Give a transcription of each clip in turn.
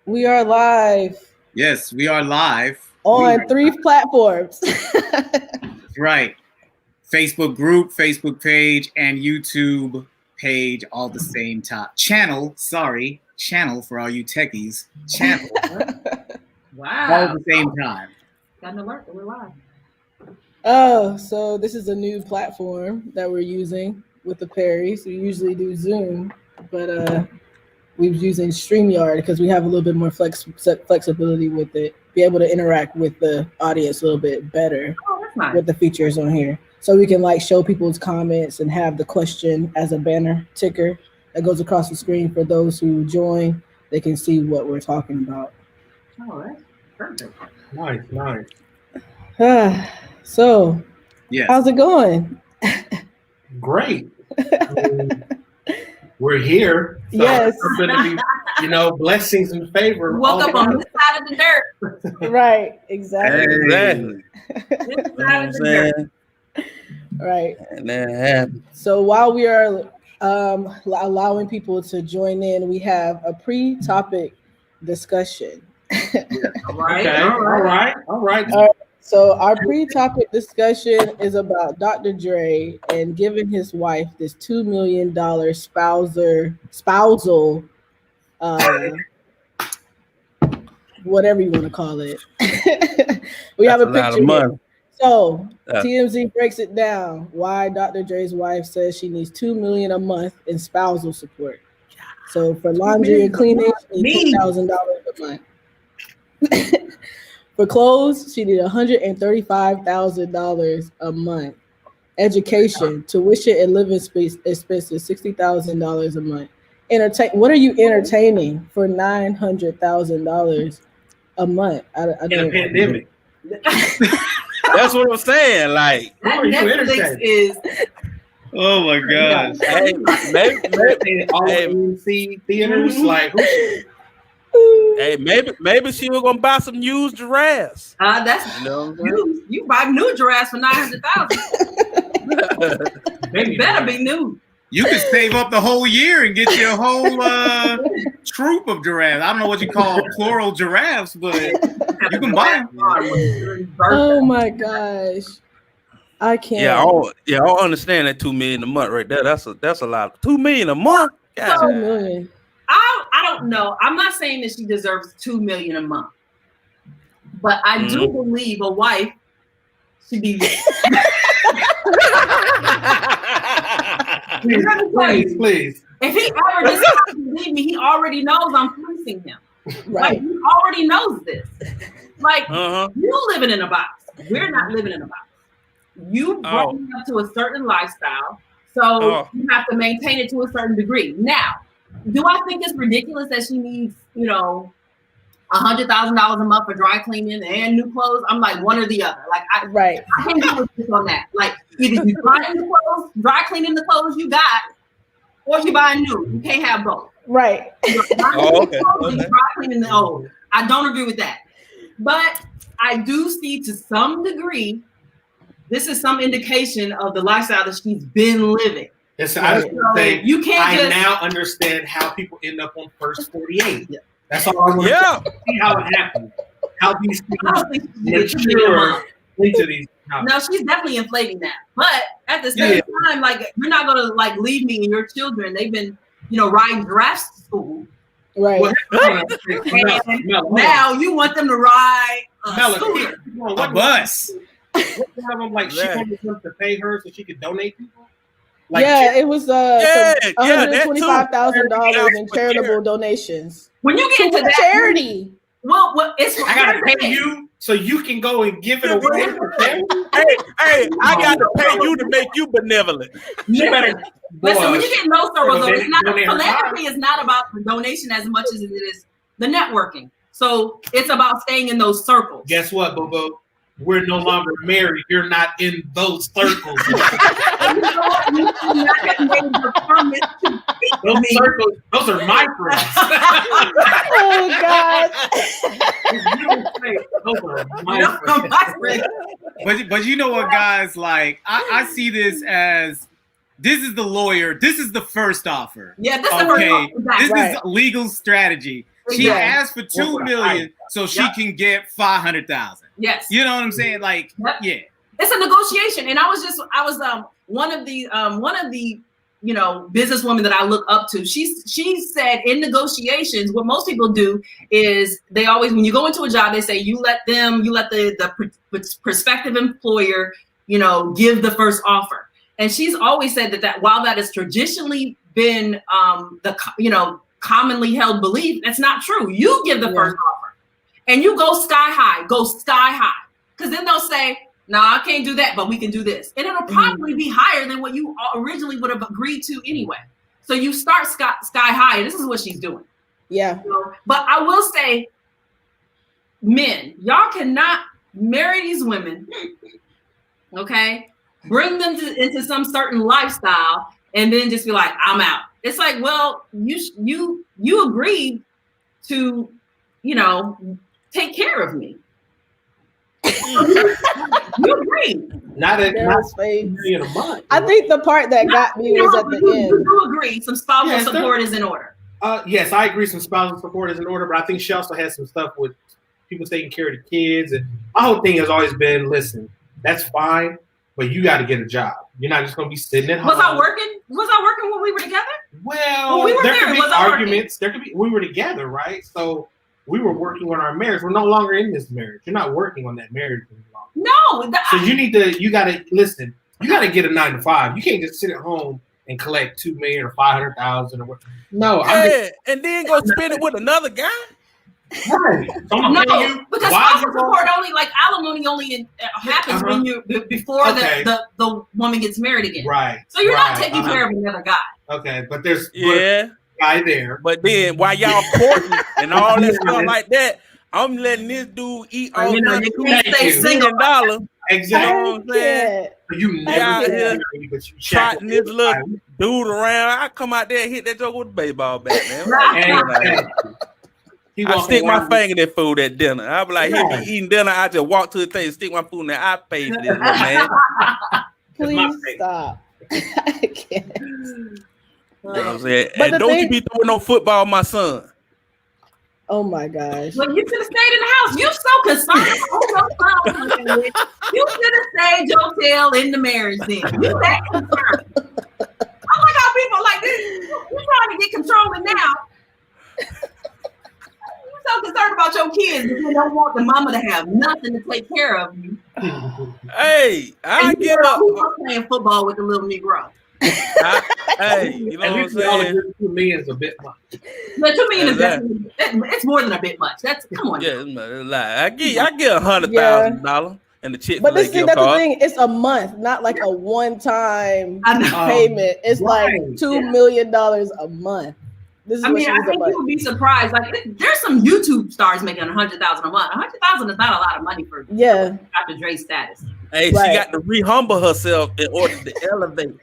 We are live Yes, we are live. on 3 platforms. Right. Facebook group, Facebook page, and YouTube page all at the same time. Channel for all you techies. Channel. Wow. All at the same time. Got an alert that we're live. Oh, so this is a new platform that we're using with the Perrys. We usually do Zoom, but we're using StreamYard because we have a little bit more flexibility with it. Be able to interact with the audience a little bit better with the features on here. So we can like show people's comments and have the question as a banner ticker that goes across the screen for those who join. They can see what we're talking about. Oh, that's perfect. Nice. So, yes. How's it going? Great. We're here. So yes. It's going to be, blessings and favor. Woke up on this side of the dirt. Right. Exactly. Exactly. This side of the dirt. Right. And that happened. So while we are allowing people to join in, we have a pre-topic discussion. All right. Okay. All right. So our pre-topic discussion is about Dr. Dre and giving his wife this $2 million spousal, whatever you want to call it. We have a picture here. So TMZ breaks it down why Dr. Dre's wife says she needs $2 million a month in spousal support. So for laundry and cleaning, she needs $2,000 a month. For clothes, she needs $135,000 a month. Education, tuition, and living expenses, $60,000 a month. What are you entertaining for $900,000 a month? In a pandemic. That's what I'm saying. Like, that Netflix is. Oh my gosh. Hey, maybe all AMC theaters. Like, hey, maybe she was gonna buy some used giraffes. That's you buy new giraffes for $900,000. They better be new. You could save up the whole year and get your whole troop of giraffes. I don't know what you call plural giraffes, but you can buy them. Oh my gosh. I can't. Yeah, I don't understand that $2 million a month right there. That's a lot. $2 million a month. God. $2 million. I don't know. I'm not saying that she deserves $2 million a month, but I do believe a wife should be. Please. If he ever decides to leave me, he already knows I'm fleecing him. Right. Like, he already knows this. Like, you living in a box. We're not living in a box. You brought me up to a certain lifestyle, so you have to maintain it to a certain degree. Now, do I think it's ridiculous that she needs, $100,000 a month for dry cleaning and new clothes? I'm like one or the other. Like, I can't do this on that. Like, either you dry cleaning the clothes you got, or you buy new. You can't have both. Right. Dry cleaning the old. I don't agree with that, but I do see to some degree this is some indication of the lifestyle that she's been living. Yes, I say you can't. now understand how people end up on first 48. Yeah. That's all I want to see how it happens. How these people mature into these. No, she's definitely inflating that. But at the same time, like, you're not gonna like leave me and your children. They've been, riding giraffes to school. Right. Now you want them to ride a bus. What kind of like she wanted them to pay her so she could donate people? Like, it was $125,000 in charitable donations. When you get into that charity, I gotta pay you so you can go and give it away. Hey, I got to pay you to make you benevolent. You better listen. When you get in those circles, philanthropy is not about the donation as much as it is the networking. So it's about staying in those circles. Guess what, Bobo? We're no longer married. You're not in those circles. Those circles, those are my friends. Oh God! Those are my friends. But you know what, guys? Like, I see this as this is the lawyer. This is the first offer. Yeah, this is the first offer. This is legal strategy. She asked for $2 million so she can get 500,000. Yes. You know what I'm saying? Like, yeah. It's a negotiation. And I was one of the businesswomen that I look up to. She said in negotiations, what most people do is they always, when you go into a job, they say you let the prospective employer, give the first offer. And she's always said that while that has traditionally been commonly held belief, that's not true. You give the first offer and you go sky high. Because then they'll say, no, I can't do that, but we can do this. And it'll probably be higher than what you originally would have agreed to anyway. So you start sky high, and this is what she's doing. Yeah. But I will say, men, y'all cannot marry these women, okay? Bring them into some certain lifestyle, and then just be like, I'm out. It's like, well, you agreed to, take care of me. You agree. Not a month. I think the part that got me was at the end. You do agree some spousal support is in order. Yes, I agree some spousal support is in order, but I think she also has some stuff with people taking care of the kids. And my whole thing has always been, listen, that's fine, but you got to get a job. You're not just going to be sitting at home. Was I working when we were together? Well, we were there there. could be Was I arguments. We were together, right? So we were working on our marriage. We're no longer in this marriage. You're not working on that marriage any longer. No. So you got to listen. You got to get a 9 to 5. You can't just sit at home and collect $2 million or 500,000 or what. No. And then go spend it with another guy. Right. No, because spousal support only, like alimony, only happens when you before the woman gets married again. Right. So you're not taking care of another guy. Okay, but there's guy there. But then while y'all courting and all that stuff like that, I'm letting this dude eat all you can't stay single. Exactly. You know what I'm saying? You never trotting this little dude around. I come out there and hit that joke with a baseball bat, man. I stick my finger in that food at dinner. I be like, here, eating dinner. I just walk to the table, stick my food in there. I pay for this, man. Please stop. I can't. You know what I'm saying? And don't you be throwing no football, my son. Oh my gosh. Well, you should have stayed in the house. You so concerned about your son. You should have stayed your tail in the marriage then. You that concerned. I like how people like this. You're trying to get controlling now. You're so concerned about your kids because you don't want the mama to have nothing to take care of you. Hey, I give up. Playing football with the little Negro. Hey, you know what I'm saying? $2 million is a bit much. But $2 million is definitely, it's more than a bit much. That's come on. Yeah, it's a lie. I get $100,000 and the chick. But that's the thing. It's a month, not like a one-time payment. It's like $2 million a month. This is I think people be surprised. Like, there's some YouTube stars making $100,000 a month. $100,000 is not a lot of money for Dr. Dre's status. Hey, she got to re-humble herself in order to elevate.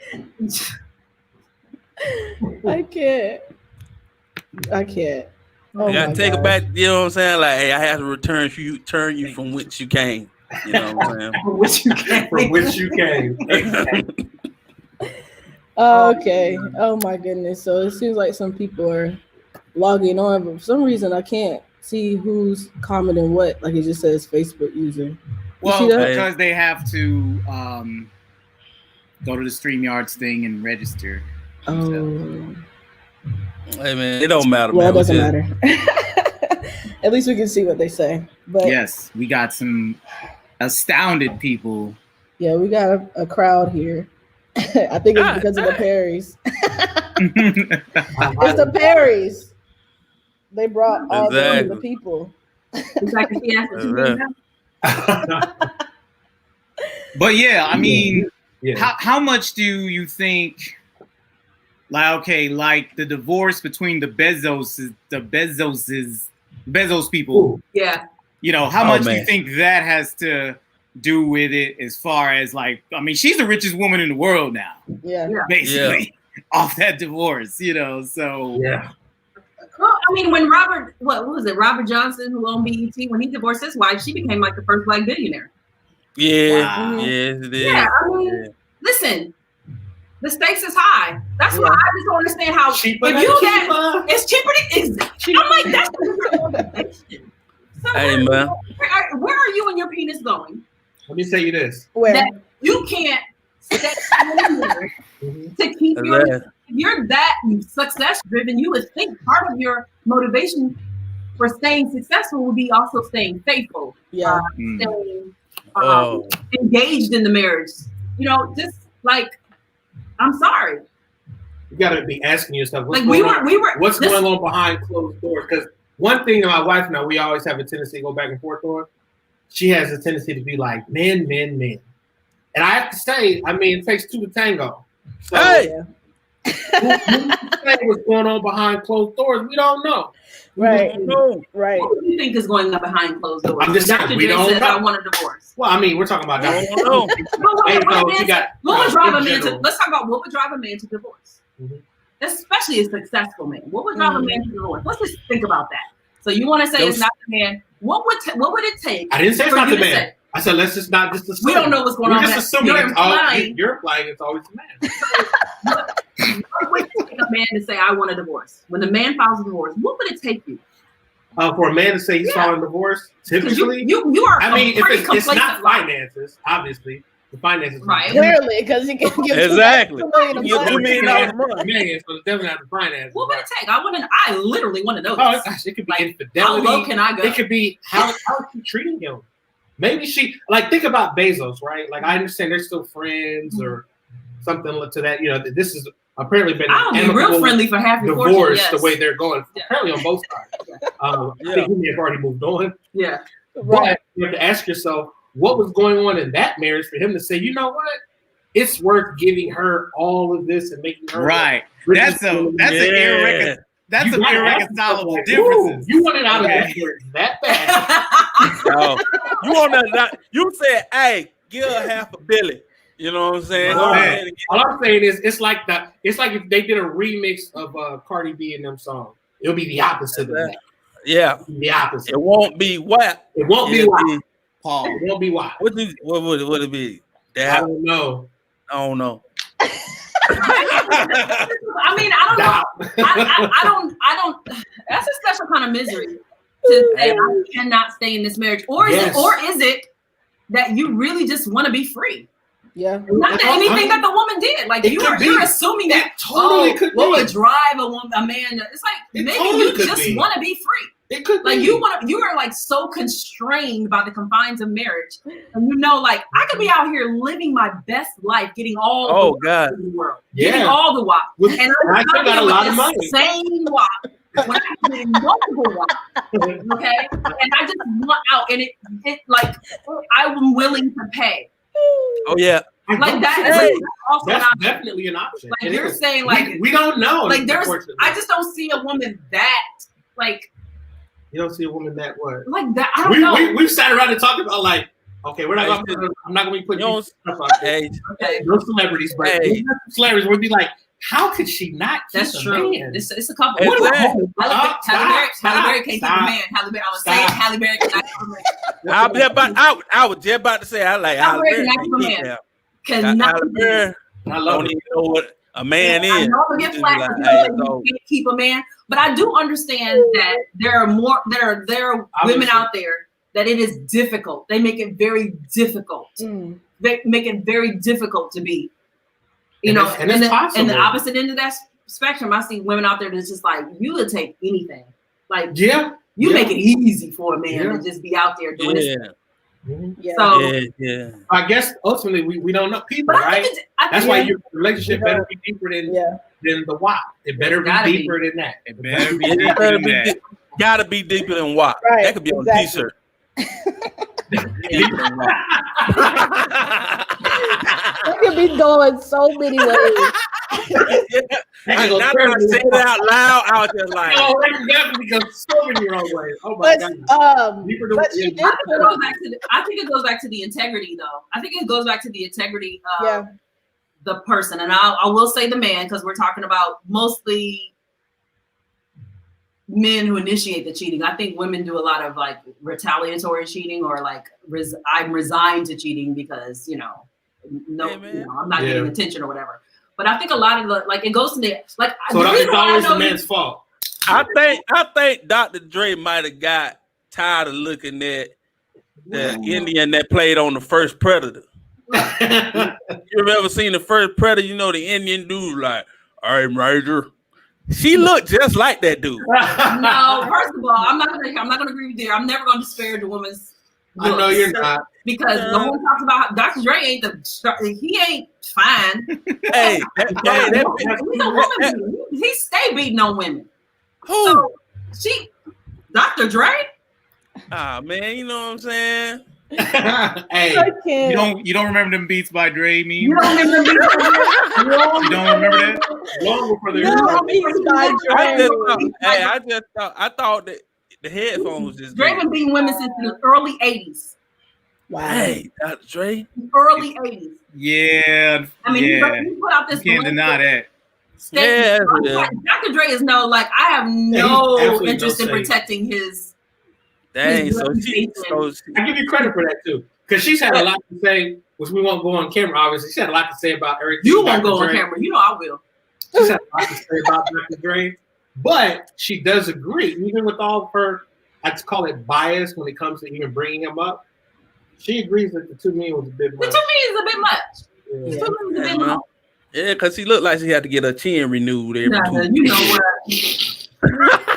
I can't. Oh, I gotta take it back. You know what I'm saying? Like, hey, I have to return you from which you came. You know what I'm saying? From which you came. Okay. Oh my goodness. So it seems like some people are logging on, but for some reason I can't see who's commenting what. Like it just says Facebook user. Well, because they have to go to the StreamYards thing and register. Oh. Hey man, it don't matter. Well, it doesn't matter. At least we can see what they say. But yes, we got some astounded people. Yeah, we got a crowd here. I think it's because of the Perrys. It's the Perrys. They brought all the people. But yeah, I mean, how much do you think? Like, like the divorce between the Bezos people. Ooh. Yeah. You know, how much do you think that has to do with it as far as like, I mean, she's the richest woman in the world now. Yeah. Basically off that divorce, so. Yeah. Well, I mean, when Robert Johnson, who owned BET, when he divorced his wife, she became like the first Black billionaire. Yeah. Wow. Yes, it is. Yeah, I mean, listen, The stakes is high. That's why I just don't understand how cheaper if you get it's cheaper. I'm like, that's a motivation. So hey man, where are you and your penis going? Let me tell you this. Where? That you can't stay to keep if you're that success driven, you would think part of your motivation for staying successful would be also staying faithful. Yeah. Staying engaged in the marriage. You know, just like, I'm sorry. You gotta be asking yourself, what's going on behind closed doors? Because one thing that my wife and I, we always have a tendency to go back and forth on. She has a tendency to be like, men. And I have to say, I mean, it takes two to tango. So, who say what's going on behind closed doors? We don't know. Right. Right. What do you think is going on behind closed doors? I'm just saying, we don't know. I want a divorce. Well, I mean, we're talking about that. Let's talk about what would drive a man to divorce. Mm-hmm. Especially a successful man. What would drive a man to divorce? Let's just think about that. So you want to say it's not the man. What would it take? I didn't say it's not the man. I said let's just not just assume. We don't know what's going on. We're just assuming you're implying it's always the man. What would it take a man to say I want a divorce? When the man files a divorce, what would it take you? For a man to say he's filing a divorce, typically you are. I mean, if it's not finances, obviously. The finances, right? Clearly, because you can give exactly. $2 million million, so it's definitely not the finances. What would it take? I literally want to know. Oh, gosh, it could be infidelity. How low can I go? It could be how is she treating him? Maybe she think about Bezos, right? Like I understand they're still friends or something to that. You know, this is apparently been real friendly for half your divorce. Yes. The way they're going, apparently on both sides. I think he may have already moved on. Yeah, but you have to ask yourself, what was going on in that marriage for him to say, you know what, it's worth giving her all of this and making her right. That's an irreconcilable difference. You want it out of that bad. No, you want that? You said, "Hey, give her $500 million." You know what I'm saying? All I'm saying is, it's like if they did a remix of Cardi B and them song, it'll be the opposite of that. Yeah, the opposite. It won't be what? It won't be what? Paul. It won't be what? What would it be? I don't know. I don't know. I mean, I don't know. I don't. That's a special kind of misery to say I cannot stay in this marriage, or is it that you really just want to be free? Yeah. Not that anything that the woman did. Like you're assuming that what would drive a man? It's like maybe you just want to be free. It could like you are like so constrained by the confines of marriage, and like I could be out here living my best life, getting all the WAP in the world, getting all the WAP, and I still got a lot of money. Same WAP, when I'm getting multiple WAP, okay, and I just want out, and it like I'm willing to pay. Oh yeah. Like that is also that's definitely an option. Like you're saying, like we don't know. Like I just don't see a woman that like. You don't see a woman that what? Like that. I don't know. We've sat around and talked about okay, we're not gonna. I'm not gonna be putting stuff out there. Okay. No celebrities, but celebrities would be like, how could she not? That's true. Man? It's a couple. Halle Berry can't keep a man. Halle Berry. I was saying Halle Berry cannot keep a man. I was just about to say I like Halle Berry cannot keep a man. Halle Berry. I don't even know what a man is. I know I'm gonna get flack because you can't keep a man, but I do understand that there are women out there that it is difficult. They make it very difficult. They make it very difficult to be, and the opposite end of that spectrum, I see women out there that's just like, you would take anything. Like, you make it easy for a man to just be out there doing this. So I guess ultimately we don't know people, right? That's why your relationship better be deeper than the WAP. It better be deeper than that. It better be deeper than that. Gotta be deeper than WAP. Right, that could be on a t-shirt. It could be going so many ways. Not to say that out loud, I was just like, no, that definitely goes so many wrong ways. Oh my God. I think it goes back to the integrity, though. I think it goes back to the integrity of the person. And I will say the man, because we're talking about mostly men who initiate the cheating. I think women do a lot of like retaliatory cheating, or like I'm resigned to cheating because I'm not getting attention or whatever. But I think a lot of it goes to the So it's always the man's fault. I think Dr. Dre might have got tired of looking at the Indian that played on the first Predator. You ever seen the first Predator? You know the Indian dude like, "I'm Major." She looked just like that dude. No, first of all, I'm not gonna agree with you. I'm never gonna disparage a woman's looks. I know you're not. Because no one talks about Dr. Dre he ain't fine. Hey, he's a woman. He stay beating on women. Who? So Dr. Dre? Ah, man, you know what I'm saying? Hey, you don't remember them beats by Dre? You don't remember them beats by Dre? You don't remember that? Long before I thought that the headphones was just. Dre been beating women since the early 80s. Wow. Hey, Dr. Dre. Early 80s. Yeah. I mean, he put out this. You can't deny that. Yeah. Dr. Dre is I have no interest in protecting his. Dang, his so I give you credit for that too, because she's had a lot to say, which we won't go on camera. Obviously, she had a lot to say about Eric. You won't go on camera. You know I will. She's had a lot to say about Dr. Dre, but she does agree, even with all of her, I'd call it bias when it comes to even bringing him up. She agrees that the 2 million was a bit much. The 2 million is a bit much. Yeah. 2 million is a bit much. Yeah, because he looked like she had to get her chin renewed every 2 weeks. You know what?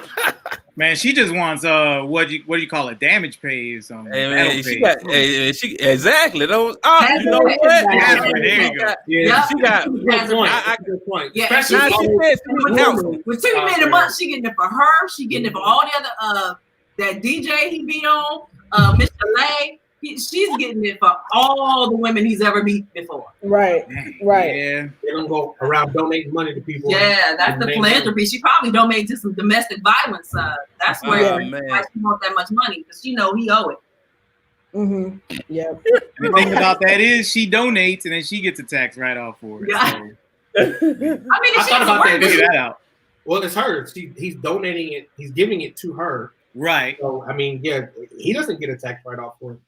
Man, she just wants what do you call it? Damage pay or something. Hey man, she exactly those. You know what? There you go. Yeah, she got good point. Yeah, she said with 2 million a month, she getting it for her. She getting it for all the other that DJ he beat on, Mr. Lay. She's getting it for all the women he's ever beat before. Right. Yeah. They don't go around donating money to people. Yeah, that's the philanthropy. She probably donated to some domestic violence. That's where she wants that much money because she know he owe it. Mm-hmm. Yeah. The thing about that is she donates and then she gets a tax write-off for it. Yeah. So. I mean, I thought about that. Figure that out. Well, it's hers. He's donating it. He's giving it to her. Right. So I mean, yeah, he doesn't get a tax write-off for it.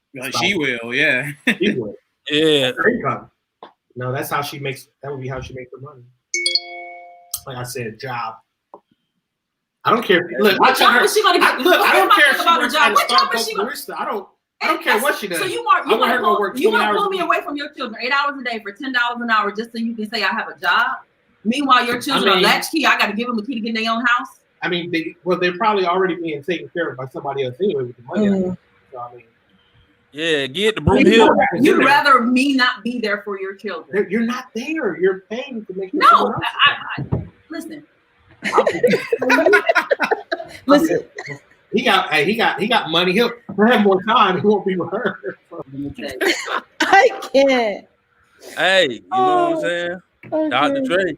She will, yeah. She would. Yeah. Her income. No, that's how she makes. That would be how she makes her money. Like I said, job. I don't care. Look, I don't care if she works at a Starbucks barista. I don't care what she does. So you want to pull me away from your children 8 hours a day for $10 an hour just so you can say I have a job. Meanwhile, your children are latchkey. I got to give them a key to get in their own house. I mean, they're probably already being taken care of by somebody else anyway with the money. Mm. So I mean. Yeah, get the broom hill. You'd rather me not be there for your children. You're not there. You're paying to make. No, I listen. Listen. He got money. He'll have more time. He won't be with her. I can't. Hey, you know what I'm saying? Okay. Dr. Dre.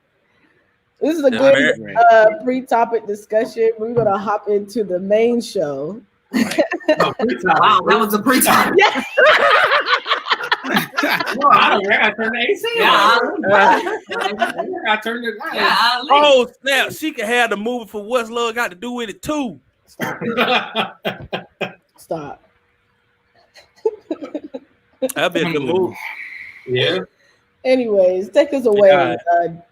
This is a good pre-topic discussion. We're gonna hop into the main show. Wow, that was a pre-topic. Yeah. I gotta turn the AC on. I gotta turn it on. Oh snap! She can have the movie for What's Love Got to Do with It too. Stop. That'd be a good move. Yeah. Anyways, take us away,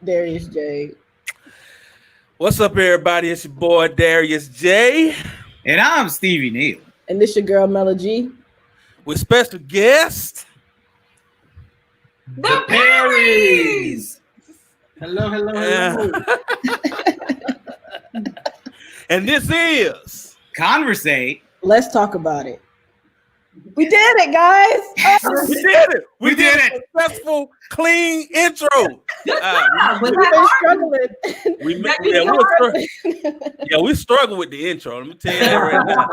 Darius J. What's up, everybody? It's your boy Darius J. And I'm Stevie Neal. And this your girl Mella G. With special guest, the Perrys. Hello. And this is Convrs8. Let's talk about it. We did it, guys. We did it. We did it. Successful, clean intro. We've been struggling. We struggle with the intro. Let me tell you that right now.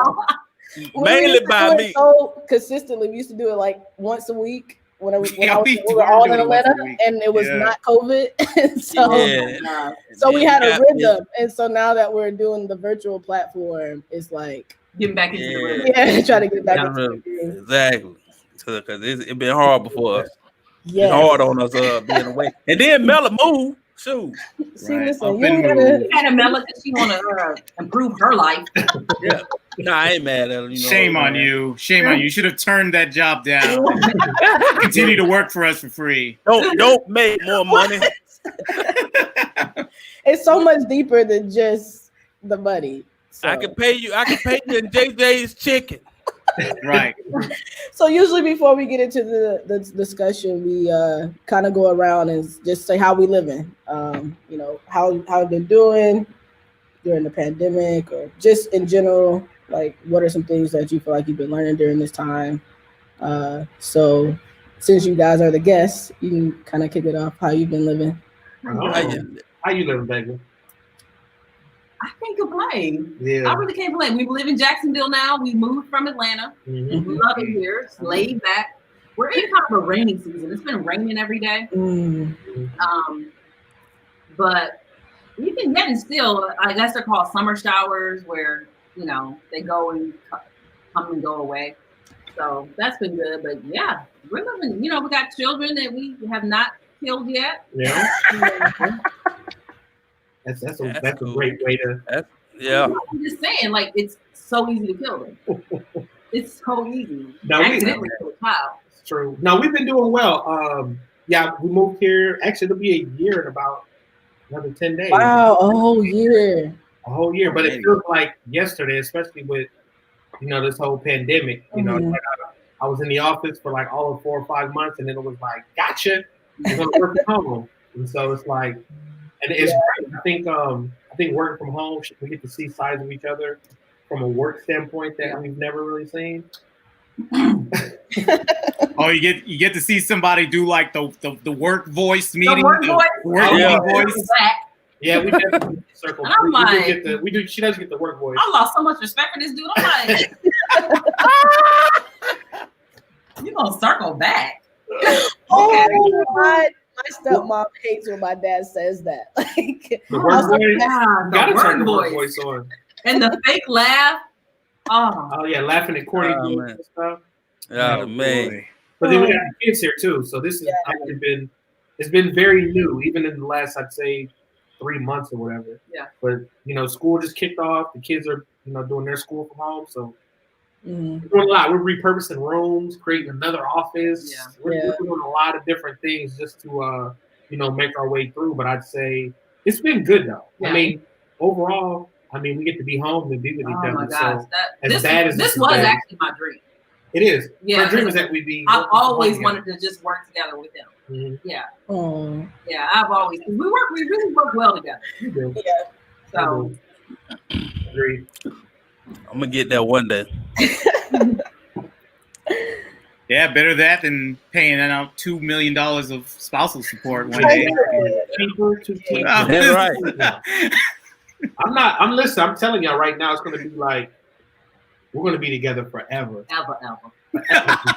Mainly by me. So consistently, we used to do it like once a week when we were all in Atlanta, and it was not COVID. So we had a rhythm, and so now that we're doing the virtual platform, it's like getting back into the rhythm. Yeah, try to get back into the rhythm. Exactly, because it's been hard before us. Yeah, it's hard on us being away, and then Mella moved. Shoot. See, listen, you had a Mella because she want to improve her life. Yeah. Nah, I ain't mad at her. Shame on you. Shame on you. You should have turned that job down. Continue to work for us for free. Don't make more money. It's so much deeper than just the money. So. I can pay you in JJ's chicken. Right. So usually before we get into the discussion, we kind of go around and just say how we living. How we've been doing during the pandemic, or just in general. Like, what are some things that you feel like you've been learning during this time? So since you guys are the guests, you can kind of kick it off. How you've been living? How you living, baby? I can't complain. Yeah. I really can't complain. We live in Jacksonville now. We moved from Atlanta. Mm-hmm. We love it here. It's laid back. We're in kind of a rainy season. It's been raining every day. But even then, still, I guess they're called summer showers, where they go and come and go away. So that's been good. But yeah, we're living. We got children that we have not killed yet. Yeah. That's a cool. Great way to. I'm just saying, like, it's so easy to kill them. It's so easy. Accidentally kill a child. It's true. No, we've been doing well. We moved here. Actually, it'll be a year in about another 10 days. Wow, a whole year. A whole year, but it feels like yesterday, especially with this whole pandemic. Like I was in the office for like all of 4 or 5 months, and then it was like, gotcha, you're gonna work from home, and so it's like. And it's great. I think working from home, we get to see sides of each other from a work standpoint that we've never really seen. Oh, you get to see somebody do like the work voice meeting. The work voice. Yeah, we definitely circle. I'm like, she does get the work voice. I lost so much respect for this dude. I'm like, you gonna circle back? Oh my. My stepmom hates when my dad says that. Like, the work voice. Gotta turn the voice on. And the fake laugh. Oh yeah, laughing at corny and stuff. Oh man. But then we got the kids here too, so this is actually it's been very new, even in the last, I'd say, 3 months or whatever. Yeah. But school just kicked off. The kids are doing their school from home, so. We're doing a lot. We're repurposing rooms, creating another office. Yeah. We're doing a lot of different things just to, make our way through. But I'd say it's been good though. Yeah. I mean, overall, we get to be home and be with each other. Oh my gosh, so this was actually my dream. It is. Yeah, my dream is that we be. I've always wanted to just work together with him. Mm-hmm. Yeah. Oh. Yeah, I've always. We really work well together. We do. Yeah. So. Agree. I'm gonna get that one day. Yeah, better that than paying out $2 million of spousal support one day. That's right. I'm telling y'all right now, it's gonna be like we're gonna be together forever. Ever.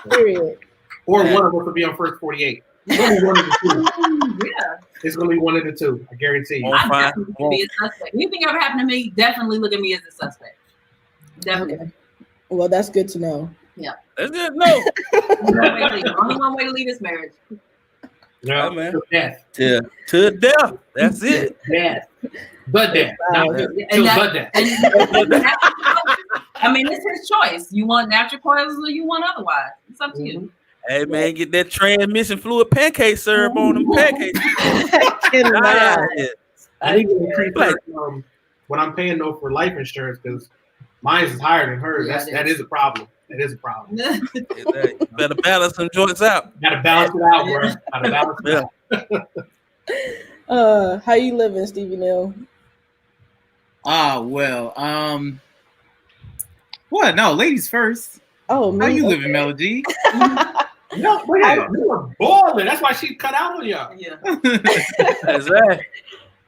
Period. Or one of us will be on First 48. It's gonna be one of the two. Yeah. It's gonna be one of the two. I guarantee you. I'm definitely gonna be a suspect. Anything ever happened to me, definitely look at me as a suspect. Definitely. Okay. Well, that's good to know. Yeah. That's good. No. Only one way to leave this marriage. No, man. To death. To death. That's it. Death. But death. Death. It's his choice. You want natural causes or you want otherwise. It's up to you. Hey man, get that transmission fluid pancake syrup on them pancakes. I think when I'm paying for life insurance, because mine is higher than hers. That is a problem. That is a problem. Better balance some joints out. Gotta balance it out, bro. Gotta balance it out. How you living, Stevie Neal? What? No, ladies first. Oh, how you living, Melody? No, you were balling. That's why she cut out on y'all. Yeah. That's right.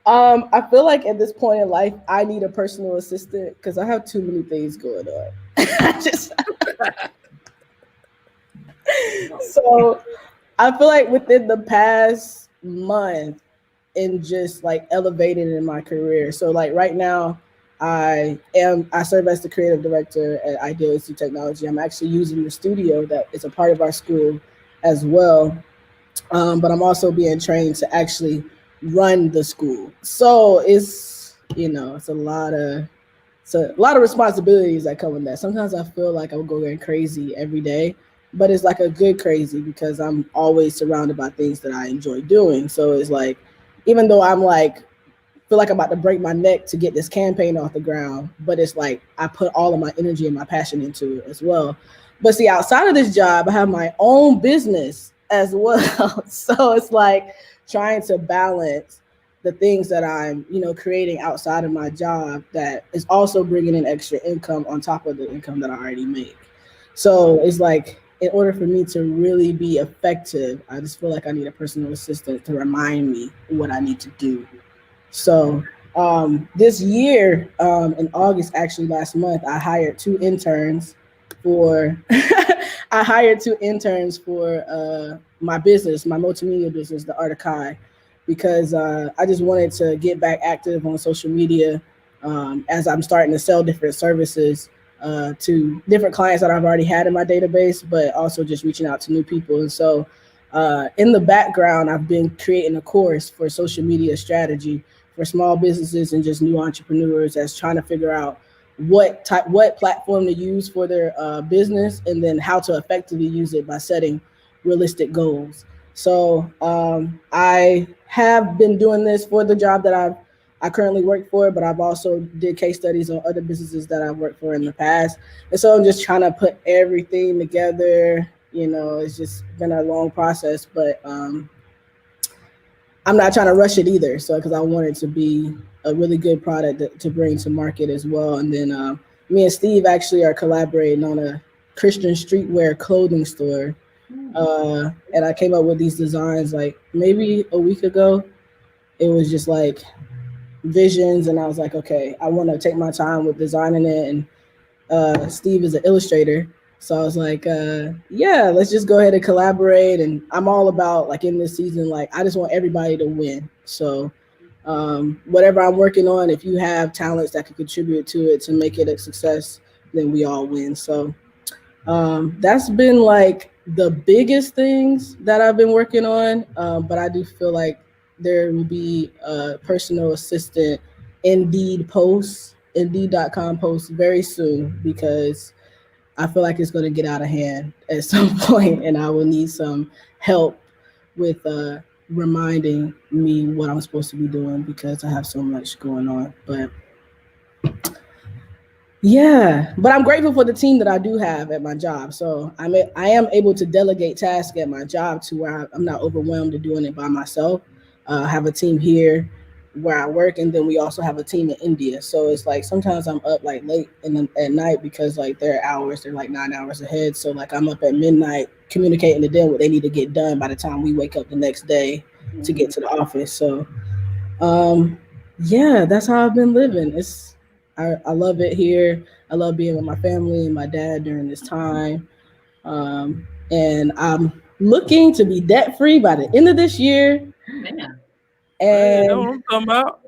I feel like at this point in life, I need a personal assistant because I have too many things going on. So I feel like within the past month and just like elevated in my career. So like right now, I serve as the creative director at Ideal Institute Technology. I'm actually using the studio that is a part of our school as well. But I'm also being trained to actually run the school. So it's a lot of responsibilities that come with that. Sometimes I feel like I'm going crazy every day, but it's like a good crazy because I'm always surrounded by things that I enjoy doing. So it's like even though I'm like, feel like I'm about to break my neck to get this campaign off the ground, but it's like I put all of my energy and my passion into it as well. But see, outside of this job, I have my own business as well. So it's like trying to balance the things that I'm, creating outside of my job that is also bringing in extra income on top of the income that I already make. So it's like, in order for me to really be effective, I just feel like I need a personal assistant to remind me what I need to do. So this year, in August, actually last month, I hired two interns for my business, my multimedia business, the Art of Kai, because I just wanted to get back active on social media as I'm starting to sell different services to different clients that I've already had in my database, but also just reaching out to new people. And so in the background, I've been creating a course for social media strategy for small businesses and just new entrepreneurs that's trying to figure out what platform to use for their business, and then how to effectively use it by setting realistic goals. So I have been doing this for the job that I currently work for, but I've also did case studies on other businesses that I've worked for in the past. And so I'm just trying to put everything together. It's just been a long process, but I'm not trying to rush it either. So, because I want it to be a really good product to bring to market as well. And then me and Steve actually are collaborating on a Christian streetwear clothing store. And I came up with these designs like maybe a week ago. It was just like visions, and I was like, okay, I want to take my time with designing it. And Steve is an illustrator. So I was like, yeah, let's just go ahead and collaborate. And I'm all about, like, in this season, like, I just want everybody to win. So whatever I'm working on, if you have talents that can contribute to it to make it a success, then we all win. So that's been like the biggest things that I've been working on. But I do feel like there will be a personal assistant Indeed.com post very soon, because I feel like it's going to get out of hand at some point, and I will need some help with reminding me what I'm supposed to be doing, because I have so much going on. But yeah, but I'm grateful for the team that I do have at my job. So I am able to delegate tasks at my job to where I'm not overwhelmed to doing it by myself. I have a team here where I work, and then we also have a team in India. So it's like sometimes I'm up like late at night, because like their hours, they're like 9 hours ahead. So like I'm up at midnight communicating to them what they need to get done by the time we wake up the next day to get to the office. So yeah, that's how I've been living. I love it here. I love being with my family and my dad during this time. And I'm looking to be debt free by the end of this year. Man. And know what I'm talking about.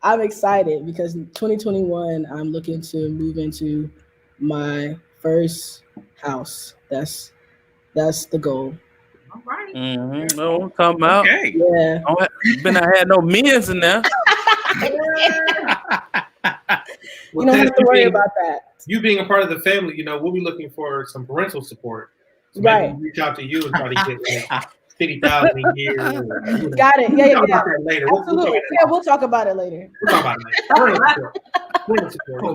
I'm excited because 2021, I'm looking to move into my first house. That's the goal. All right. Mm-hmm. Know what I'm talking about. Okay. Yeah. I had no men's in there. You don't have to worry about that. You being a part of the family, we'll be looking for some parental support. So right. Maybe we'll reach out to you and try to get like 50,000 a year. Got it. Yeah. We'll talk about that later. Absolutely. We'll talk about it later. We'll talk about it later. Parental support.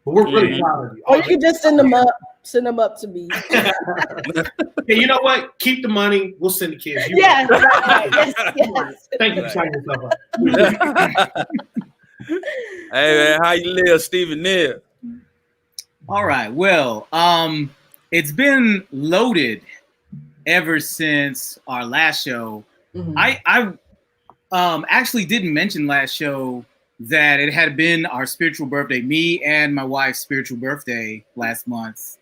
But we're really proud of you. Or you can just send them up to me. Hey, you know what? Keep the money. We'll send the kids. Yes. Thank you for signing yourself up. Hey man, how you live, Stevie Neal? All right. Well, it's been loaded ever since our last show. Mm-hmm. I actually didn't mention last show that it had been our spiritual birthday, me and my wife's spiritual birthday last month.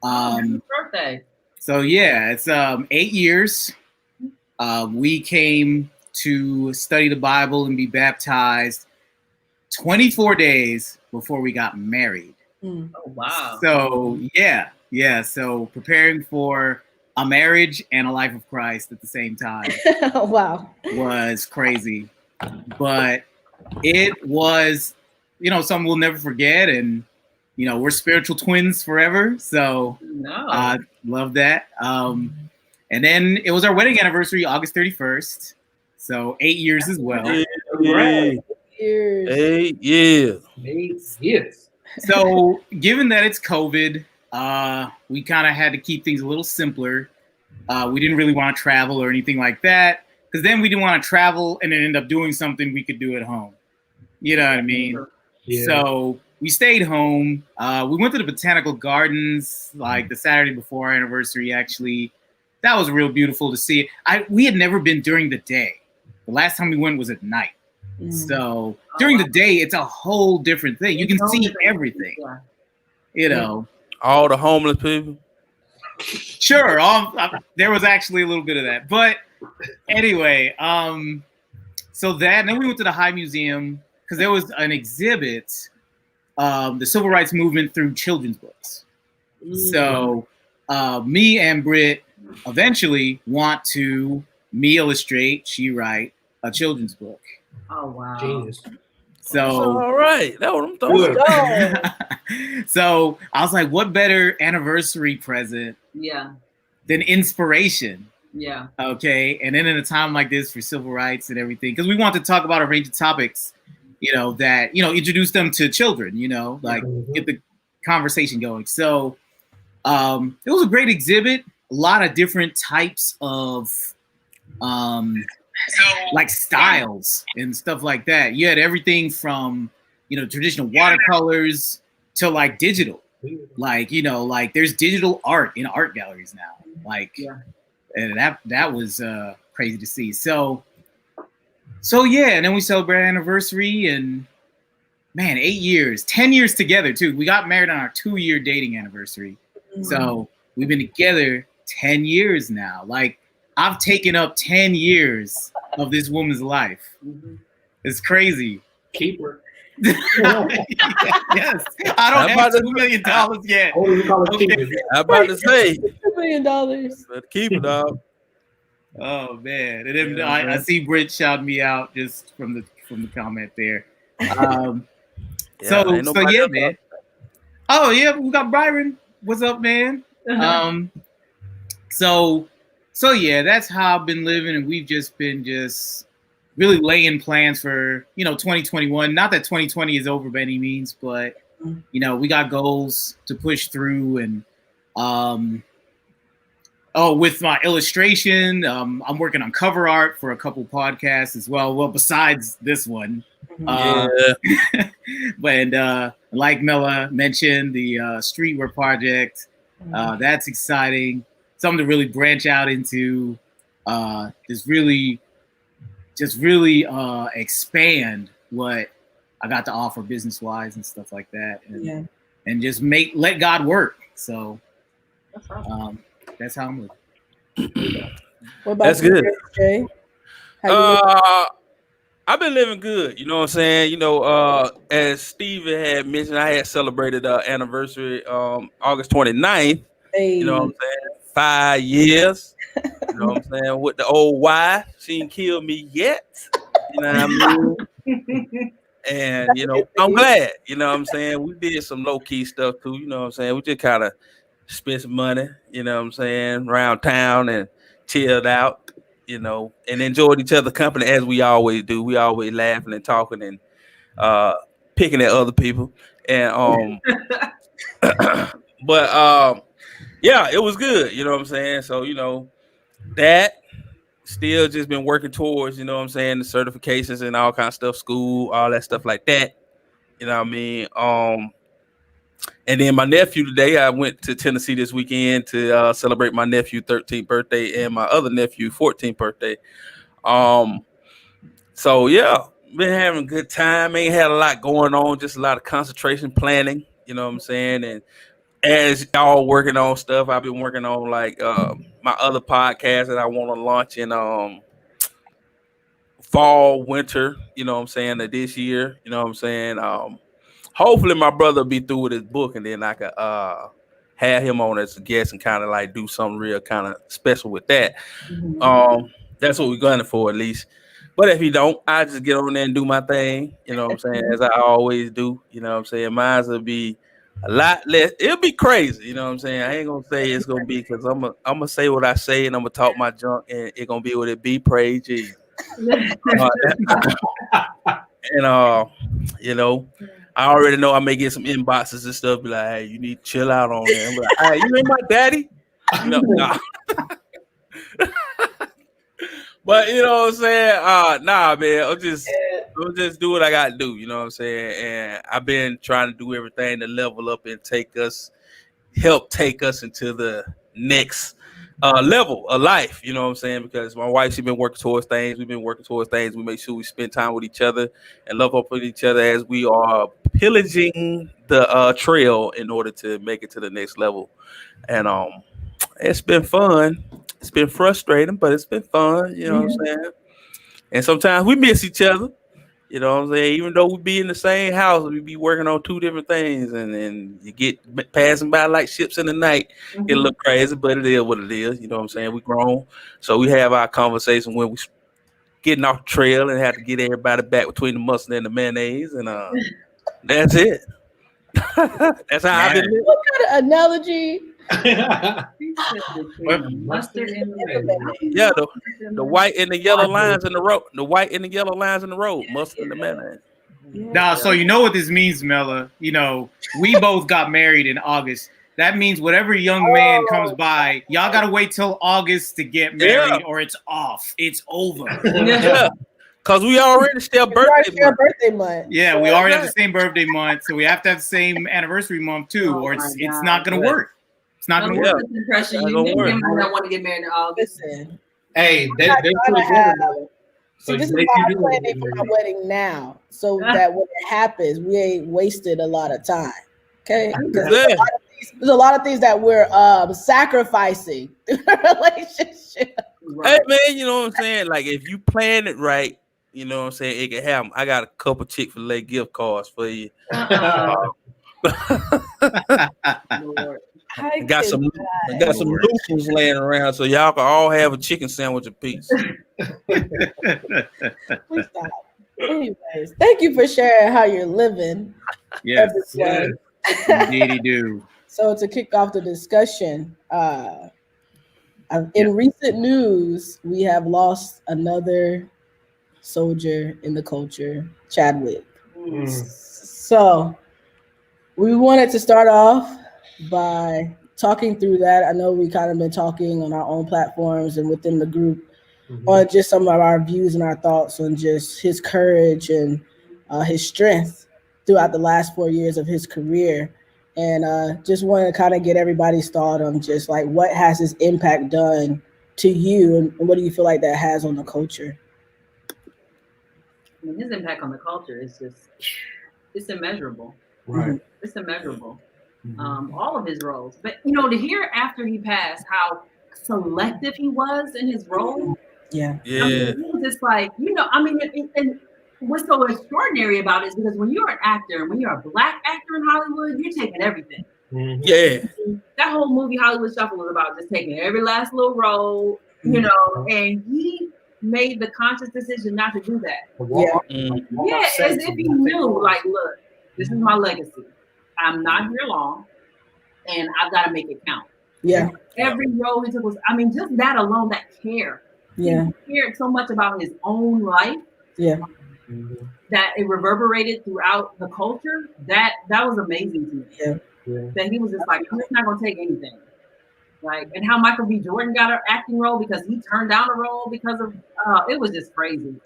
Birthday. So yeah, it's 8 years. We came to study the Bible and be baptized 24 days before we got married. Oh wow. So yeah. So preparing for a marriage and a life of Christ at the same time. Wow. Was crazy. But it was, something we'll never forget. And, we're spiritual twins forever. So I love that. And then it was our wedding anniversary, August 31st. So 8 years as well. 8 years. 8 years. 8 years. So given that it's COVID, we kind of had to keep things a little simpler. We didn't really want to travel or anything like that, because then we didn't want to travel and then end up doing something we could do at home. You know what I mean? Yeah. So we stayed home. We went to the botanical gardens like the Saturday before our anniversary, actually. That was real beautiful to see. We had never been during the day. The last time we went was at night. So during the day, it's a whole different thing. You can see everything. You know. All the homeless people. Sure. There was actually a little bit of that. But anyway, so that, and then we went to the High Museum because there was an exhibit, the Civil Rights Movement through children's books. So me and Britt eventually want to illustrate, she write a children's book. Oh wow. Genius. So all right. That was I'm So I was like, what better anniversary present than inspiration? Yeah. Okay. And then in a time like this for civil rights and everything, because we want to talk about a range of topics, that, introduce them to children, like get the conversation going. So it was a great exhibit. A lot of different types of like styles and stuff like that. You had everything from, traditional watercolors to like digital, like, like there's digital art in art galleries now. Like, and that was crazy to see. So yeah. And then we celebrated our anniversary and man, 8 years, 10 years together too. We got married on our 2-year dating anniversary. So we've been together 10 years now. Like I've taken up 10 years of this woman's life. It's crazy. Keep her. Yes. I don't have $2 million yet. I'm about to say $2 million. Better keep it, dog. Oh man. And then I see Britt shouting me out just from the comment there. So yeah, man. Oh yeah, we got Byron. What's up, man? So yeah, that's how I've been living, and we've just been really laying plans for 2021. Not that 2020 is over by any means, but we got goals to push through. And with my illustration, I'm working on cover art for a couple podcasts as well. Well, besides this one, but like Mella mentioned, the streetwear project, that's exciting. Something to really branch out into, just really expand what I got to offer business wise and stuff like that, and just let God work. So that's how I'm living. What about that's good. Jay? I've been living good, you know what I'm saying? As Stevie had mentioned, I had celebrated anniversary August 29th. Hey. You know what I'm saying? 5 years. You know what I'm saying? With the old wife, she ain't killed me yet. You know what I mean? And I'm glad. You know what I'm saying? We did some low key stuff too. You know what I'm saying? We just kind of spent some money. You know what I'm saying? Around town and chilled out. And enjoyed each other's company as we always do. We always laughing and talking and picking at other people. And but yeah, it was good. You know what I'm saying? So that still just been working towards, the certifications and all kinds of stuff, school, all that stuff like that. You know what I mean? And then my nephew today, I went to Tennessee this weekend to celebrate my nephew 13th birthday and my other nephew 14th birthday. So yeah, been having a good time. Ain't had a lot going on, just a lot of concentration planning. You know what I'm saying? And as y'all working on stuff, I've been working on like my other podcast that I want to launch in fall, winter, of this year. You know what I'm saying? Hopefully my brother will be through with his book and then I could have him on as a guest and kind of like do something real kind of special with that. That's what we're gunning for at least. But if he don't, I just get on there and do my thing, you know what I'm saying, as I always do. You know what I'm saying? Mine will be a lot less. It'll be crazy, you know what I'm saying? I ain't gonna say it's gonna be because I'm gonna say what I say and I'm gonna talk my junk and it's gonna be what it be. Praise Jesus. And you know, I already know I may get some inboxes and stuff. Be like, hey, you need to chill out on there. I'm like, hey, you ain't my daddy. No, nah. But you know what I'm saying? Nah, man. I'll just do what I gotta do. You know what I'm saying? And I've been trying to do everything to level up and help take us into the next level of life. You know what I'm saying? Because my wife, she's been working towards things. We've been working towards things. We make sure we spend time with each other and love up with each other as we are pillaging the trail in order to make it to the next level. And it's been fun. It's been frustrating, but it's been fun. You know what I'm saying? And sometimes we miss each other. You know what I'm saying? Even though we be in the same house, we be working on two different things, and you get passing by like ships in the night. It look crazy, but it is what it is. You know what I'm saying? We grown, so we have our conversation when we getting off the trail and have to get everybody back between the mustard and the mayonnaise, and that's it. That's how I've been living. What kind of analogy? Yeah, the white and the yellow lines in the road. The white and the yellow lines in the road. Mustard and the mayonnaise. Now, so you know what this means, Mella. You know, we both got married in August. That means whatever young man comes by, y'all gotta wait till August to get married, or it's off. It's over. Yeah. Cause we already share birthday month. Yeah, so we already have the same birthday month, so we have to have the same anniversary month too, or it's not gonna work. It's not gonna work. Impression. You might not want to get married in August. Hey, they so this is why I'm planning for my wedding now, so that when it happens, we ain't wasted a lot of time. Okay, there's a lot of things that we're sacrificing through the relationship. Hey man, you know what I'm saying? Like if you plan it right, you know what I'm saying, it can happen. I got a couple Chick-fil-A gift cards for you. I got some loopholes laying around, so y'all can all have a chicken sandwich apiece. Please stop. Anyways, thank you for sharing how you're living. Yes, indeed, do. So to kick off the discussion, in recent news, we have lost another soldier in the culture, Chadwick. So we wanted to start off by talking through that. I know we kind of been talking on our own platforms and within the group on just some of our views and our thoughts on just his courage and his strength throughout the last 4 years of his career. And just want to kind of get everybody's thought on just like what has his impact done to you and what do you feel like that has on the culture? I mean, his impact on the culture is it's immeasurable. Right. It's immeasurable. All of his roles. But, you know, to hear after he passed how selective he was in his role. Yeah. I mean, he was just like, you know, I mean, and what's so extraordinary about it is because when you're an actor and when you're a Black actor in Hollywood, you're taking everything. Yeah. That whole movie Hollywood Shuffle was about just taking every last little role, you know, and he made the conscious decision not to do that. As if he knew, like, look, this is my legacy. I'm not here long, and I've got to make it count. Yeah. And every role he took was, I mean, just that alone, that care. Yeah. He cared so much about his own life. Yeah. That it reverberated throughout the culture. That was amazing to me. Yeah. That he was just like, I'm just not gonna take anything. Like, and how Michael B. Jordan got an acting role because he turned down a role because of it was just crazy.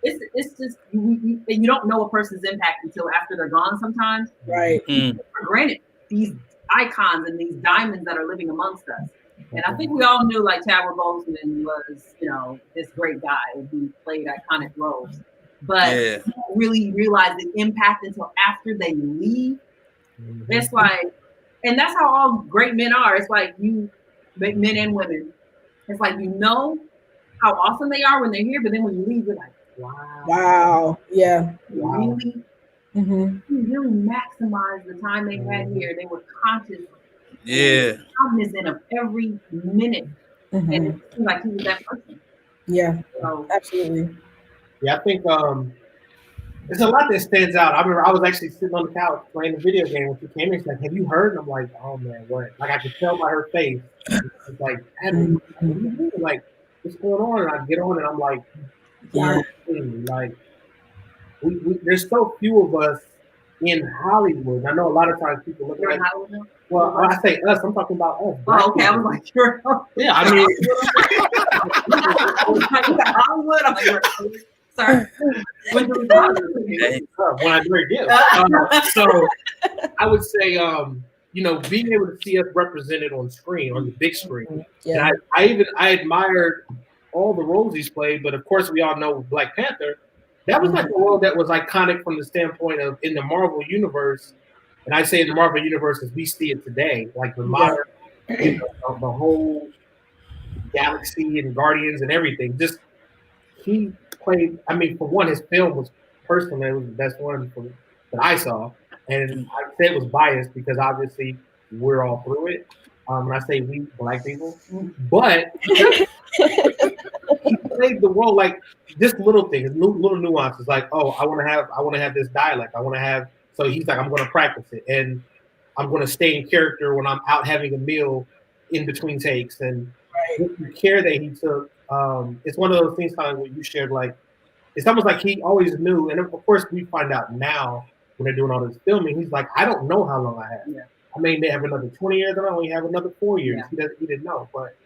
It's just you don't know a person's impact until after they're gone sometimes. Right. For granted, these icons and these diamonds that are living amongst us. And I think we all knew like Chadwick Bozeman was, you know, this great guy and he played iconic roles. But you don't really realize the impact until after they leave. It's like, and that's how all great men are. It's like you, men and women, it's like you know how awesome they are when they're here, but then when you leave, you're like, wow. Yeah. Really? You really maximized the time they had here. They were conscious. Cognizant of every minute. And it seemed like he was that person. Yeah. So, absolutely. Yeah, I think It's a lot that stands out. I remember I was actually sitting on the couch playing the video game when she came in. She's like, "Have you heard?" And I'm like, "Oh man, what?" Like I could tell by her face. It's like, what are you doing? Like, what's going on? And I get on and I'm like, yeah. Like, there's so few of us in Hollywood. I know a lot of times people look at Hollywood. Well, when I say us, I'm talking about us. Oh, okay. I was like, sure. Yeah, I mean, Hollywood. I'm like, sorry. When I drink, so I would say, being able to see us represented on screen, on the big screen. Yeah. And I admired all the roles he's played, but of course we all know Black Panther. That was like a role that was iconic from the standpoint of in the Marvel universe. And I say in the Marvel universe as we see it today, like the modern, the whole galaxy and Guardians and everything. Just he played. I mean, for one, his film was personally it was the best one that I saw, and I say it was biased because obviously we're all through it. And I say we Black people, but he played the role like just little things, little nuances. Like, oh, I want to have this dialect. I want to have. So he's like, I'm going to practice it, and I'm going to stay in character when I'm out having a meal in between takes. And the care that he took, it's one of those things kind of what you shared. Like, it's almost like he always knew. And of course, we find out now when they're doing all this filming. He's like, I don't know how long I have. Yeah. I may have another 20 years, I only have another 4 years. Yeah. He didn't know, but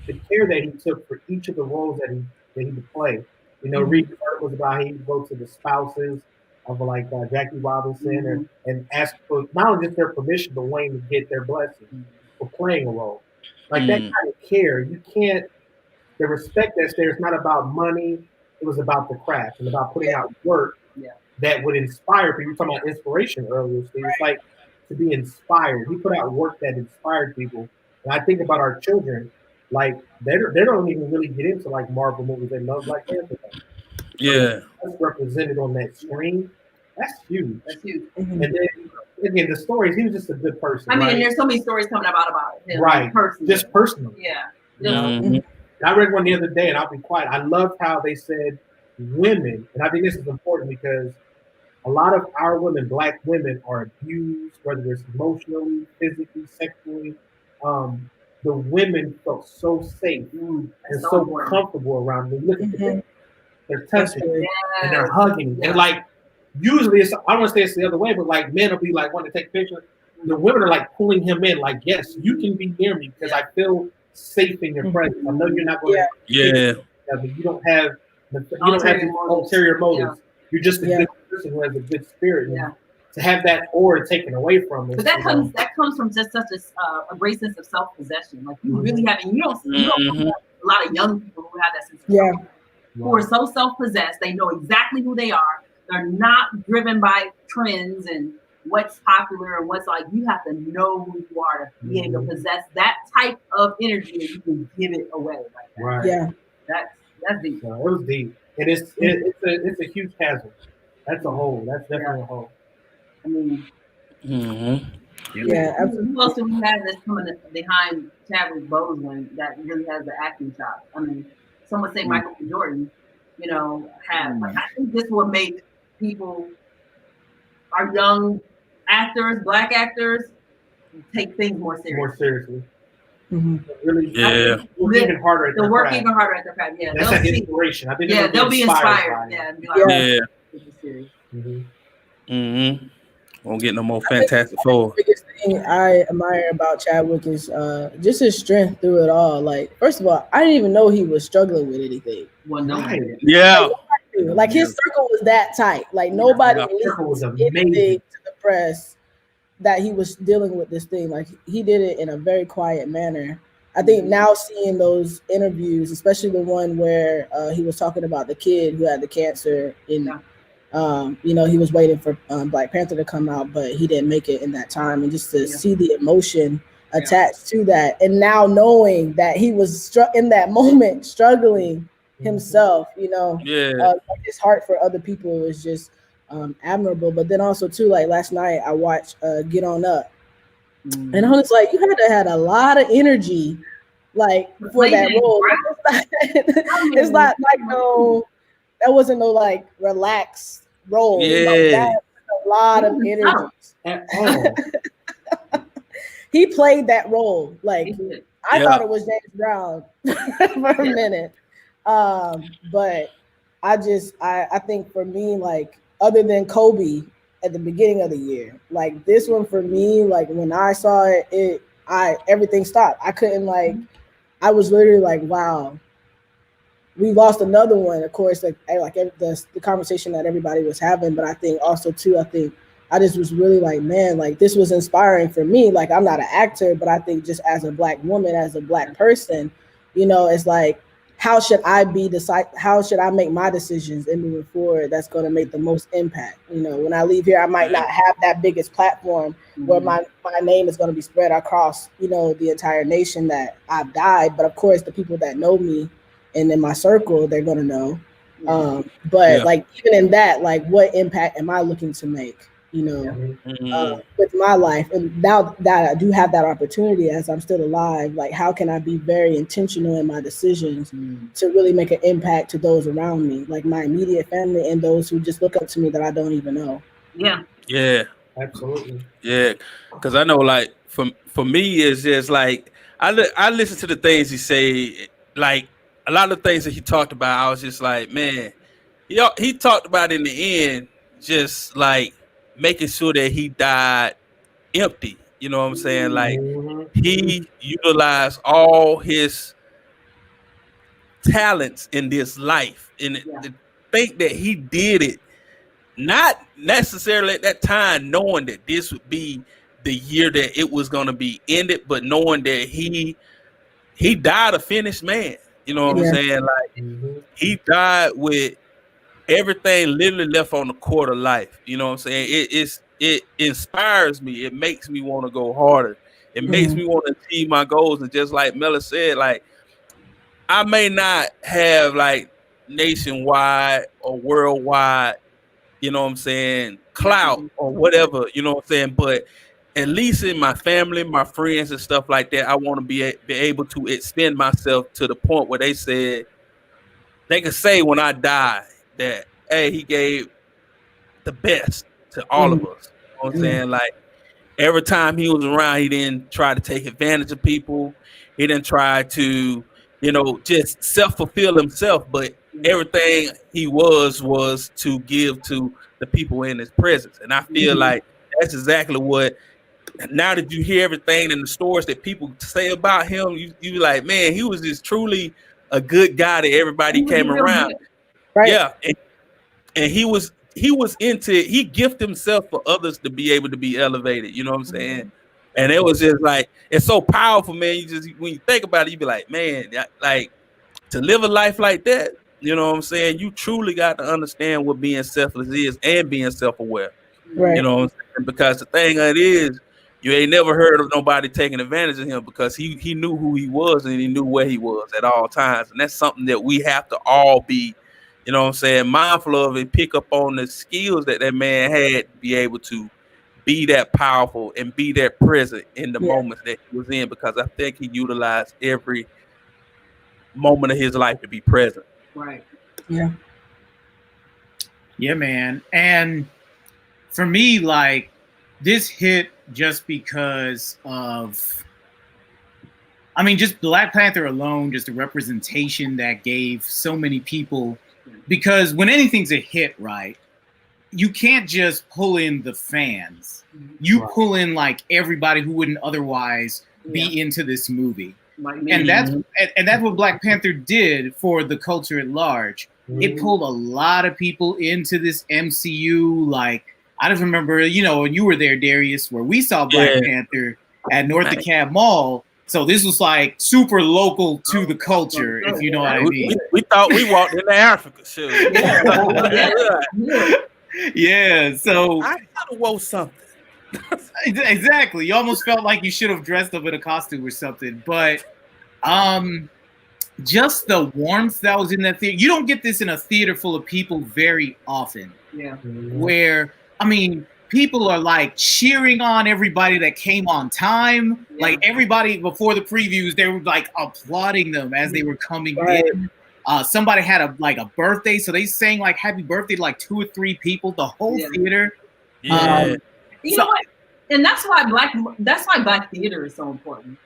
the care that he took for each of the roles that he would play. Reading articles about how he would go to the spouses of like Jackie Robinson and ask for not only just their permission, but wanting to get their blessing for playing a role. Like that kind of care, you can't. The respect that's there is not about money. It was about the craft and about putting out work that would inspire people. You were talking about inspiration earlier, so it's like to be inspired. He put out work that inspired people. And I think about our children, like they don't even really get into like Marvel movies. They love Black Panther. Yeah, that's represented on that screen. That's huge. And then again, the stories. He was just a good person. I mean, and there's so many stories coming about him, right? Personally. Just personally. Yeah. I read one the other day, and I'll be quiet. I loved how they said women, and I think this is important because a lot of our women, Black women, are abused, whether it's emotionally, physically, sexually. The women felt so safe and so comfortable around them. Look at them. They're touching and they're hugging. And like, usually I don't want to say it's the other way, but like men will be like, want to take pictures. The women are like pulling him in, like, yes, you can be near me because I feel safe in your presence. I know you're not going to. But you don't have these ulterior motives. You're just a good person who has a good spirit. Yeah. To have that aura taken away from us. But that comes from just such a great sense of self-possession. Like you really have, and you don't have a lot of young people who have that sense of self-possession. Who are so self-possessed, they know exactly who they are. They're not driven by trends and what's popular and what's like. You have to know who you are to be able to possess that type of energy and you can give it away. Like that. Right. Yeah. That's deep. It was deep. It's a huge chasm. That's a hole. That's definitely a hole. I mean, yeah. Who else do we have that's coming behind Chadwick Bozeman that really has the acting chops? I mean, some would say Michael B. Jordan, have. Like, I think this will make people, our young actors, Black actors, take things more seriously. Really, work even harder at their craft. Even harder at their craft. Yeah, that's an inspiration. I think they'll be inspired. Yeah, and be like, Won't get no more Fantastic Four. The biggest thing I admire about Chadwick is just his strength through it all. Like, first of all, I didn't even know he was struggling with anything. Well, no. Yeah. Like his circle was that tight. Like nobody leaked anything to the press that he was dealing with this thing. Like he did it in a very quiet manner. I think now seeing those interviews, especially the one where he was talking about the kid who had the cancer in. He was waiting for Black Panther to come out, but he didn't make it in that time. And just to see the emotion attached to that, and now knowing that he was in that moment struggling himself, his heart for other people is just admirable. But then also too, like last night I watched Get On Up, and I was like, you had a lot of energy, like for that role. It's not like no. That wasn't no like relaxed role. Yeah. Like, that's a lot of energy. He played that role. Like, I thought it was James Brown for a minute. But I think for me, like, other than Kobe at the beginning of the year, like, this one for me, like, when I saw it, everything stopped. I couldn't, like, I was literally like, wow, we lost another one. Of course, like the conversation that everybody was having, but I think also too, I just was really like, man, like, this was inspiring for me. Like, I'm not an actor, but I think just as a Black woman, as a Black person, you know, it's like, how should I make my decisions in moving forward that's going to make the most impact? You know, when I leave here, I might not have that biggest platform where my name is going to be spread across, you know, the entire nation that I've died. But of course, the people that know me and in my circle, they're going to know. Like, even in that, like, what impact am I looking to make, you know, with my life? And now that I do have that opportunity as I'm still alive, like, how can I be very intentional in my decisions to really make an impact to those around me, like my immediate family and those who just look up to me that I don't even know. Yeah, absolutely. Yeah, because I know, like, for me, it's just like I listen to the things he say, like, a lot of things that he talked about. I was just like, man, he talked about in the end, just like making sure that he died empty. You know what I'm saying? Like, he utilized all his talents in this life, and to think that he did it, not necessarily at that time knowing that this would be the year that it was going to be ended, but knowing that he died a finished man. You know what I'm saying? Like, he died with everything literally left on the court of life. You know what I'm saying? It inspires me. It makes me want to go harder. It makes me want to achieve my goals. And just like Mella said, like, I may not have, like, nationwide or worldwide, you know what I'm saying, clout or whatever, you know what I'm saying, but at least in my family, my friends and stuff like that, I want to be able to extend myself to the point where they can say when I die that, hey, he gave the best to all of us. You know what I'm saying? Like, every time he was around, he didn't try to take advantage of people. He didn't try to, you know, just self-fulfill himself, but everything he was to give to the people in his presence. And I feel like that's exactly what, now that you hear everything in the stories that people say about him, you like, man, he was just truly a good guy that everybody came around. Right. Yeah. And he gifted himself for others to be able to be elevated. You know what I'm saying? And it was just like, it's so powerful, man. You just, when you think about it, you be like, man, like, to live a life like that, you know what I'm saying? You truly got to understand what being selfless is and being self-aware. Right. You know what I'm saying? Because the thing of it is, you ain't never heard of nobody taking advantage of him, because he knew who he was and he knew where he was at all times. And that's something that we have to all be, you know what I'm saying, mindful of, and pick up on the skills that man had to be able to be that powerful and be that present in the moments that he was in, because I think he utilized every moment of his life to be present. Right. Yeah. Yeah, man. And for me, like, this hit just because of, I mean, just Black Panther alone, just the representation that gave so many people, because when anything's a hit, right, you can't just pull in the fans. You pull in, like, everybody who wouldn't otherwise be into this movie. And that's what Black Panther did for the culture at large. It pulled a lot of people into this MCU. Like, I just remember, you know, you were there, Darius, where we saw Black Panther at North DeKalb Mall. So this was like super local to the culture, if you know what I mean. We thought we walked into Africa. Sure. Yeah, so I gotta wore something. Exactly. You almost felt like you should have dressed up in a costume or something. But just the warmth that was in that theater. You don't get this in a theater full of people very often. Yeah. Where, I mean, people are like cheering on everybody that came on time. Like, everybody before the previews, they were like applauding them as they were coming in. somebody had a birthday, so they sang like happy birthday to like 2 or 3 people, the whole theater. Yeah. You know what? And that's why black theater is so important.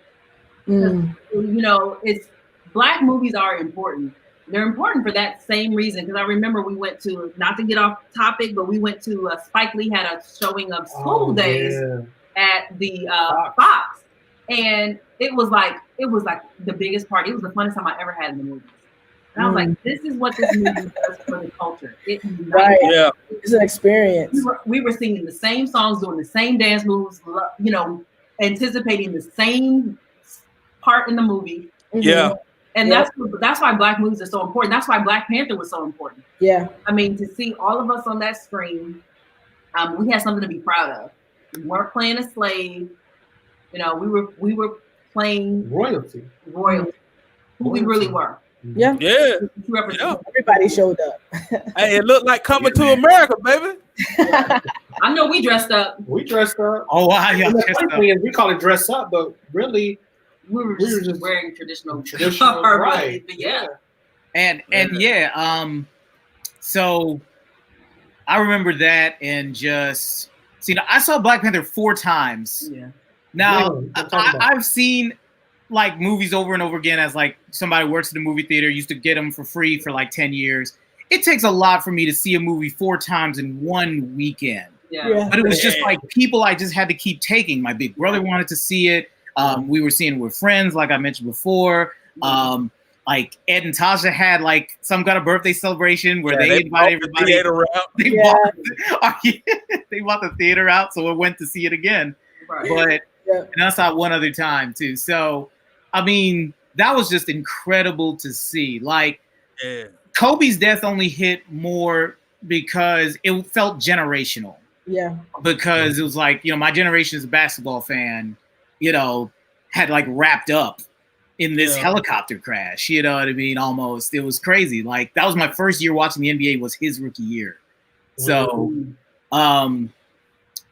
You know, it's black movies are important. They're important for that same reason. Because I remember we went to, not to get off topic, but we went to Spike Lee had a showing of School Days at the Fox, and it was like the biggest party. It was the funnest time I ever had in the movies. And I was like, this is what this movie does for the culture. It's an experience. We were singing the same songs, doing the same dance moves, you know, anticipating the same part in the movie. Yeah. And that's why black movies are so important. That's why Black Panther was so important. Yeah. I mean, to see all of us on that screen, we had something to be proud of. We weren't playing a slave. You know, we were playing royalty. Who we really were. Yeah. Everybody showed up. Hey, it looked like Coming to America, baby. I know we dressed up. Oh wow, yeah. We call it dress up, but really we were just wearing traditional right. But yeah. And so I remember that, and just I saw Black Panther 4 times. Yeah. Now I've seen like movies over and over again as like somebody works in the movie theater, used to get them for free for like 10 years. It takes a lot for me to see a movie 4 times in one weekend. Yeah. But it was just like people I just had to keep taking. My big brother wanted to see it. We were seeing it with friends, like I mentioned before. Like Ed and Tasha had like some kind of birthday celebration where they invited everybody. They bought the theater out, so we went to see it again. Right. But and I saw it one other time too. So I mean, that was just incredible to see. Like Kobe's death only hit more because it felt generational. Yeah. Because it was like, you know, my generation as a basketball fan, you know, had like wrapped up in this helicopter crash. You know what I mean? Almost. It was crazy. Like that was my first year watching the NBA, was his rookie year. So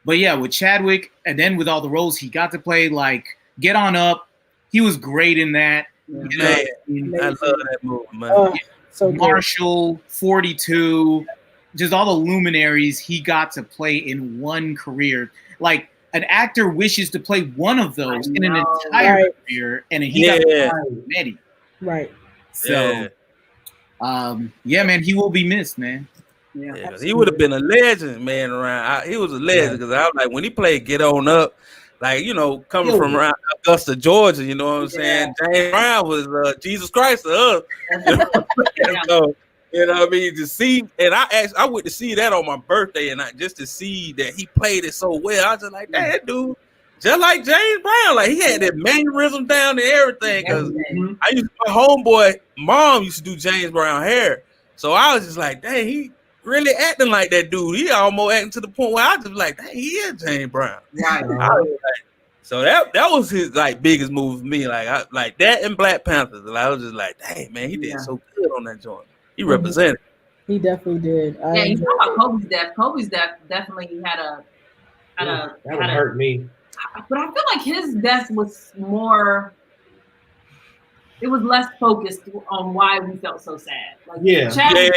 but yeah, with Chadwick, and then with all the roles he got to play, like Get On Up, he was great in that. Yeah. You know, I love that movie, man. So Marshall, 42, just all the luminaries he got to play in one career. Like an actor wishes to play one of those in an entire career, and he got to play many. Right. So, man, he will be missed, man. Yeah, he would have been a legend, man. Around, he was a legend because I was like, when he played Get On Up, like, you know, coming from around Augusta, Georgia, you know what I'm saying? James Brown was Jesus Christ to us. You know? So, you know what I mean? To see, and I went to see that on my birthday, and just to see that he played it so well, I was just like, that dude, just like James Brown, like he had that mannerism down and everything. Because my homeboy mom used to do James Brown hair, so I was just like, dang, he really acting like that dude. He almost acting to the point where I was just like, dang, he is James Brown. Right. So that was his like biggest move for me. Like I like that and Black Panthers. And I was just like, dang, man, he did so good on that joint. He represented. He definitely did. You talk about Kobe's death. Kobe's death definitely had a that would hurt me. But I feel like his death was more. It was less focused on why we felt so sad. Like Chadwick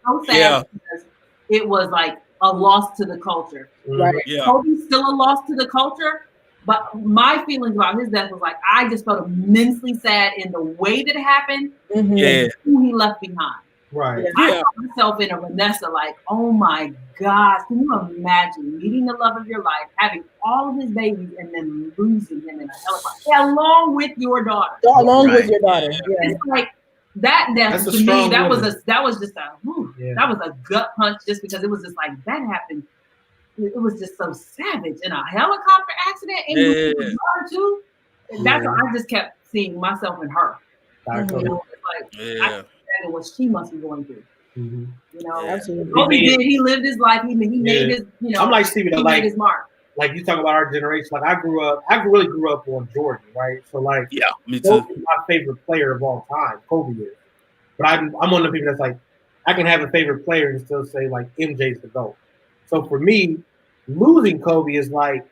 was so sad because it was like a loss to the culture. Right. Yeah. Kobe's still a loss to the culture, but my feelings about his death was like I just felt immensely sad in the way that it happened. And who he left behind. Right. I saw myself in a Vanessa, like, oh my gosh, can you imagine meeting the love of your life, having all of his babies, and then losing him in a helicopter along with your daughter? With your daughter. Yeah. It's like that death to me, that was just a gut punch, just because it was just like that happened. It was just so savage in a helicopter accident, and you with her too. And that's what I just kept seeing myself in her. You know, it's like and what she must be going through. You know, absolutely. Kobe did. He lived his life. He made his. You know, I'm like Stevie. He made his mark. Like you talk about our generation. Like I really grew up on Jordan, right? So like, me too. Kobe's my favorite player of all time. Kobe is. But I'm one of the people that's like, I can have a favorite player and still say like MJ's the GOAT. So for me, losing Kobe is like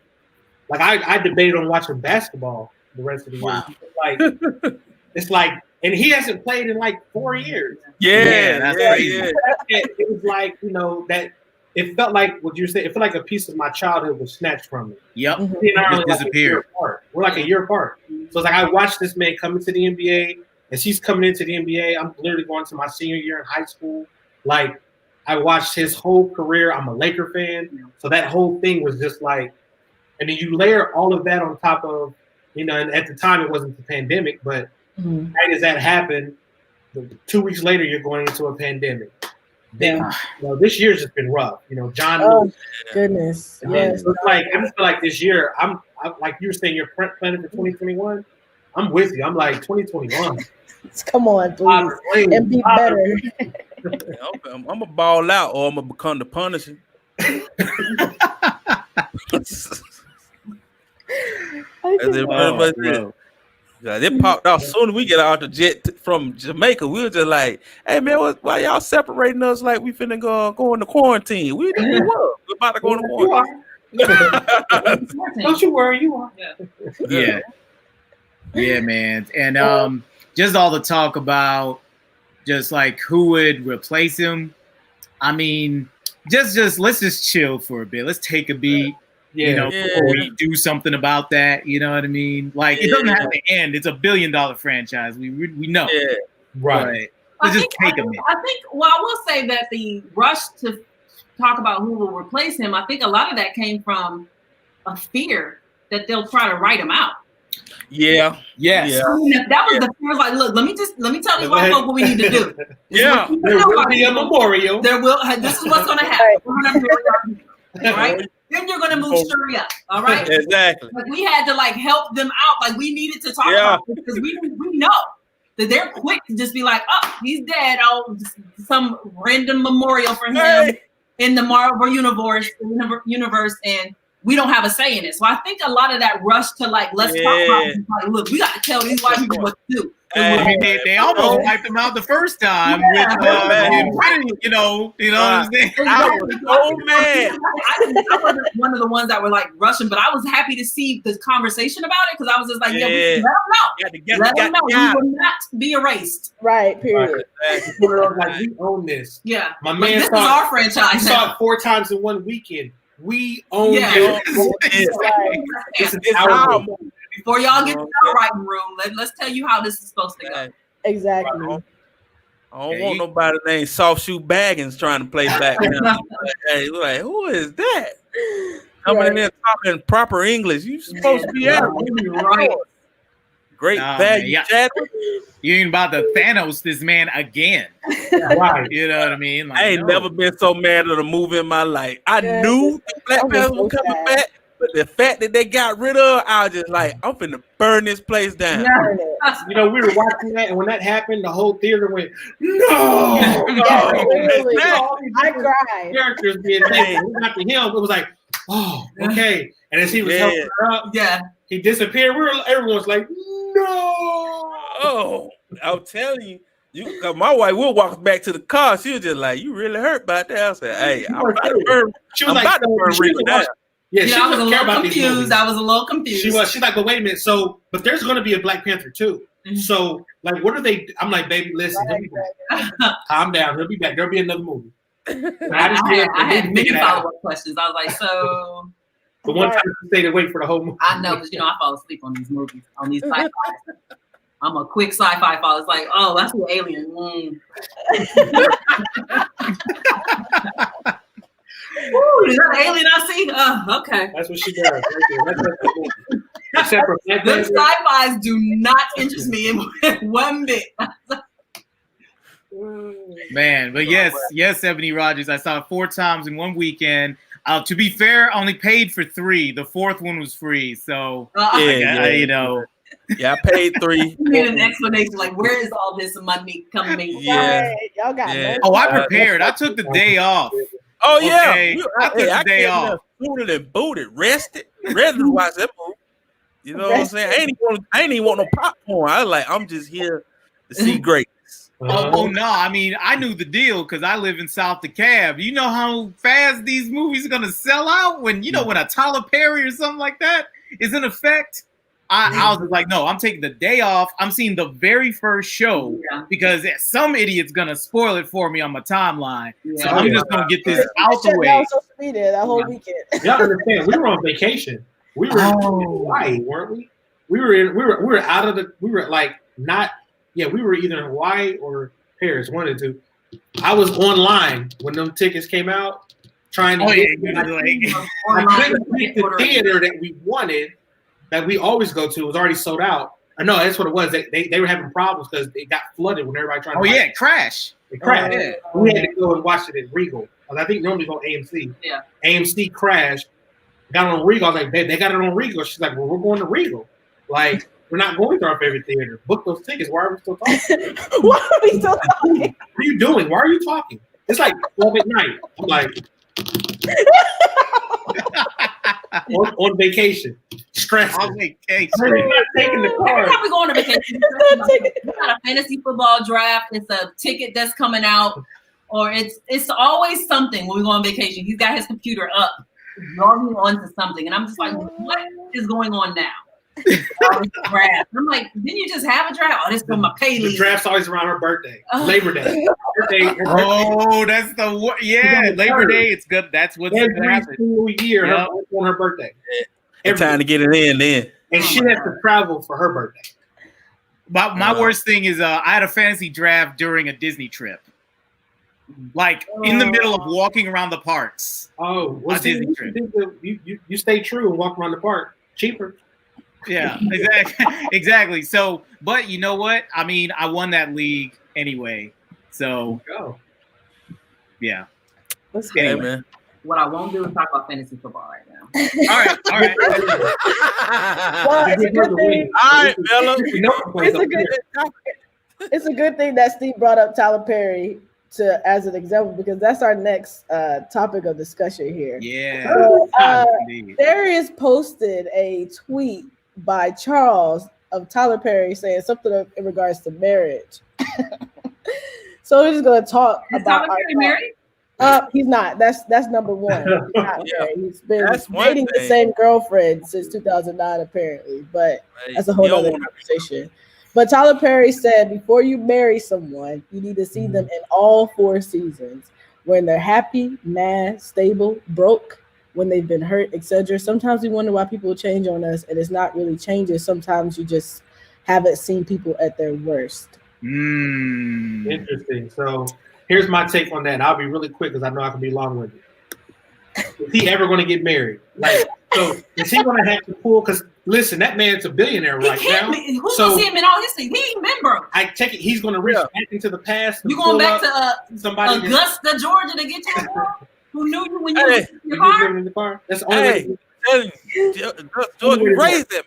I debated on watching basketball the rest of the year. It's like and he hasn't played in like 4 years. Yeah, that's crazy. It was like, you know, that it felt like what you said. It felt like a piece of my childhood was snatched from me. Yep, Just disappeared. We're like a year apart. So it's like I watched this man come into the NBA, and she's coming into the NBA. I'm literally going to my senior year in high school. Like, I watched his whole career. I'm a Laker fan, so that whole thing was just like. And then you layer all of that on top of, you know, and at the time it wasn't the pandemic, but right as that happened, 2 weeks later you're going into a pandemic. Then, you know, this year's just been rough. You know, John. Oh goodness, yes. So it's like I just feel like this year, I'm like you were saying, you're planning for 2021. I'm with you. I'm like 2021. Come on, please, and be better. I'm gonna ball out, or I'm gonna become the Punisher. It popped off soon as we get out the jet from Jamaica. We were just like, "Hey man, why y'all separating us like we finna go into quarantine? We're about to go into quarantine." Don't you worry, you are. Yeah, man. And just all the talk about just like who would replace him. I mean, just let's just chill for a bit. Let's take a beat. Before we do something about that, you know what I mean? Like, it doesn't have to end. It's $1 billion franchise. We know. Yeah. Right. Let's just take a minute. I think, well, I will say that the rush to talk about who will replace him, I think a lot of that came from a fear that they'll try to write him out. Yeah. Yes. Yeah. I mean, that was the fear. Like, look, let me tell these white folks what we need to do. Yeah. There will be a memorial. There will. This is what's going to happen. We're going to all right. Then you're gonna move Shuri up, all right? Exactly. Like we had to like help them out. Like we needed to talk about it because we know that they're quick to just be like, oh, he's dead. Oh, just some random memorial for him in the Marvel universe, and we don't have a say in it. So I think a lot of that rush to like let's talk about it. Like, look, we got to tell these white people what to do. I mean, they almost wiped him out the first time with you know what I'm saying? I wasn't one of the ones that were like rushing, but I was happy to see the conversation about it because I was just like, let them know. We will not be erased. Right, period. Like, we own this. Yeah. My man, this is our franchise. We saw it 4 times in one weekend. We own it. This is our movie. Before y'all get to the writing room, let's tell you how this is supposed to go. Exactly. I don't want nobody named Soft Shoe Baggins trying to play back now. Like, who is that? Coming in there talking proper English. You supposed to be out. Right. Great value, Chadwick. You ain't about to Thanos this man again. Right. You know what I mean? Like, I ain't never been so mad at a movie in my life. I knew Black Panther was coming back. But the fact that they got rid of, I was just like, I'm finna burn this place down. You know, we were watching that, and when that happened, the whole theater went, no. I cried. Characters being made. We got to him. It was like, oh, okay. And as he was helping her up, he disappeared. Everyone's like, no. Oh, I'm telling you. My wife will walk back to the car. She was just like, you really hurt about that? I said, hey, I'm about to burn. She was about to burn Ricky down. Yeah, she I was a little confused. I was a little confused. She's like, but wait a minute. So, but there's going to be a Black Panther too. Mm-hmm. So, like, what are they? I'm like, baby, listen, calm down. He'll be back. There'll be another movie. I had many follow-up questions. I was like, so. The one time you stayed awake for the whole movie. I know, because I fall asleep on these movies, on these sci-fi. I'm a quick sci-fi fall. It's like, oh, that's the alien. Ooh, is that an alien I see? Okay. That's what she does. Except for the sci-fis do not interest me in one bit. Man, but yes, Ebony Rogers. I saw it 4 times in one weekend. To be fair, I only paid for 3. The 4th one was free, so you know. Yeah, I paid 3. You need an explanation, like where is all this money coming? Yeah, y'all got. Yeah. Oh, I prepared. I took the day off. Oh yeah, okay. I took the day off. Suited and booted, rested, ready to watch that movie. You know what I'm saying? I ain't even want no popcorn. I'm just here to see greatness. Oh no! I mean, I knew the deal because I live in South DeKalb. You know how fast these movies are gonna sell out when when a Tyler Perry or something like that is in effect. I was like, no, I'm taking the day off. I'm seeing the very first show because some idiot's gonna spoil it for me on my timeline. So I'm just gonna get this out the way. Social media that whole weekend. Y'all understand? We were on vacation. We were in Hawaii, weren't we? We were either in Hawaii or Paris, one of the two. I was online when them tickets came out, trying to get I couldn't get the theater that we wanted, that we always go to, was already sold out. No, that's what it was. They were having problems because it got flooded when everybody tried to it crashed. It crashed. We had to go and watch it at Regal. I think normally go AMC. Yeah. AMC crashed. Got on Regal. I was like, they got it on Regal. She's like, well, we're going to Regal. Like, we're not going to our favorite theater. Book those tickets. Why are we still talking? Why are we still talking? What are you doing? Why are you talking? It's like 12 at night. I'm like, on vacation. Stressed. On vacation. We're not taking the car. Every time we go on a vacation, we got a fantasy football draft. It's a ticket that's coming out. Or it's always something when we go on vacation. He's got his computer up, logging on to something. And I'm just like, what is going on now? Draft. I'm like, didn't you just have a draft? Oh, this is for my pay leave. The draft's always around her birthday, Labor Day. That's the Labor Day. It's good. That's what's going to happen. Every year, on her birthday. Every time to get it in then. And she has to travel for her birthday. My worst thing is I had a fantasy draft during a Disney trip. Like in the middle of walking around the parks. Oh, well, Disney trip. You stay true and walk around the park. Cheaper. Yeah, exactly. So, but you know what? I mean, I won that league anyway. So, yeah. Let's go, man. What I won't do is talk about fantasy football right now. All right. Well, it's a good thing. All right, Mella. It's a good thing that Steve brought up Tyler Perry as an example, because that's our next topic of discussion here. Yeah. So, Darius posted a tweet by Charles of Tyler Perry saying something in regards to marriage. So we're just gonna talk about Tyler Perry married? He's not. That's number one. He's not married. He's been dating the same girlfriend since 2009, apparently. But that's a whole other conversation. But Tyler Perry said, before you marry someone, you need to see them in all 4 seasons. When they're happy, mad, stable, broke, when they've been hurt, etc. Sometimes we wonder why people change on us, and it's not really changes. Sometimes you just haven't seen people at their worst. Interesting. So here's my take on that. I'll be really quick because I know I can be long-winded. Is he ever going to get married? Like, so is he going to have to pull? Because listen, that man's a billionaire right now. Who's going to see him in all history? He ain't been broke. I take it he's going to reach back into the past. You going back to Augusta, Georgia, to get your girl who knew you when you was in the car? That's the only way. Georgia raised him.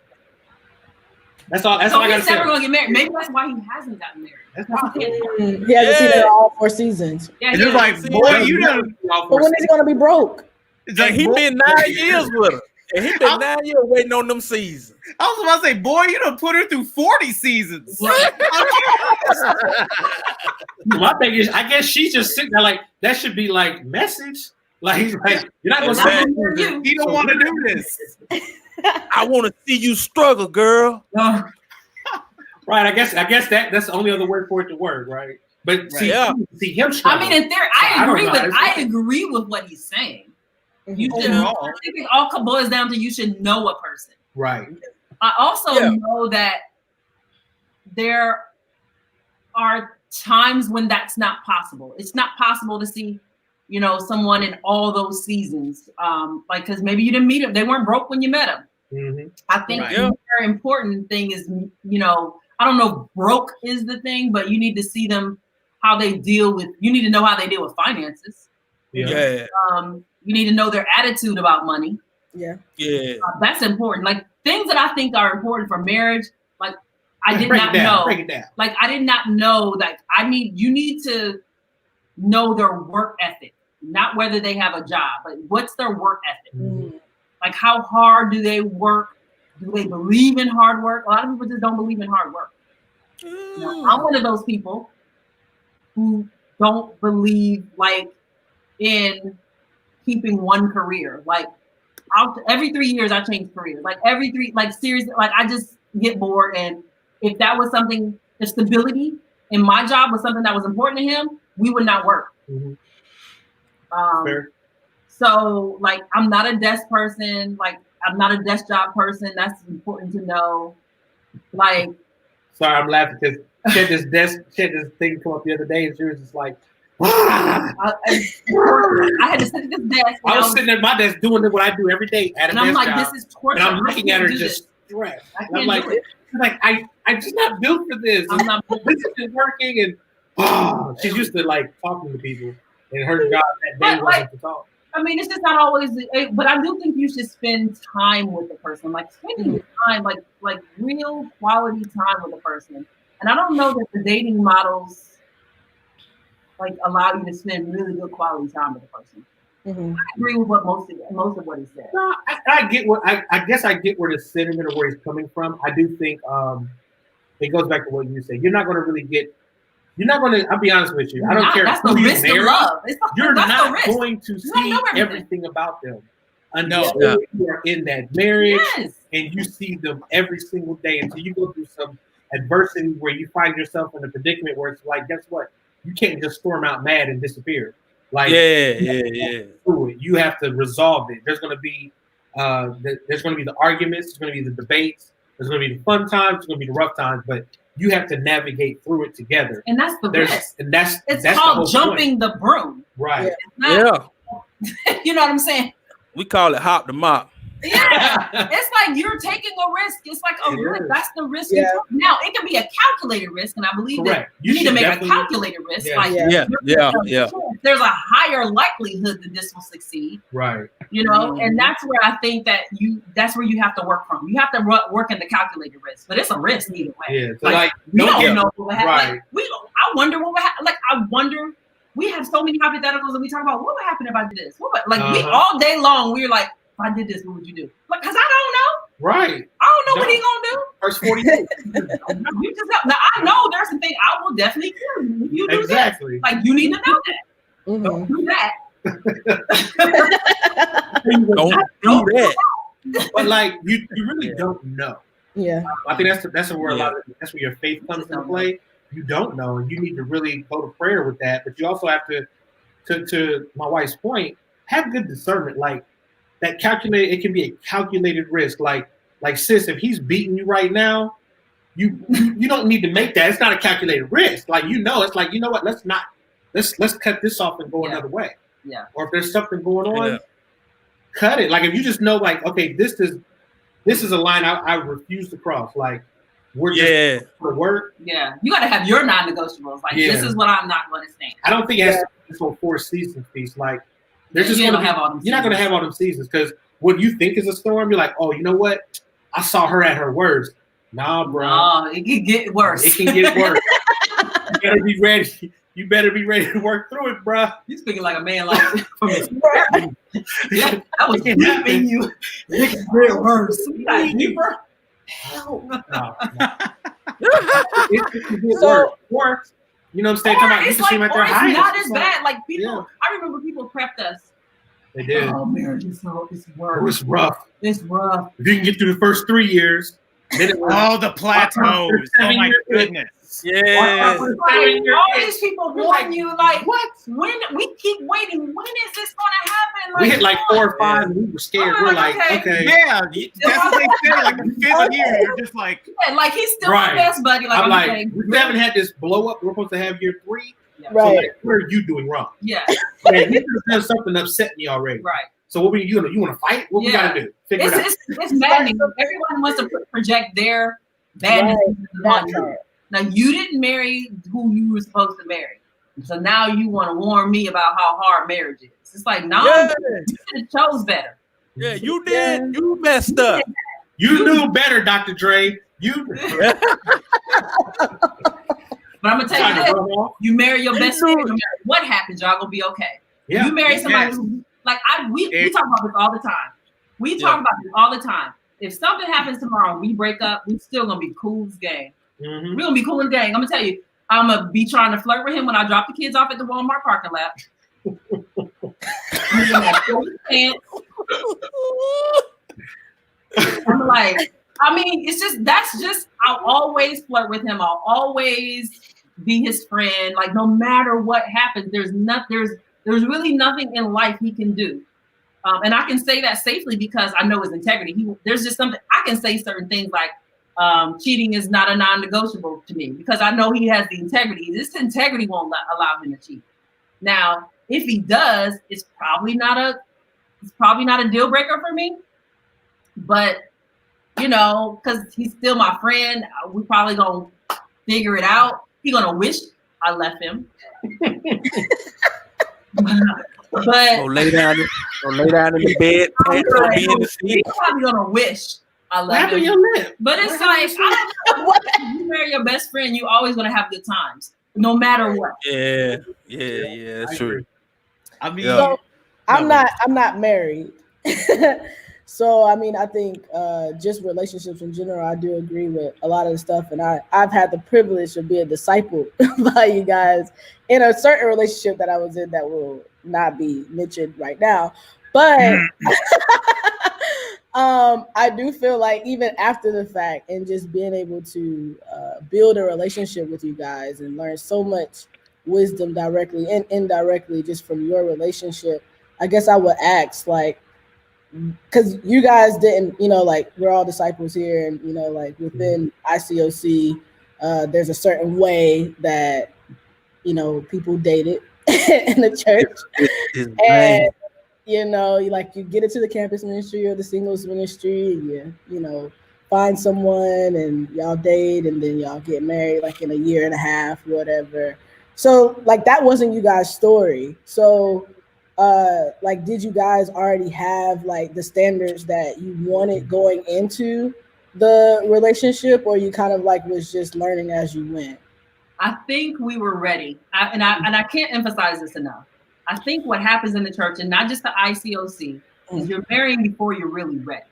That's all. That's all I got to say. He's never going to get married. Maybe that's why he hasn't gotten married. That's possible. He hasn't seen it in all 4 seasons. Yeah, it's like, boy, you know. But when is he going to be broke? It's like he been 9 years with her. And he been 9 years waiting on them seasons. I was about to say, boy, you done put her through 40 seasons. My thing is, I guess she's just sitting there like, that should be like message. Like, he's like, you're not going to say you don't want to do this. I want to see you struggle, girl. Right. I guess that's the only other word for it to work, right? But see him struggle. I mean, in theory, I agree with what he's saying. You should know. I think it all boils down to you should know a person. Right. I also know that there are times when that's not possible. It's not possible to see, someone in all those seasons. Because maybe you didn't meet them. They weren't broke when you met them. Mm-hmm. I think the very important thing is, I don't know if broke is the thing, but you need to see them, how they deal with, you need to know how they deal with finances. Yeah. You need to know their attitude about money. Yeah. That's important. Like things that I think are important for marriage. Like I did not know. Break it down. Like I did not know that you need to know their work ethic, not whether they have a job, but what's their work ethic? Mm-hmm. Like how hard do they work? Do they believe in hard work? A lot of people just don't believe in hard work. I'm one of those people who don't believe in keeping one career. Like every 3 years I change careers. Like every 3, seriously, I just get bored. And if that was something, the stability in my job was something that was important to him, we would not work. Mm-hmm. Fair. So like, I'm not a desk person. Like, I'm not a desk job person. That's important to know. Like, sorry, I'm laughing because she had this thing come up the other day, and she was just like, I had to sit at this desk. I was sitting at my desk doing what I do every day at a desk I'm like, job, this is torture. and I'm looking at her just stressed. I'm like, I'm just not built for this. I'm not built. This isn't working, and she's used to like talking to people, and her job that day wasn't to talk. I mean, it's just not always, but I do think you should spend time with the person, like spending time, like real quality time with the person. And I don't know that the dating models like allow you to spend really good quality time with the person. Mm-hmm. I agree with what most of what he said. No, I get what I guess I get where the sentiment or where he's coming from. I do think it goes back to what you said. You're not going to really get. You're not going to. I'll be honest with you. I don't care who you marry. You're not going to see everything about them until you are in that marriage and you see them every single day until you go through some adversity where you find yourself in a predicament where it's like, guess what? You can't just storm out mad and disappear. Like, you have to resolve it. There's going to be the arguments. There's going to be the debates. There's going to be the fun times. There's going to be the rough times. But you have to navigate through it together. And that's the risk. And that's called jumping the broom. Right. You know what I'm saying? We call it hop the mop. Yeah. It's like you're taking a risk. It's like a risk. That's the risk. Yeah. Now, it can be a calculated risk. And I believe that you need to make a calculated risk. Yeah. Like, there's a higher likelihood that this will succeed. Right. You know, and that's where I think that that's where you have to work from. You have to work in the calculated risk, but it's a risk either way. Yeah. So like we don't know what would happen. Like, I wonder what would happen. Like, I wonder. We have so many hypotheticals and we talk about what would happen if I did this. We all day long we're like, if I did this, what would you do? Like, cause I don't know. Right. I don't know what he gonna do. First 40 days. You just now I know there's some things I will definitely kill you if you do exactly. That. Like, you need to know that. Mm-hmm. Don't do that. Don't do that. But like you really don't know. Yeah. I think that's where that's where your faith comes into play. You don't know, and you need to really go to prayer with that. But you also have to my wife's point, have good discernment. Like that it can be a calculated risk. Like sis, if he's beating you right now, you don't need to make that. It's not a calculated risk. Like, it's like, you know what? Let's cut this off and go another way. Yeah. Or if there's something going on, cut it. Like if you just know, like, okay, this is a line I refuse to cross. Like, we're just for work. Yeah, you got to have your non-negotiables. Like, this is what I'm not going to stand. I don't think it has to be this whole 4 seasons piece. Like, there's just you're not going to have all them seasons because what you think is a storm, you're like, oh, you know what? I saw her at her worst. Nah, bro. No, it can get worse. It can get worse. You better be ready. You better be ready to work through it, bro. You speaking like a man, like from his yeah, I was deeping you. It can get worse. You got deeper. Hell no. So, or, you know what I'm saying? It's like, or it's not as bad. Like people, I remember people prepped us. They did. Oh, marriage is so it's worse. It was rough. It's rough. If you can get through the first 3 years, then it was the plateaus. Oh my goodness. Yeah. All these people warn you, like, what? When we keep waiting, when is this gonna happen? Like, we hit like 4 or 5 and we were scared. We're like, okay. Yeah, that's what they say. Like the 5th year, you're just like, like he's still my best buddy. Like, I'm like, we haven't had this blow up. We're supposed to have year 3. Yeah. So like, what are you doing wrong? Yeah. You could have done something upset me already. Right. So what you want to fight? What we gotta do? Figure it out. It's maddening. Everyone wants to project their badness on you. Now, you didn't marry who you were supposed to marry. So now you want to warn me about how hard marriage is. It's like, no, you should have chose better. Yeah, you did. You messed up. You knew better, Dr. Dre. But I'm going to tell you this. You marry your best friend, no matter what happens, y'all going to be okay. Yeah. You marry somebody who, like, we talk about this all the time. We talk about this all the time. If something happens tomorrow and we break up, we still going to be cool as gang. Mm-hmm. We're gonna be cool as gang. I'm gonna tell you, I'm gonna be trying to flirt with him when I drop the kids off at the Walmart parking lot. I'm like, I mean, I'll always flirt with him. I'll always be his friend. Like no matter what happens, there's really nothing in life he can do. And I can say that safely because I know his integrity. There's just something I can say certain things like cheating is not a non-negotiable to me because I know he has the integrity. This integrity won't allow him to cheat. Now, if he does, it's probably not a deal breaker for me. But because he's still my friend, we probably gonna figure it out. He's gonna wish I left him. But lay down in the bed, be in the seat. He's probably gonna wish I left him. But it's like I don't know. You marry your best friend, you always gonna have good times, no matter what. Yeah, that's true. I mean, so I'm not married. So, I mean, I think just relationships in general, I do agree with a lot of the stuff. And I've had the privilege of being discipled by you guys in a certain relationship that I was in that will not be mentioned right now. But I do feel like even after the fact and just being able to build a relationship with you guys and learn so much wisdom directly and indirectly just from your relationship, I guess I would ask, like, because you guys didn't, like we're all disciples here, and like within ICOC, there's a certain way that people dated in the church, and you get into the campus ministry or the singles ministry, and you find someone and y'all date, and then y'all get married like in a year and a half, whatever. So like that wasn't you guys' story. So like, did you guys already have like the standards that you wanted going into the relationship, or you kind of like was just learning as you went? I think we were ready. I can't emphasize this enough. I think what happens in the church, and not just the ICOC, is you're marrying before you're really ready.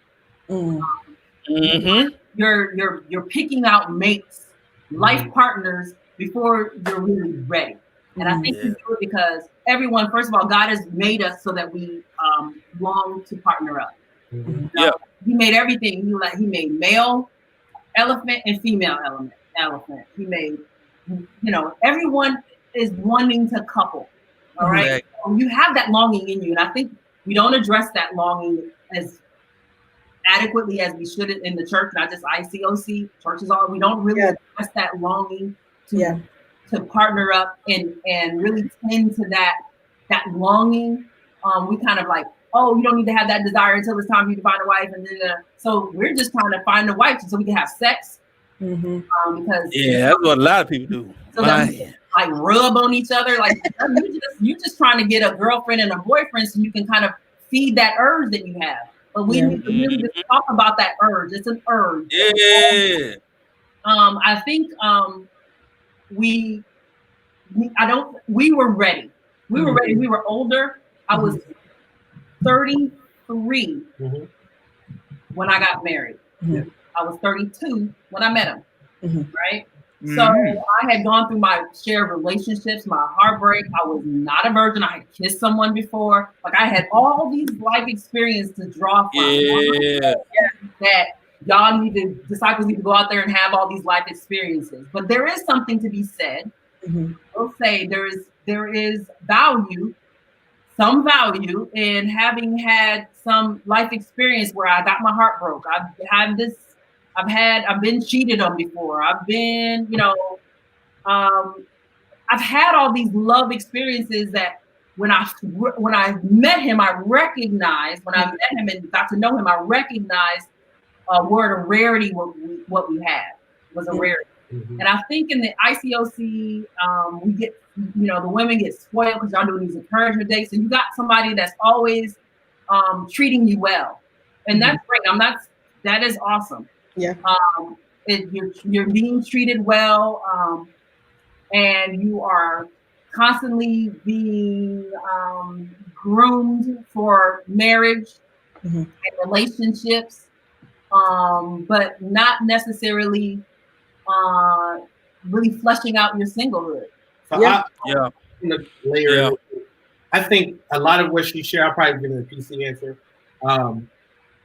You're picking out mates, life partners before you're really ready. And I think we do it because everyone, first of all, God has made us so that we long to partner up. He made everything. He made male elephant and female elephant. He made, everyone is wanting to couple. All right. So you have that longing in you. And I think we don't address that longing as adequately as we should in the church, not just ICOC. Churches we don't really address that longing to partner up and really tend to that longing. We kind of like, you don't need to have that desire until it's time for you to find a wife, and then so we're just trying to find a wife so we can have sex. Because that's what a lot of people do. So that we can, like rub on each other, like you just trying to get a girlfriend and a boyfriend so you can kind of feed that urge that you have. But we need to really just talk about that urge. It's an urge. I think we were ready. We were ready. We were older. I was 33 when I got married. I was 32 when I met him. Right? So I had gone through my share of relationships, my heartbreak. I was not a virgin. I had kissed someone before. Like I had all these life experiences to draw from. That disciples need to go out there and have all these life experiences. But there is something to be said. I'll say there is some value in having had some life experience where I got my heart broke. I've been cheated on before. I've been, I've had all these love experiences that when I met him, I recognized, when I met him and got to know him, I recognized a word of rarity, what we had was a rarity. And I think in the ICOC, we get, the women get spoiled because y'all doing these encouragement dates, and you got somebody that's always treating you well. And that's great. That is awesome. Yeah. You're being treated well, and you are constantly being groomed for marriage and relationships, but not necessarily really fleshing out your singlehood. So I think a lot of what she shared, I'll probably give her a PC answer.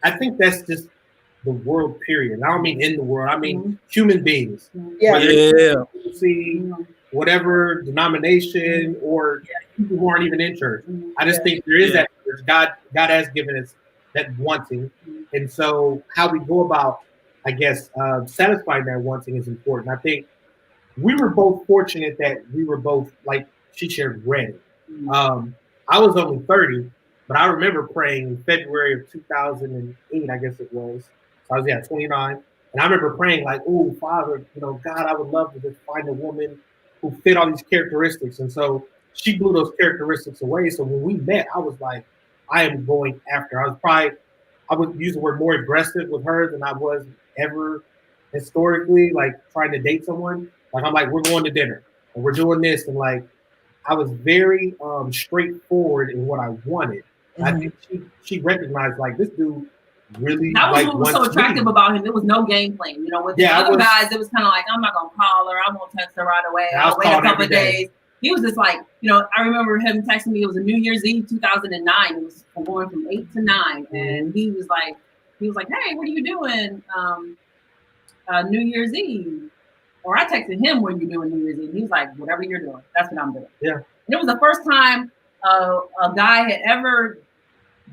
I think that's just the world, period. I don't mean in the world. I mean human beings. Yeah. See, whatever denomination or people who aren't even in church. I just think there is that urge. God has given us that wanting. And so how we go about, I guess, satisfying that wanting is important. I think we were both fortunate that we were both, like she shared, ready. I was only 30, but I remember praying in February of 2008, I guess it was. So I was 29. And I remember praying like, oh, Father, God, I would love to just find a woman who fit all these characteristics. And so she blew those characteristics away. So when we met, I was like, I am going after her. I would use the word more aggressive with her than I was ever historically, like trying to date someone. Like, I'm like, we're going to dinner and we're doing this. And like, I was very straightforward in what I wanted. I think she recognized like this dude really that was like what was so attractive about him. There was no game plan. With the other guys, it was kind of like, I'm not gonna call her, I won't text her right away, I'll wait a couple of days. He was just like, I remember him texting me, it was a New Year's Eve 2009. It was going from 8 to 9. And he was like, hey, what are you doing New Year's Eve? Or I texted him, what are you doing New Year's Eve? He was like, whatever you're doing, that's what I'm doing. Yeah. And it was the first time a guy had ever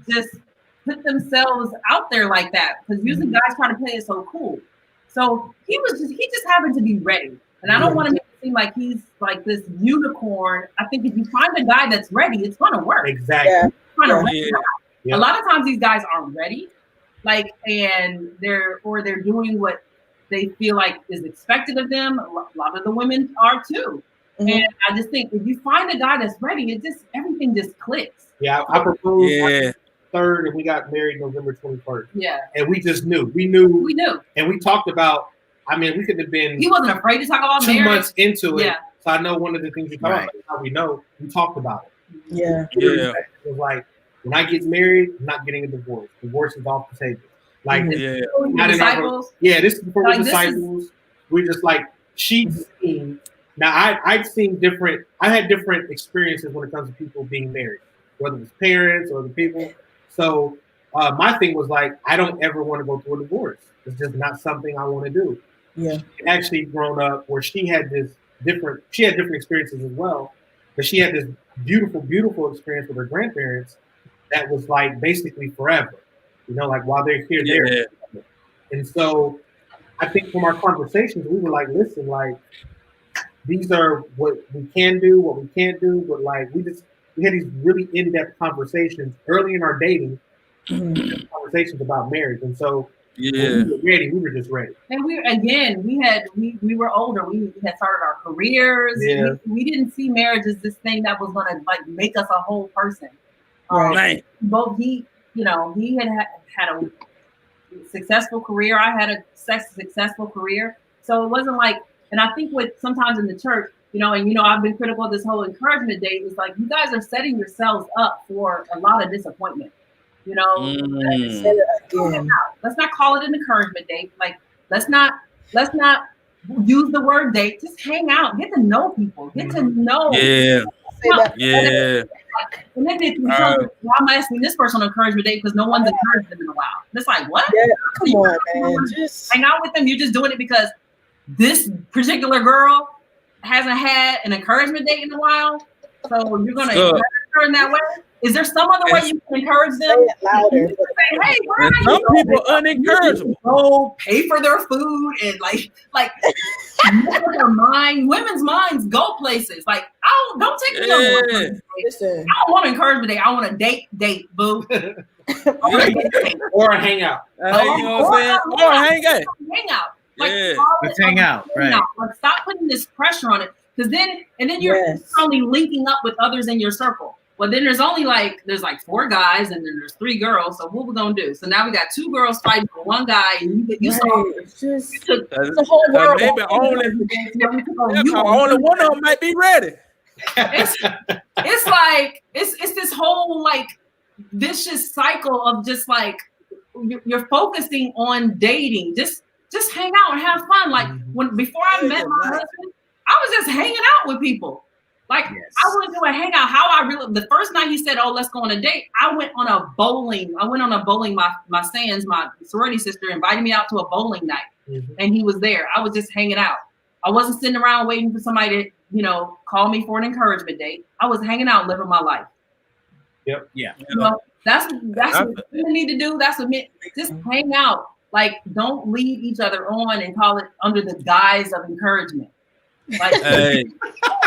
just put themselves out there like that. Because usually guys try to play it so cool. So he just happened to be ready. And I don't want to make it seem like he's like this unicorn. I think if you find a guy that's ready, it's gonna work. Exactly. A lot of times these guys aren't ready, and they're doing what they feel like is expected of them. A lot of the women are too. And I just think if you find a guy that's ready, everything just clicks. Yeah, I proposed on 3rd and we got married November 21st. Yeah. And we just knew. We knew. And we talked about, we could have been. He wasn't afraid to talk about 2 marriage. months into it. Yeah. So I know one of the things we talked about is how we know. We talked about it. Yeah. It was like, when I get married, I'm not getting a divorce. Divorce is off the table. Like, disciples. This is before we're disciples. We're just like, she's seen. Now, I've seen different. I had different experiences when it comes to people being married, whether it's parents or the people. So my thing was like, I don't ever want to go through a divorce. It's just not something I want to do. Yeah. She actually grown up where she had different experiences as well, but she had this beautiful, beautiful experience with her grandparents that was like basically forever. Like while they're here, there. And so I think from our conversations, we were like, listen, like these are what we can do, what we can't do, but like we had these really in-depth conversations early in our dating, conversations about marriage. And so when we were ready, we were just ready. And we were older. We had started our careers. Yeah. We didn't see marriage as this thing that was gonna like make us a whole person. Both he had a successful career. I had a successful career. So it wasn't like, and I think what sometimes in the church, I've been critical of this whole encouragement date. It's like you guys are setting yourselves up for a lot of disappointment. Let's not call it an encouragement date. Like let's not use the word date. Just hang out, get to know people, get to know. And then I'm asking this person on encouragement date because no one's encouraged them in a while. It's like, what? Yeah, come on, man. Just hang out with them. You're just doing it because this particular girl hasn't had an encouragement date in a while. So you're going to encourage her in that way? Is there some other way you can encourage them? Louder. Say, hey, where are some you? people unencourageable. Go pay for their food and like their mind. Women's minds go places. Like, don't take me on. Listen. I don't want an encouragement date. I want a date, boo. Or a hangout. You know what I'm saying? Or hang out. Hang out. Let's hang out. Right. Like, stop putting this pressure on it. Because then you're only linking up with others in your circle. Well, then there's there's 4 guys and then there's 3 girls. So what we gonna do? So now we got 2 girls fighting for 1 guy, and you saw the whole world. Maybe only one of them might be ready. It's like it's this whole like vicious cycle of just like you're focusing on dating. Just hang out and have fun. Like before I met my husband, I was just hanging out with people. Like I went to a hangout. The first night he said, "Oh, let's go on a date." I went on a bowling. My Sands, my sorority sister, invited me out to a bowling night, and he was there. I was just hanging out. I wasn't sitting around waiting for somebody to, call me for an encouragement date. I was hanging out, living my life. Yep. Yeah. That's what we need to do. That's what just hang out. Like, don't lead each other on and call it under the guise of encouragement. Like, hey,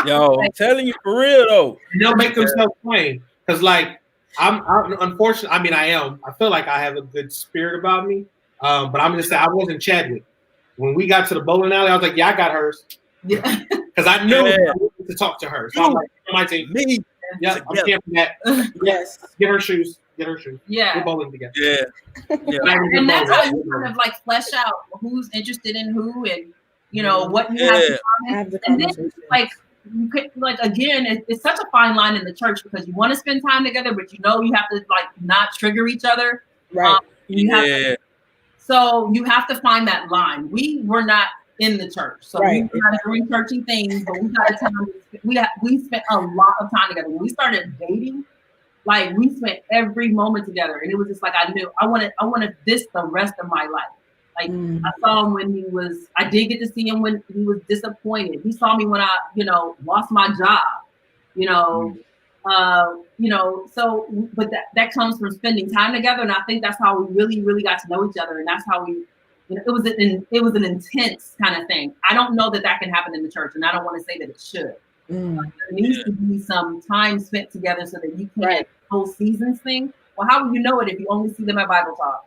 yo, I'm telling you for real though. They'll make themselves plain because, like, I'm unfortunately. I mean, I feel like I have a good spirit about me. But I'm gonna say I wasn't Chadwick. When we got to the bowling alley, I was like, "Yeah, I got hers," because I knew I wanted to talk to her. So I'm like, "My team, me, yeah, I'm camping that. Yes, get her shoes." Yeah, we're bowling together. Yeah. And that's how you kind of like flesh out who's interested in who, and what you have to comment. And then like you could, like, again, it's such a fine line in the church because you want to spend time together, but you have to like not trigger each other. Right. So you have to find that line. We were not in the church, so we were not doing churchy things, but we got a time. We spent a lot of time together. When we started dating, like we spent every moment together, and it was just like I knew I wanted this the rest of my life. Like I saw him when I did get to see him when he was disappointed. He saw me when I, lost my job, so, but that comes from spending time together. And I think that's how we really, really got to know each other. And that's how we, it was an intense kind of thing. I don't know that can happen in the church, and I don't want to say that it should. There needs to be some time spent together so that you can't whole seasons thing. Well, how will you know it if you only see them at Bible talk?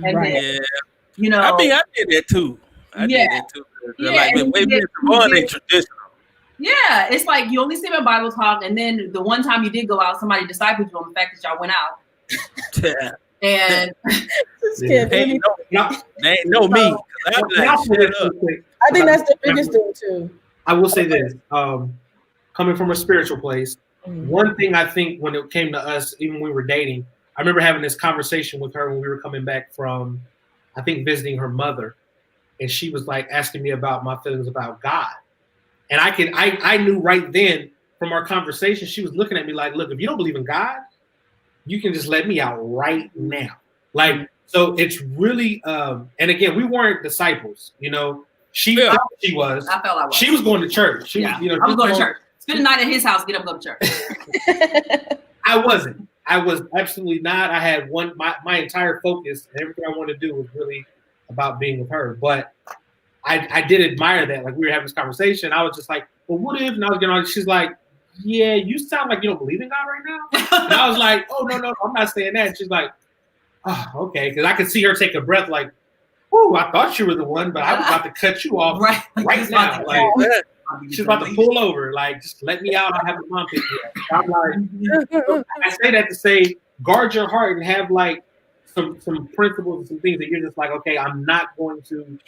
And then, I mean, I did that too. I did that too. Like, more than traditional. Yeah, it's like you only see them at Bible talk, and then the one time you did go out, somebody discipled you on the fact that y'all went out. And they know me. I think that's the biggest thing too. I will say this, coming from a spiritual place, one thing I think when it came to us, even when we were dating, I remember having this conversation with her when we were coming back from, I think, visiting her mother, and she was like asking me about my feelings about God. And I knew right then from our conversation, she was looking at me like, look, if you don't believe in God, you can just let me out right now. Like, so it's really, and again, we weren't disciples, She thought she was. I felt I was. She was going to church. She was, I was going to church. Spend the night at his house, get up and go to church. I wasn't. I was absolutely not. I had my entire focus and everything I wanted to do was really about being with her. But I did admire that. Like, we were having this conversation. I was just like, well, what if? And I was getting on. She's like, yeah, you sound like you don't believe in God right now. And I was like, oh, no, I'm not saying that. And she's like, oh, okay. Because I could see her take a breath like, oh, I thought you were the one, but I was about to cut you off right now. Like, she's about to pull over. Like, just let me out. I have a mom pick me up. I'm like, I say that to say, guard your heart and have like some principles and some things that you're just like, okay, I'm not going to,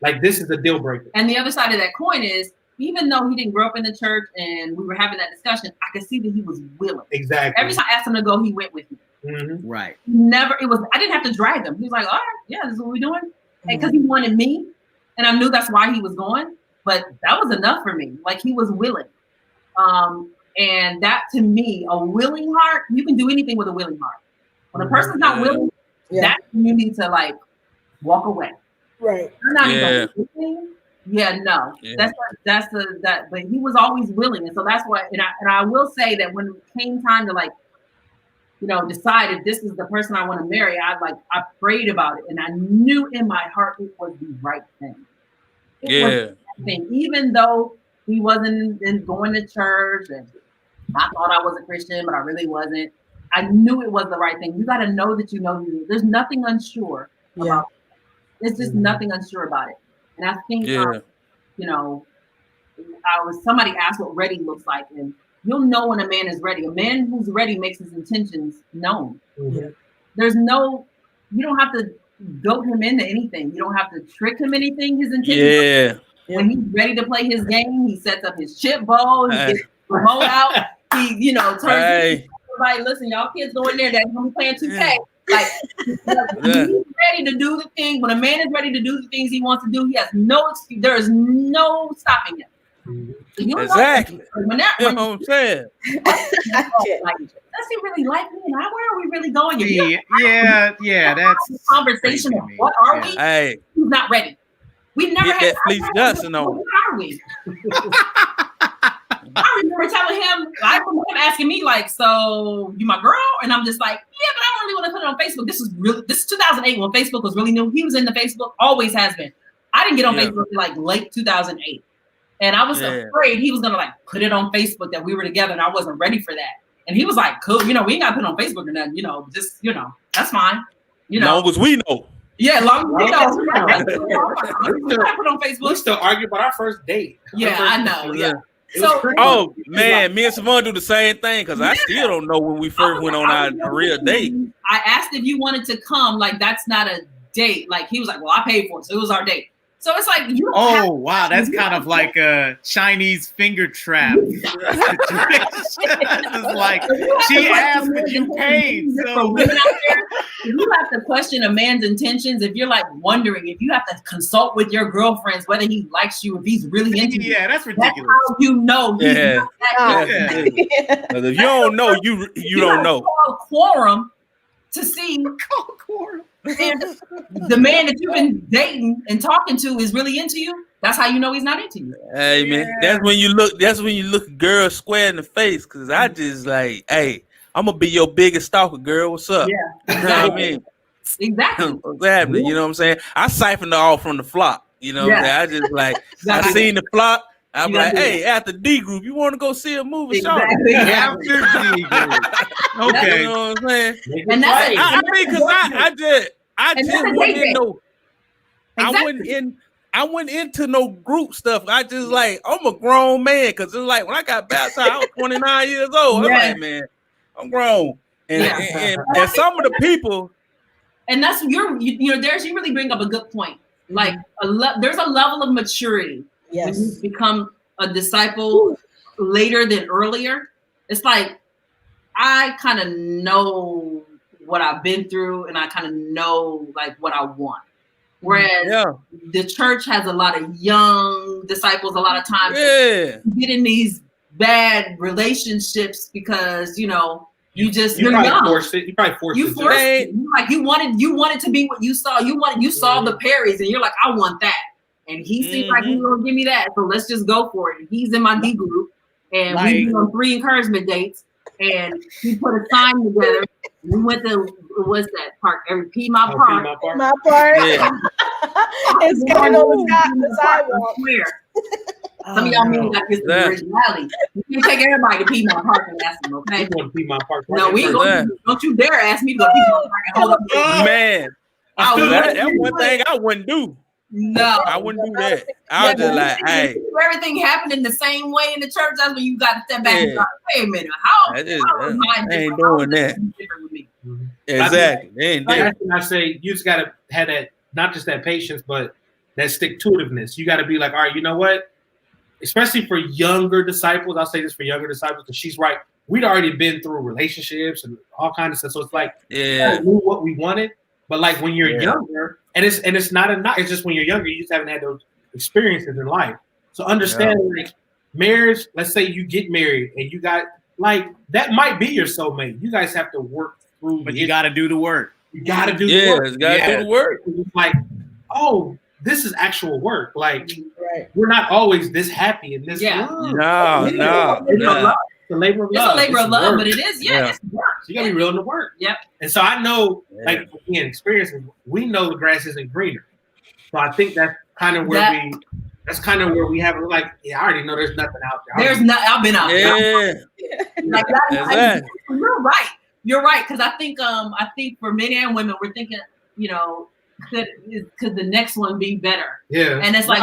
like, this is a deal breaker. And the other side of that coin is, even though he didn't grow up in the church and we were having that discussion, I could see that he was willing. Exactly. Every time I asked him to go, he went with me. Mm-hmm. Right. I didn't have to drag him. He was like, all right, yeah, this is what we're doing. Because he wanted me, and I knew that's why he was going, but that was enough for me. Like, he was willing. And that, to me, a willing heart, you can do anything with a willing heart. When a person's not willing, that you need to, like, walk away. Right. You're not even willing. Yeah, no. Yeah. But he was always willing. And so that's why, and I will say that when it came time to, like, decide if this is the person I want to marry, I prayed about it, and I knew in my heart it was the right thing. It was the right thing. Even though he wasn't going to church, and I thought I was a Christian, but I really wasn't. I knew it was the right thing. You got to know that you know you. There's nothing unsure about it. There's just nothing unsure about it. And I think, somebody asked what ready looks like, and you'll know when a man is ready. A man who's ready makes his intentions known. Mm-hmm. You don't have to goat him into anything. You don't have to trick him anything. His intentions. Yeah. When he's ready to play his game, he sets up his chip bowl. He gets the remote out. He, turns everybody, listen, y'all kids go in there. They're going to be playing 2K. Like, he's ready to do the thing. When a man is ready to do the things he wants to do, he has no excuse. There is no stopping him. Exactly. You know what I'm saying? Does he really like me? And where are we really going? Yeah, that's a conversation of what are we? Hey, he's not ready. We never had that Fleece Johnson on. What are we? I remember telling him, I remember him asking me, like, so you my girl? And I'm just like, yeah, but I don't really want to put it on Facebook. This is 2008 when Facebook was really new. He was into Facebook, always has been. I didn't get on Facebook until like late 2008. And I was afraid he was gonna like put it on Facebook that we were together, and I wasn't ready for that. And he was like, cool, we ain't got to put it on Facebook or nothing, just, that's fine. Long as we know. Yeah, long as we know. We got to put on Facebook. We still argue about our first date. Yeah, I know. Yeah. So, man, me and Savon do the same thing because I still don't know when we first went on our real date. I asked if you wanted to come, like that's not a date. Like he was like, well, I paid for it, so it was our date. So it's like wow, that's kind of like a Chinese finger trap. It's like she asked, but you paid. So you have to question a man's intentions. If you're like wondering, if you have to consult with your girlfriends whether he likes you, if he's really into you. Yeah, that's ridiculous. That's how you know. If you don't know, you don't know. Call quorum to see if the man that you've been dating and talking to is really into you. That's how you know he's not into you. Hey man, that's when you look girls square in the face. Cause I just like, hey, I'm gonna be your biggest stalker, girl. What's up? Yeah, exactly. You know what I mean? Exactly. What's happening? You know what I'm saying? I siphoned it all from the flop. You know what I'm saying? I just like I seen the flop. I'm like, hey, after D group, you want to go see a movie? Exactly. After D group. Okay. You know what I'm saying? And that's I mean, because I just wouldn't know. Exactly. I went into no group stuff. I just like, I'm a grown man. Because it's like, when I got baptized, I was 29 years old. I'm like, man, I'm grown. And some of the people. And that's Darius, you really bring up a good point. Like, there's a level of maturity. Yes. When you become a disciple later than earlier. It's like, I kind of know what I've been through and I kind of know like what I want. Whereas the church has a lot of young disciples a lot of times get in these bad relationships because, you're young. You probably forced it. Like you wanted to be what you saw. You saw the Perrys and you're like, I want that. And he seemed like he was gonna give me that. So let's just go for it. He's in my D group and we've been on 3 encouragement dates. And he put a sign together. We went to what's that park? Piedmont Park. Piedmont Park. Yeah. It's kind of on the sidewalk. Some of y'all mean like this originality. You can take everybody to Piedmont Park and ask them, okay? We're going to Piedmont Park. No, we don't you dare ask me to go to Piedmont Park and hold up. Man, that's one thing I wouldn't do. No, I wouldn't do that. I was just like, hey. Everything happening the same way in the church. That's when you got to step back and go, wait a minute. How I ain't doing that. Exactly. I say you just got to have that, not just that patience, but that stick-to-itiveness. You got to be like, all right, you know what? Especially for younger disciples, I'll say this for younger disciples, because she's right. We'd already been through relationships and all kinds of stuff. So it's like, we knew what we wanted. But like when you're younger, and it's not it's just when you're younger, you just haven't had those experiences in life. So understand like marriage, let's say you get married and you got like that might be your soulmate. You guys have to work through you gotta do the work. You gotta do the work. You gotta do the work. It's like, oh, this is actual work. Like we're not always this happy in this No. It's a labor of love. It's a labor of love, but it is, it's work. So you gotta be willing to work. Yep. And so I know, like again, experiences, we know the grass isn't greener. So I think that's kind of where we have like, I already know there's nothing out there. I've been out there. Like that. You're right. Because I think for men and women, we're thinking, could the next one be better? Yeah. And it's like,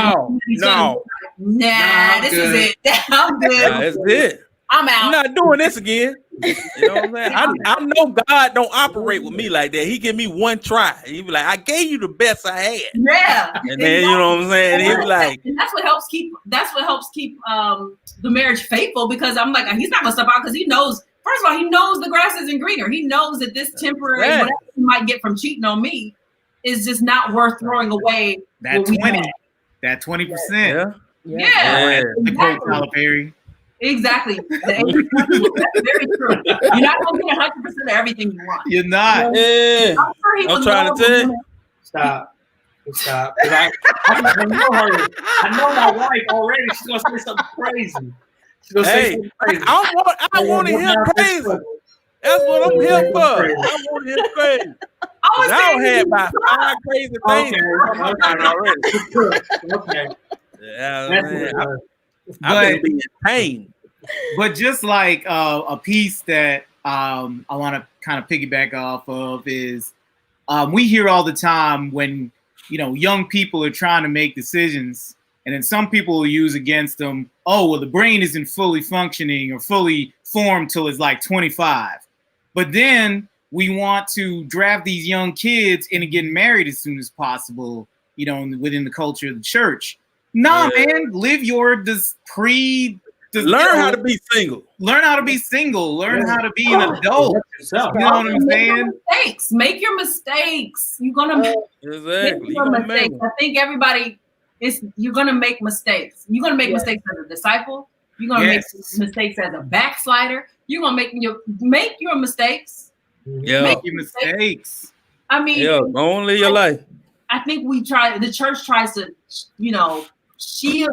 this is it. I'm good. That's it. I'm out. I'm not doing this again. You know what I'm saying? I know God don't operate with me like that. He give me one try. He be like, I gave you the best I had. Yeah. And then you know what I'm saying? And he be like, and that's what helps keep the marriage faithful, because I'm like, he's not gonna step out because he knows, first of all, he knows the grass isn't greener. He knows that this temporary whatever he might get from cheating on me is just not worth throwing away. That 20%. Yeah. Tacoma Perry. Exactly. That's very true. You're not gonna get 100% of everything you want. You're not. Yeah. I'm trying to tell you. Stop. I know my wife already. She's gonna say something crazy. She's gonna say something crazy. I want to hear crazy. That's what I'm here for. I want to hear crazy. Y'all had about 5 crazy things already. Okay. Yeah, man. I've been in pain. But just like a piece that I want to kind of piggyback off of is we hear all the time when young people are trying to make decisions, and then some people will use against them, oh, well, the brain isn't fully functioning or fully formed till it's like 25. But then we want to draft these young kids into getting married as soon as possible, within the culture of the church. Nah, man, live your learn how to be single. Learn how to be single. Learn how to be an adult. You know what I'm saying? Make your mistakes. You're gonna make your mistakes. I think everybody you're gonna make mistakes. You're gonna make mistakes as a disciple. You're gonna make mistakes as a backslider. You're gonna make your mistakes. Yeah, make your mistakes. I mean, don't live your life. I think the church tries to, shield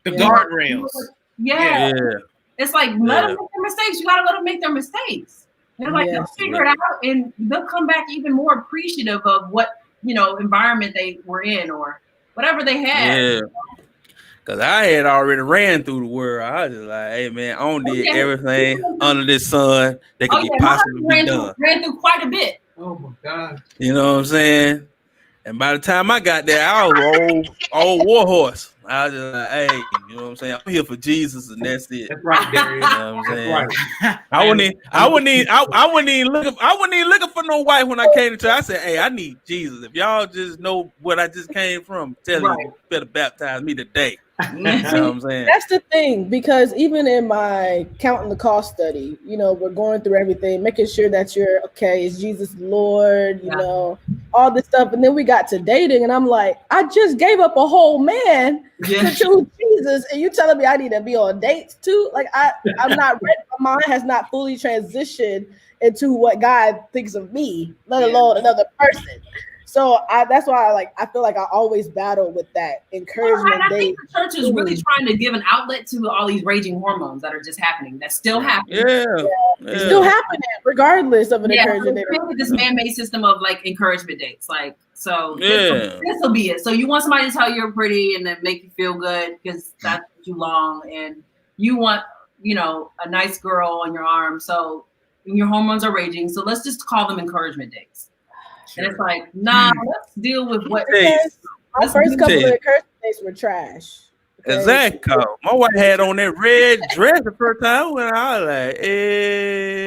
the guardrails. Yeah. It's like, let them make their mistakes. You got to let them make their mistakes. They're like, they'll figure it out, and they'll come back even more appreciative of what, environment they were in or whatever they had. Yeah. Because I had already ran through the world. I was just like, hey, man, I don't did everything under this sun that could possibly be done. Ran through quite a bit. Oh, my God. You know what I'm saying? And by the time I got there, I was old war horse. I was just like, hey, you know what I'm saying? I'm here for Jesus, and that's it. That's right, Darius. You know what I'm saying? Right. I wouldn't even looking for no wife when I came to church. I said, hey, I need Jesus. If y'all just know what I just came from, tell you better baptize me today. You know what I'm saying? That's the thing, because even in my counting the cost study, we're going through everything, making sure that you're okay. Is Jesus Lord? All this stuff, and then we got to dating, and I'm like, I just gave up a whole man to choose Jesus, and you telling me I need to be on dates too? Like I'm not ready. My mind has not fully transitioned into what God thinks of me, let alone another person. So that's why I feel like I always battle with that encouragement. I think the church is really trying to give an outlet to all these raging hormones that are just happening. That's still happening. It's still happening, regardless of an encouragement date. This man-made system of encouragement dates, this will be it. So you want somebody to tell you you're pretty and then make you feel good because that's too long, and you want a nice girl on your arm. So your hormones are raging. So let's just call them encouragement dates. And it's like, nah, let's deal with what my first couple of encouragement dates were trash. Okay? Exactly. My wife had on that red dress the first time when I was like, hey,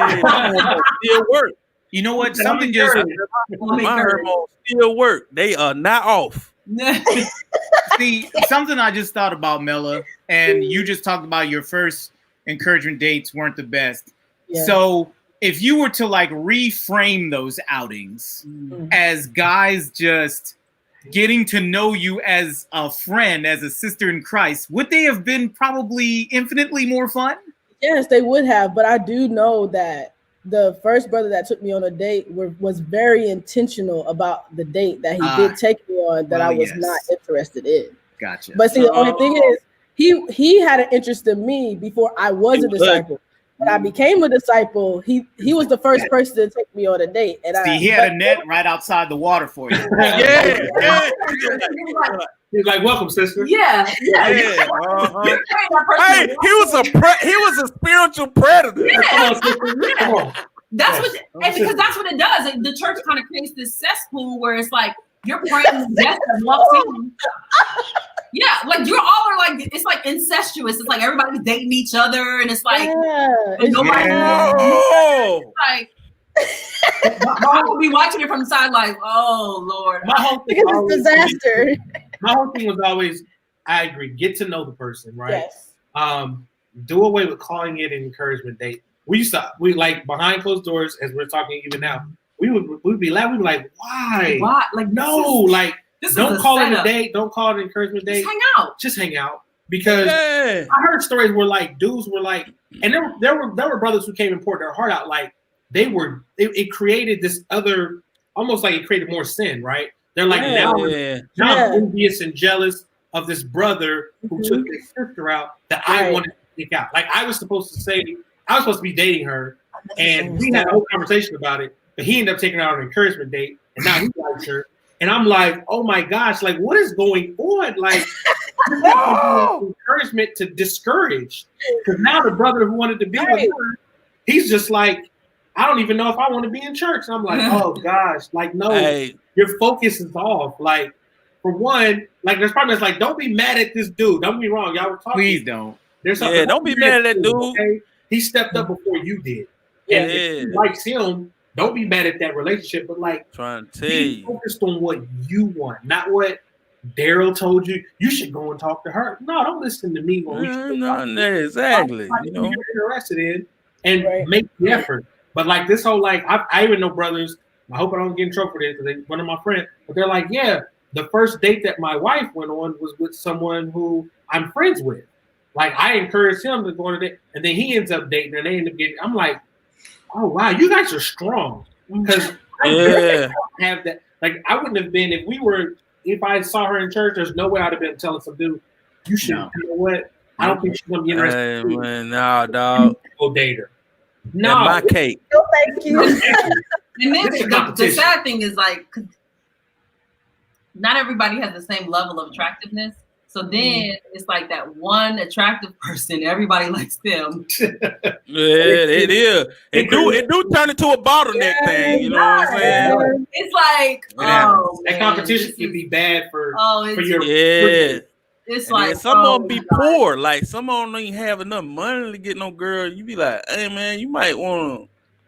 still work. You know what? Something just my hormones still work. They are not off. See, something I just thought about, Mella, and you just talked about your first encouragement dates weren't the best. Yeah. So if you were to reframe those outings as guys just getting to know you as a friend, as a sister in Christ, would they have been probably infinitely more fun? Yes, they would have. But I do know that the first brother that took me on a date was very intentional about the date that he did take me on that I was not interested in. Gotcha. But see, the only thing is he had an interest in me before I was a disciple. When I became a disciple, he was the first person to take me on a date. And he had a net right outside the water for you. He's like, welcome, sister. Yeah. Hey, he was a spiritual predator. Come on. Because that's what it does. The church kind of creates this cesspool where it's like you're praying death and walking. Yeah, you all are it's incestuous. It's like everybody's dating each other, and it's like nobody. I will be watching it from the side, oh Lord, my whole thing was a disaster. My whole thing was always, I agree, get to know the person, right? Yes. Do away with calling it an encouragement date. We behind closed doors, as we're talking even now. We'd be laughing. We'd be like, why? Why? Don't call it a date. Don't call it an encouragement date. Just hang out. Just hang out. because I heard stories where like dudes were like, and there were brothers who came and poured their heart out. Like it created this other, almost like it created more sin, right? They're like now I'm envious and jealous of this brother who took his sister out that I wanted to take out. Like I was supposed to be dating her, and we had a whole conversation about it. But he ended up taking her out on an encouragement date, and now he likes her. And I'm like, oh my gosh, like what is going on? Like encouragement to discourage. Because now the brother who wanted to be with her, he's just like, I don't even know if I want to be in church. And I'm like, oh gosh, like no, your focus is off. Like for one, like there's probably like, don't be mad at this dude. Don't be wrong, y'all were talking. Please don't. There's something. Don't be mad at that dude. Okay? He stepped up before you did. And if you likes him, don't be mad at that relationship, but like trying to tell you, focused on what you want, not what Darrell told you. You should go and talk to her. No, don't listen to me. Exactly. You know, you're interested in and make the effort. But like this whole like, I even know brothers. I hope I don't get in trouble for this because they're one of my friends. But they're like, yeah, the first date that my wife went on was with someone who I'm friends with. Like I encouraged him to go on a date, and then he ends up dating, and they end up getting. I'm like, oh wow, you guys are strong because I have that. Like I wouldn't have been if I saw her in church. There's no way I'd have been telling some dude, you should. You know what? I don't think she's gonna be interested. Hey, man, no, dog. Go date her. No, my cake. No, thank you. And then the sad thing is like, not everybody has the same level of attractiveness. So then it's like that one attractive person, everybody likes them. It is. It do turn into a bottleneck thing. You know what I'm saying? It's like, that competition can be bad for your. It's like some of them be poor. Like some of them don't even have enough money to get no girl. You be like, hey man, you might want to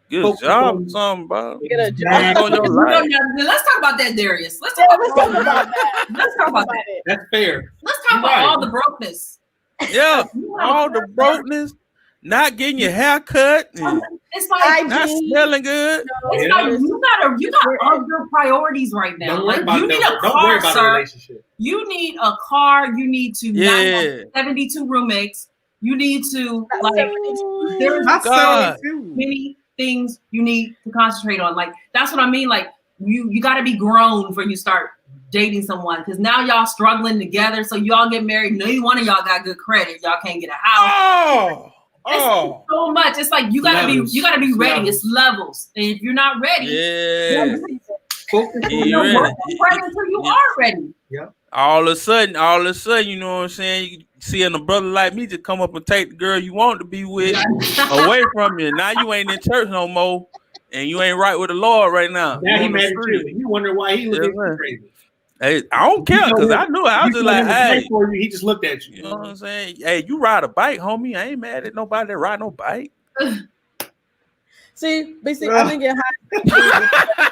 get a job or something, bro. Get a job. Let's talk about that, Darius. Let's talk about that. Let's talk about that. That's fair. Let's talk about all the brokenness. Yeah, all the brokenness. Not getting your hair cut. It's like not smelling good. It's like you got other priorities right now. Like you need a car, sir. You need a car. You need to not have 72 roommates. You need to there's many things you need to concentrate on. Like that's what I mean. Like you got to be grown before you start dating someone, because now y'all struggling together. So y'all get married. Neither one of y'all got good credit. Y'all can't get a house. It's so much. It's like you gotta be ready. Levels. It's levels. And if you're not ready, you're ready until you are ready. Yeah. All of a sudden, you know what I'm saying? You seeing a brother like me just come up and take the girl you want to be with away from you. Now you ain't in church no more, and you ain't right with the Lord right now. Now he mad at you. You wonder why he looking crazy. Hey, I don't care because I knew I was just like, hey, he just looked at you. You know what I'm saying? Hey, you ride a bike, homie. I ain't mad at nobody that ride no bike. See, basically, I didn't get high.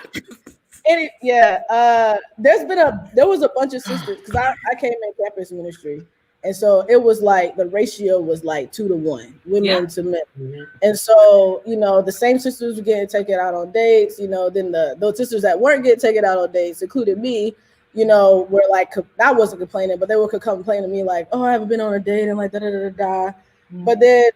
There was a bunch of sisters because I came in campus ministry, and so it was like the ratio was like 2 to 1, women to men, and so the same sisters were getting taken out on dates. Then those sisters that weren't getting taken out on dates, including me. Where like I wasn't complaining, but they would complain to me like, "Oh, I haven't been on a date," and like da da da da. But then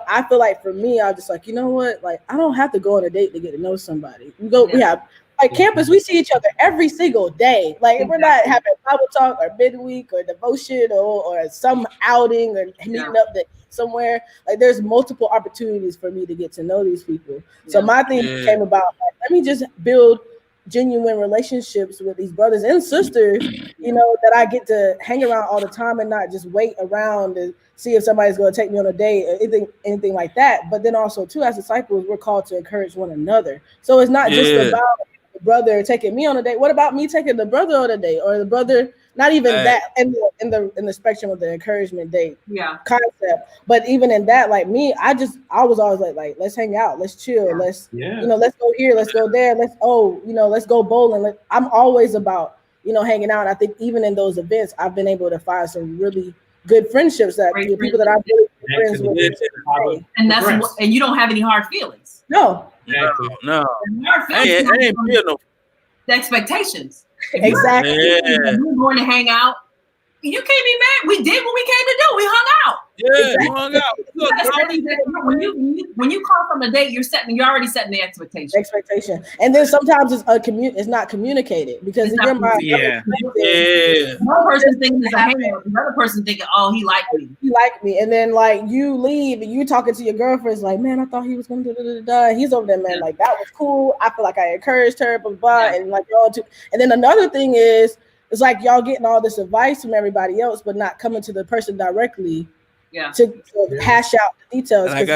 I feel like for me, I was just like, you know what? Like I don't have to go on a date to get to know somebody. We have like campus, we see each other every single day. Like if we're not having Bible talk or midweek or devotion or some outing or meeting up somewhere, like there's multiple opportunities for me to get to know these people. So my thing came about like, let me just build genuine relationships with these brothers and sisters, that I get to hang around all the time and not just wait around and see if somebody's going to take me on a date or anything like that. But then also too, as disciples, we're called to encourage one another. So it's not just about the brother taking me on a date. What about me taking the brother on a date, or the brother? Not even that in the spectrum of the encouragement date concept, but even in that, like me, I was always like let's hang out, let's chill, let's let's go here, let's go there, let's go bowling. I'm always about hanging out. I think even in those events, I've been able to find some really good friendships that people that I'm really friends with. And you don't have any hard feelings. No. No. I ain't feel no. The expectations. Exactly. We're going to hang out. You can't be mad. we did what we came to do. We hung out. Yeah, you hung out. When you call from a date, you're already setting the expectation. And then sometimes it's not communicated because in your mind, one person's thinking it's a hangout, the other person thinking, oh, he liked me. And then like you leave and you talking to your girlfriend, it's like, man, I thought he was gonna do da. He's over there, man. Like that was cool. I feel like I encouraged her, blah blah, and like y'all too. And then another thing is, it's like y'all getting all this advice from everybody else, but not coming to the person directly. To hash out the details. I'm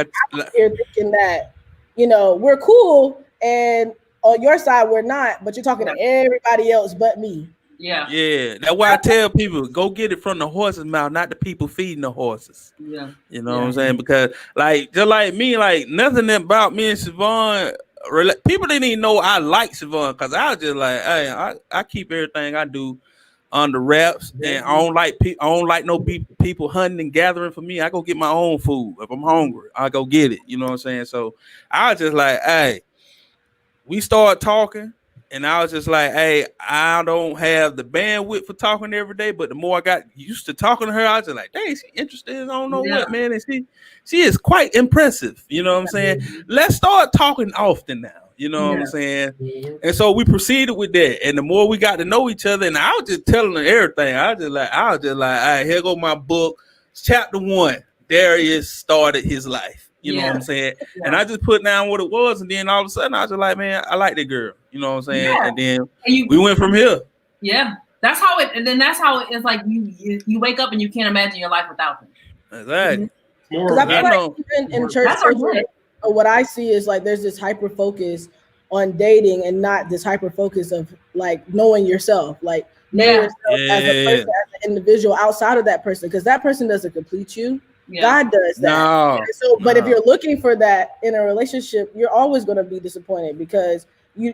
here thinking that, we're cool, and on your side we're not, but you're talking to everybody else but me. Yeah. That's why I tell people, go get it from the horse's mouth, not the people feeding the horses. Yeah. You know what I'm saying? Because like just like me, like nothing about me and Siobhan. People didn't even know I like Siobhan because I was just like, hey, I keep everything I do under wraps, and I don't like no people hunting and gathering for me. I go get my own food. If I'm hungry, I go get it. You know what I'm saying? So I was just like, hey, we started talking, and I was just like, hey, I don't have the bandwidth for talking every day, but the more I got used to talking to her, I was just like, dang, she interested. I don't know what, man, and she is quite impressive. You know what I'm saying? Let's start talking often now. You know what I'm saying? And so we proceeded with that. And the more we got to know each other, and I was just telling her everything. I was just like, all right, here go my book. Chapter 1, Darius started his life. You know what I'm saying? And I just put down what it was. And then all of a sudden, I was just like, man, I like that girl. You know what I'm saying? And then we went from here. Yeah. That's how it's like you wake up and you can't imagine your life without them. Exactly. Because I feel like even in church, what I see is like there's this hyper focus on dating and not this hyper focus of like knowing yourself, like knowing yourself as a person, as an individual outside of that person, because that person doesn't complete you. God does that. But if you're looking for that in a relationship, you're always going to be disappointed because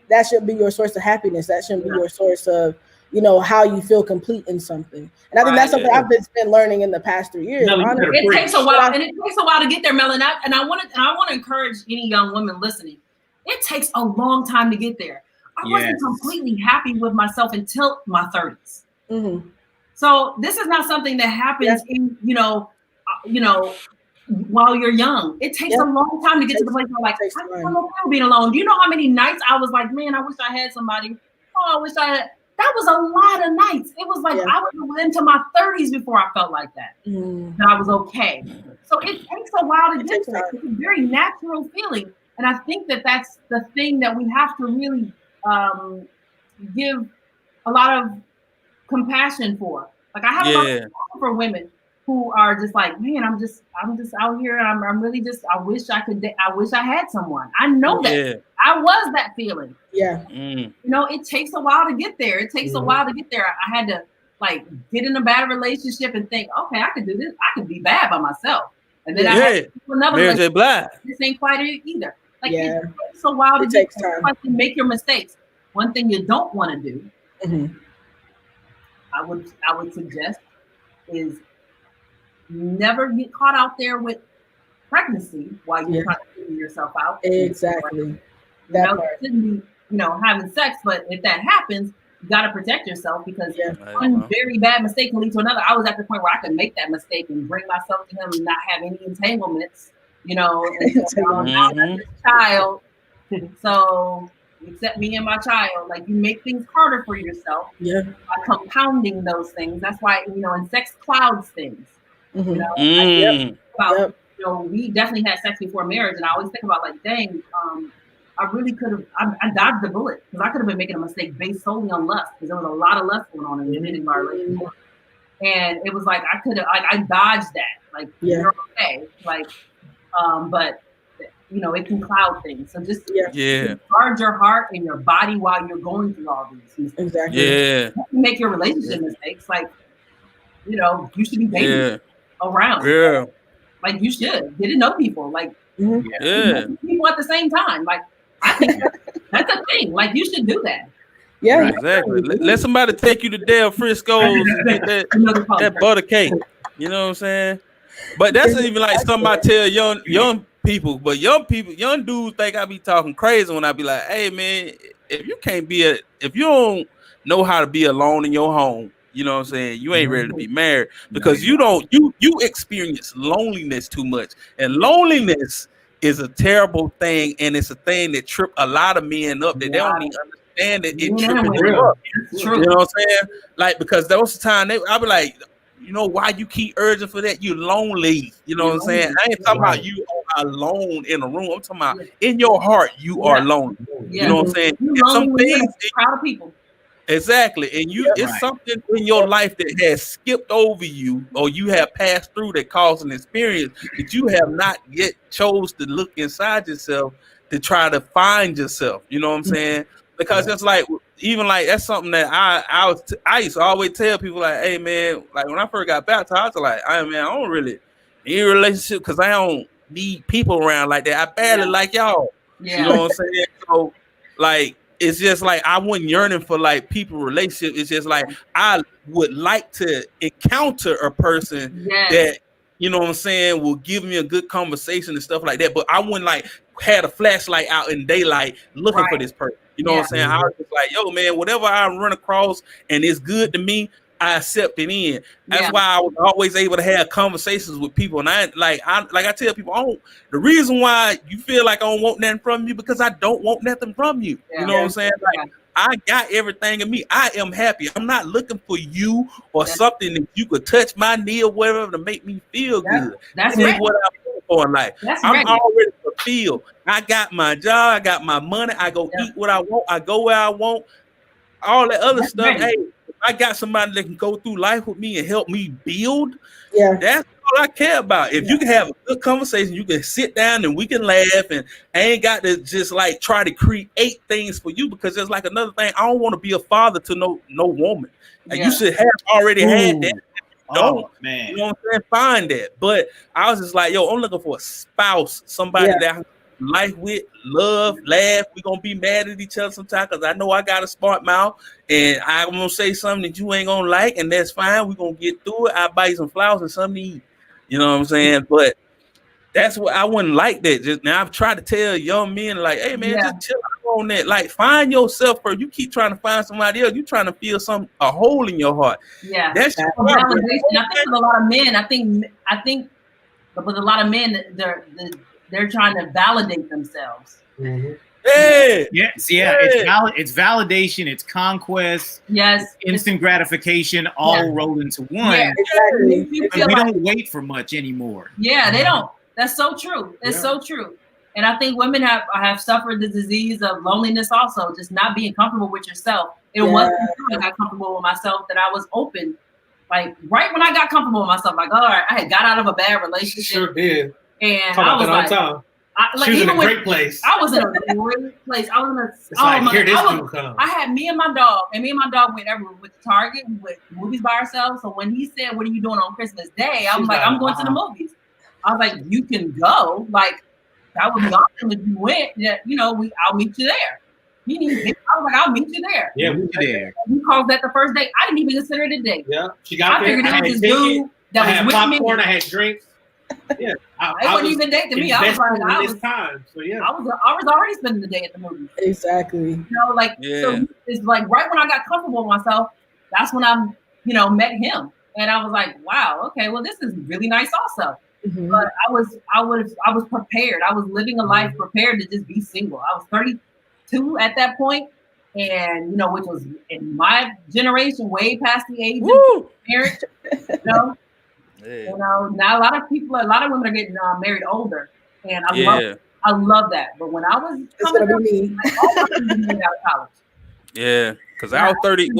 that should be your source of happiness. That shouldn't be your source of how you feel complete in something. And I think that's something I've been learning in the past 3 years. It takes a while, and it takes a while to get there, Mella. And I want to encourage any young women listening. It takes a long time to get there. I wasn't completely happy with myself until my 30s. Mm-hmm. So this is not something that happens in while you're young. It takes a long time to get to the place where like I don't know being alone. Do you know how many nights I was like, man, I wish I had somebody. Oh, I wish I had. That was a lot of nights. It was like I was into my 30s before I felt like that. That I was okay. So it takes a while to get there. It's a very natural feeling. And I think that's the thing that we have to really give a lot of compassion for. Like I have a lot of compassion for women who are just like, man, I'm just out here. And I'm really just, I wish I had someone. I know that. I was that feeling. Yeah. It takes a while to get there. It takes a while to get there. I had to like get in a bad relationship and think, okay, I could do this. I could be bad by myself. And then I had to do another relationship. This ain't quite it either. Like it takes a while to get there. To make your mistakes. One thing you don't want to do, I would suggest, is never get caught out there with pregnancy while you're trying to figure yourself out. Exactly. Shouldn't be, having sex, but if that happens, you got to protect yourself because one very bad mistake can lead to another. I was at the point where I could make that mistake and bring myself to him and not have any entanglements, and now that's his child. So except me and my child, like you make things harder for yourself by compounding those things. That's why, and sex clouds things. We definitely had sex before marriage, and I always think about like, dang, I really could have. I dodged the bullet because I could have been making a mistake based solely on lust because there was a lot of lust going on in the beginning of our relationship, and it was like I could have. Like I dodged that. Like you're okay. Like, but it can cloud things. So just guard your heart and your body while you're going through all these. Exactly. You make your relationship mistakes. Like, you should be dating around. Yeah. Like you should get to know people. Like people at the same time. Like I think that's a thing. Like you should do that. Yeah, right, exactly. Let somebody take you to Del Frisco's and get that butter cake. You know what I'm saying? But that's even like something I tell young people. But young dudes think I be talking crazy when I be like, "Hey man, if you don't know how to be alone in your home, You know what I'm saying? You ain't ready to be married because you experience loneliness too much. And loneliness is a terrible thing, and it's a thing that trip a lot of men up that they don't even understand that it tripping them up. You know what I'm saying? Like, because there was a time I'll be like, you know why you keep urging for that? You're lonely. You know what I'm saying? I ain't talking about you are alone in a room. I'm talking about in your heart you are lonely. You know what I'm saying? Some things proud of people. Exactly. And it's something in your life that has skipped over you or you have passed through that caused an experience that you have not yet chose to look inside yourself to try to find yourself. You know what I'm saying? Because it's like, even like, that's something that I used to always tell people, like, hey man, like when I first got baptized, I was like, I don't really need a relationship because I don't need people around like that. I barely like y'all. You know what I'm saying? So like, it's just like I wasn't yearning for like people relationship. It's just like I would like to encounter a person that, you know what I'm saying, will give me a good conversation and stuff like that. But I wouldn't like had a flashlight out in daylight looking for this person. You know what I'm saying? I was just like, yo, man, whatever I run across and it's good to me, I accept it in. That's why I was always able to have conversations with people. And I tell people, the reason why you feel like I don't want nothing from you because I don't want nothing from you. You know what I'm saying? Like I got everything in me. I am happy. I'm not looking for you or something that you could touch my knee or whatever to make me feel good. That's right. What I'm looking for in life. I'm already fulfilled. I got my job. I got my money. I go eat what I want. I go where I want. All that other stuff. Ready. Hey, I got somebody that can go through life with me and help me build. That's all I care about. If you can have a good conversation, you can sit down and we can laugh, and I ain't got to just like try to create things for you because there's like another thing. I don't want to be a father to no woman. And you should have already had that. Don't, man. You know what I'm saying? Find that. But I was just like, yo, I'm looking for a spouse, somebody that I can life with, love, laugh. We're gonna be mad at each other sometimes because I know I got a smart mouth and I'm gonna say something that you ain't gonna like, and that's fine. We're gonna get through it. I'll buy you some flowers and something to eat. You know what I'm saying? But that's what I wouldn't like that. Just now I've tried to tell young men, like, hey man, just chill out on that. Like, find yourself first. You keep trying to find somebody else, you trying to feel a hole in your heart. That's validation. I think with a lot of men, I think with a lot of men, they're trying to validate themselves. It's validation, it's conquest, instant gratification, all rolled into one. And we don't wait for much anymore. They don't. That's so true. It's so true. And I think women have suffered the disease of loneliness also, just not being comfortable with yourself. It wasn't until I got comfortable with myself that I was open. Like right when I got comfortable with myself, like, all right, I had got out of a bad relationship. Sure did. And I was like, she was in a great place. I was in a great place. I was I had me and my dog went everywhere. We went to Target, we went to movies by ourselves. So when he said, "What are you doing on Christmas Day?" I was like, "I'm going to the movies." I was like, "You can go. Like that would be awesome if you went. I'll meet you there." I was like, "I'll meet you there." Yeah, meet you there. He called that the first date. I didn't even consider it a date. Yeah, she got there. I figured it was this dude that was with popcorn, me. I had drinks. Yeah, I wasn't even date to me. I was like, I was already spending the day at the movies. Exactly. So it's like right when I got comfortable with myself, that's when I, met him, and I was like, wow, okay, well, this is really nice, also. Mm-hmm. But I was prepared. I was living a life prepared to just be single. I was 32 at that point, and which was in my generation, way past the age of marriage. Now a lot of women are getting married older, and I love that. But when I was coming up, all my friends out of college. Yeah, because I was 32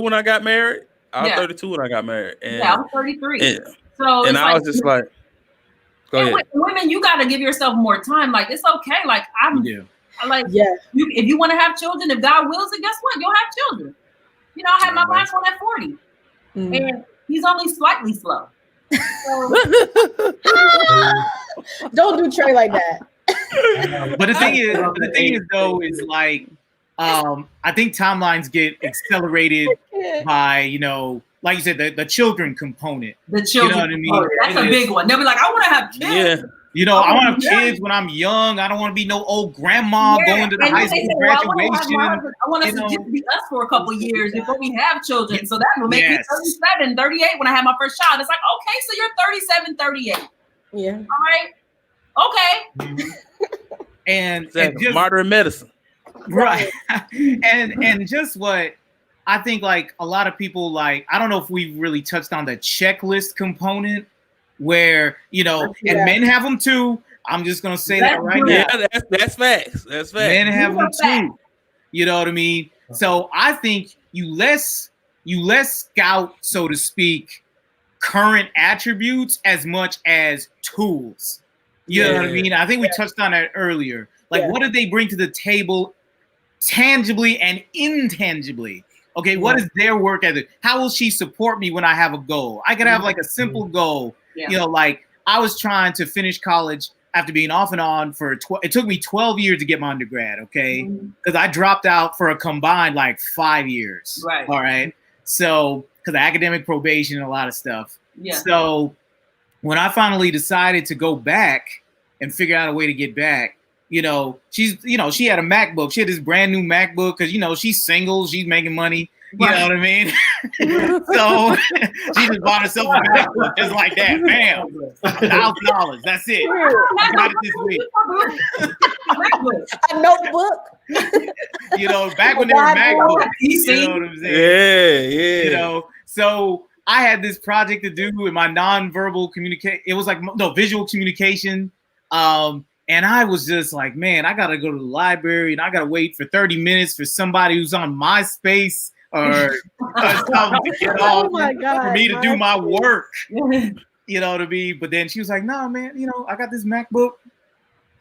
when I got married. I was 32 when I got married. And, I was 33. And, so and I was just like, go ahead. Women, you got to give yourself more time. Like, it's okay. Like, if you want to have children, if God wills it, guess what? You'll have children. I had my last one at 40. And he's only slightly slow. So. Don't do Trey like that. But the thing is though, is like, I think timelines get accelerated by, like you said, the children component. The children, you know what I mean? That's a big one. They'll be like, I want to have kids. You know, I want to have kids when I'm young. I don't want to be no old grandma going to the high school graduation. I want us to just be us for a couple years before we have children. So that will make me 37, 38 when I have my first child. It's like, okay, so you're 37, 38. Yeah. All right. Okay. and just modern medicine. Right. and just what I think, like a lot of people, like, I don't know if we really touched on the checklist component where, you know, and men have them too. I'm just going to say that right now. Yeah, that's facts. That's facts. Men have them too. You know what I mean? So I think you less scout, so to speak, current attributes as much as tools. You know what I mean? I think we touched on that earlier. Like, what did they bring to the table tangibly and intangibly? Okay, what is their work ethic? How will she support me when I have a goal? I could have like a simple goal. You know, like I was trying to finish college after being off and on for it took me 12 years to get my undergrad, okay? Because I dropped out for a combined like 5 years. Right. All right. So, because of academic probation and a lot of stuff. Yeah. So when I finally decided to go back and figure out a way to get back, you know, she had a MacBook. She had this brand new MacBook because, you know, she's single, she's making money. You know what I mean? So she just bought herself a MacBook just like that. Bam. $1,000. That's it. I got it this week. A notebook. You know, back when they were MacBooks. You know what I'm saying? Yeah. You know, so I had this project to do with my nonverbal communication. It was like visual communication. And I was just like, man, I gotta go to the library and I gotta wait for 30 minutes for somebody who's on MySpace or something to get off for me to do my work. You know what I mean? But then she was like, no, man, you know, I got this MacBook.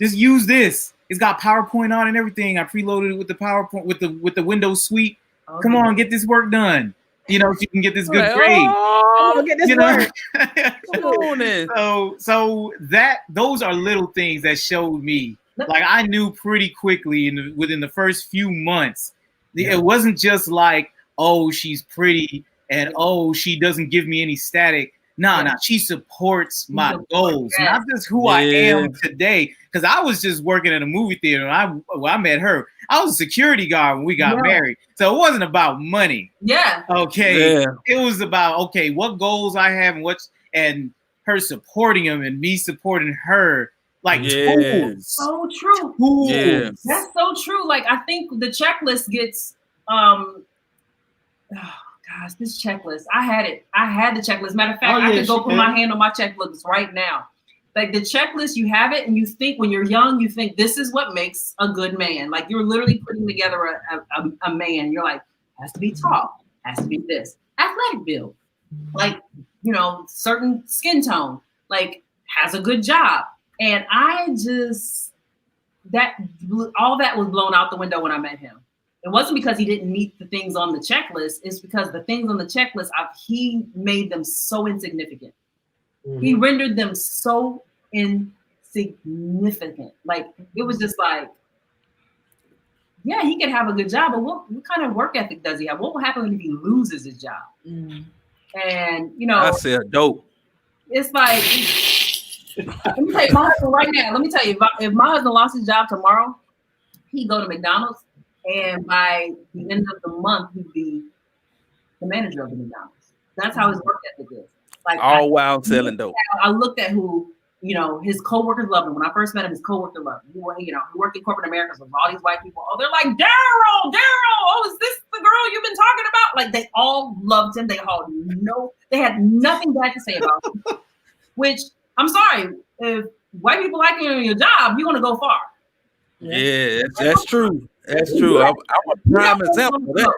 Just use this. It's got PowerPoint on and everything. I preloaded it with the PowerPoint with the Windows Suite. Okay. Come on, get this work done. You know, so you can get this good grade. Oh, get this work. Come on then. So those are little things that showed me. Like I knew pretty quickly within the first few months. It wasn't just like, oh, she's pretty and oh, she doesn't give me any static. Nah, she supports my goals, not just who I am today. Because I was just working at a movie theater. And I met her. I was a security guard when we got married. So it wasn't about money. Yeah. Okay. Yeah. It was about, what goals I have and her supporting them and me supporting her. Like tools. So true. Tools. Yeah. That's so true. Like I think the checklist gets gosh, this checklist. I had it. I had the checklist. Matter of fact, I can go put my hand on my checklist right now. Like the checklist, you have it, and you think when you're young, you think this is what makes a good man. Like you're literally putting together a man. You're like, has to be tall, has to be this, athletic build, like, you know, certain skin tone, like has a good job. And I just, all that was blown out the window when I met him. It wasn't because he didn't meet the things on the checklist. It's because the things on the checklist, he made them so insignificant. Mm-hmm. He rendered them so insignificant. Like, it was just like, yeah, he could have a good job, but what kind of work ethic does he have? What will happen if he loses his job? Mm. And, you know. I said dope. It's like, let me tell you, my husband right now, let me tell you, if my husband lost his job tomorrow, he'd go to McDonald's. And by the end of the month, he'd be the manager of the McDonald's. That's how his work ethic is. Like while selling dope. I looked at who, you know, his coworkers loved him. When I first met him, his coworkers loved him. He worked in corporate America with all these white people. Oh, they're like, Darrell. Oh, is this the girl you've been talking about? Like they all loved him. They had nothing bad to say about him. Which I'm sorry, if white people like you in your job, you're gonna go far. Yeah, that's true. That's true. I'm a prime example of that.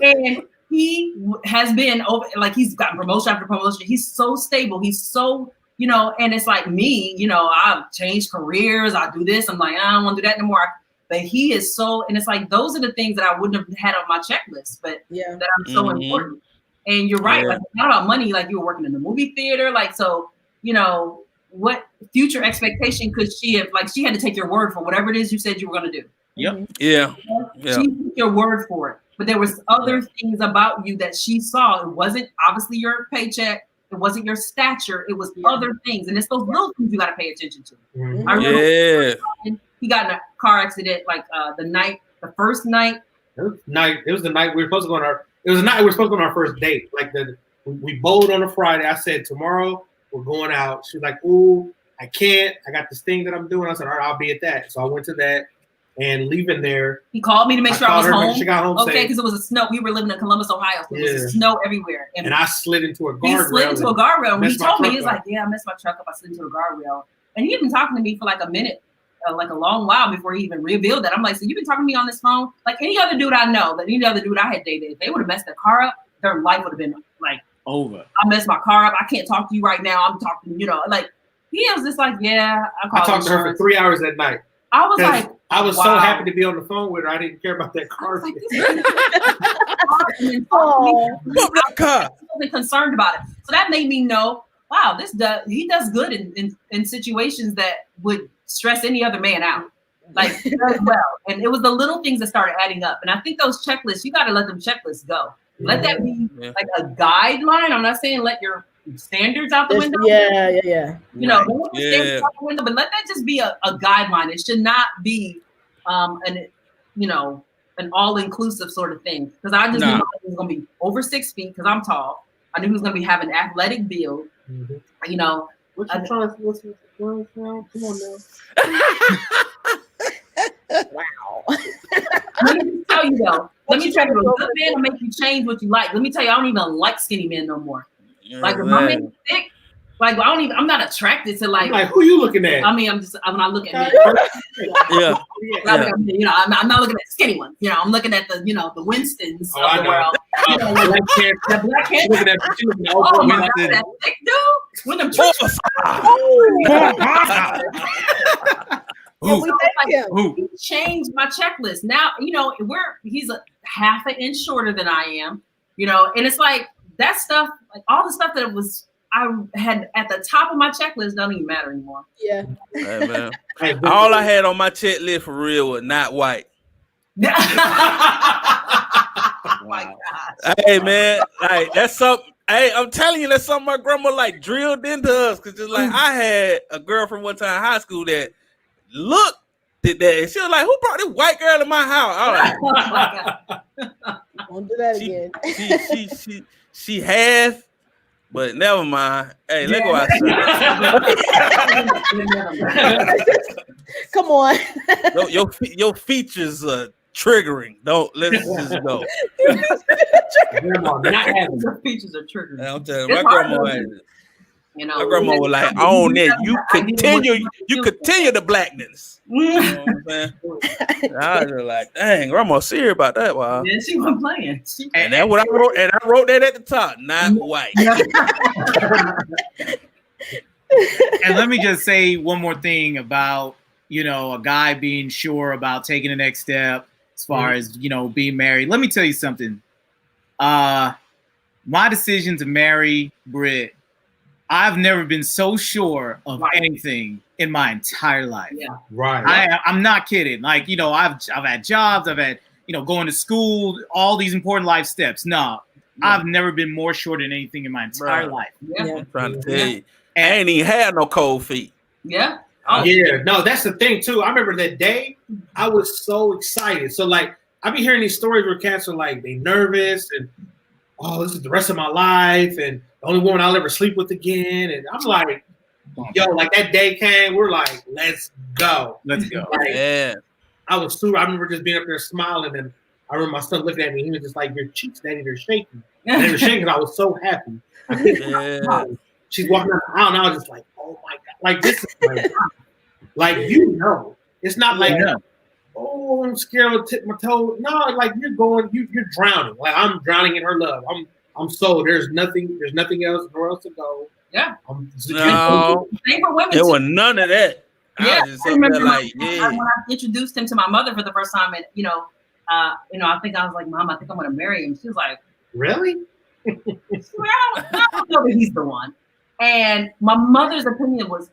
And he has been over, like he's got promotion after promotion. He's so stable. He's so, you know, and it's like me, you know, I've changed careers. I do this. I'm like, I don't want to do that anymore. But he is so, and it's like, those are the things that I wouldn't have had on my checklist, but that are so important. And you're right. Like, it's not about money. Like you were working in the movie theater. Like, so, you know, what future expectation could she have, like she had to take your word for whatever it is you said you were going to do. Yep. Yeah. She took your word for it. But there was other things about you that she saw. It wasn't obviously your paycheck. It wasn't your stature. It was other things. And it's those little things you got to pay attention to. Mm-hmm. I remember he got in a car accident like the first night. It was the night we were supposed to go on our first date. Like we bowled on a Friday. I said, tomorrow we're going out. She was like, ooh, I can't. I got this thing that I'm doing. I said, all right, I'll be at that. So I went to that. And leaving there, he called me to make sure I was home. She got home okay, because it was a snow. We were living in Columbus, Ohio, so it was snow everywhere. And I slid into a guardrail. He slid into a guardrail. And he told me, he was like, "Yeah, I messed my truck up. I slid into a guardrail." And he had been talking to me for like a minute, like a long while before he even revealed that. I'm like, "So you've been talking to me on this phone?" Like any other dude I know, that any other dude I had dated, if they would have messed their car up, their life would have been like over. I messed my car up. I can't talk to you right now. I'm talking, like he was just like, "Yeah." I talked to her for 3 hours that night. I was like, I was so happy to be on the phone with her. I didn't care about that car. I wasn't concerned about it. So that made me know, wow, he does good in situations that would stress any other man out. Like he does well. And it was the little things that started adding up. And I think those checklists, you got to let them checklists go. Let that be like a guideline. I'm not saying let your standards out the window. Yeah. Don't let the standards out the window, but let that just be a guideline. It should not be an all-inclusive sort of thing. Because I just knew he was gonna be over 6 feet because I'm tall. I knew he was gonna be having an athletic build. Mm-hmm. Come on now. Wow. Let me tell you though. Let me tell you, a good man will make you change what you like. Let me tell you, I don't even like skinny men no more. Like if my man's thick, like I'm not attracted to like. Like who you looking at? I mean, when I look at men, I'm not looking at skinny ones. I'm looking at the the Winstons of the world. The black hair. Looking at that thick dude with them trips. He changed my checklist. Now he's a half an inch shorter than I am. And it's like that stuff, like all the stuff that I had at the top of my checklist don't even matter anymore. Yeah. Hey, man. All I had on my checklist for real was not white. Oh my God. Hey man, like that's something. Hey, I'm telling you, that's something my grandma like drilled into us. Cause just like I had a girlfriend one time in high school that looked at that and she was like, "Who brought this white girl to my house?" I was like, "Won't do that again." She half, but never mind. Hey, let's go outside. Come on. Your features are triggering. Let's just go. Your features are triggering. I'm telling you, my grandma had it. My grandma was like, "On it, you continue the blackness." You know what I'm saying? I was like, "Dang, grandma serious about that." Wow. Yeah, she wasn't playing. And that's what I wrote. And I wrote that at the top, not white. And let me just say one more thing about a guy being sure about taking the next step as far as being married. Let me tell you something. My decision to marry Britt, I've never been so sure of anything in my entire life. Yeah. Right. I'm not kidding. Like, I've had jobs, I've had, going to school, all these important life steps. No, I've never been more sure than anything in my entire life. Yeah. I'm trying to tell you. I ain't even had no cold feet. Yeah. Yeah. No, that's the thing too. I remember that day I was so excited. So like I be hearing these stories where cats are like they nervous and this is the rest of my life and the only woman I'll ever sleep with again. And I'm like, yo, like that day came, we're like, let's go. Let's go. Like, Yeah. I was super. I remember just being up there smiling, and I remember my son looking at me. He was just like, "Your cheeks, Daddy, they're shaking." And they were shaking. I was so happy. She's walking down the aisle, and I was just like, "Oh my God!" Like this is like it's not like, "Oh, I'm scared to tip my toe." No, like you're drowning. Like I'm drowning in her love. I'm so there's nothing else, nowhere else to go. Yeah. No, there was none of that. Yeah, I remember when I introduced him to my mother for the first time, and I think I was like, "Mom, I think I'm going to marry him." She was like, "Really?" I don't know that he's the one. And my mother's opinion was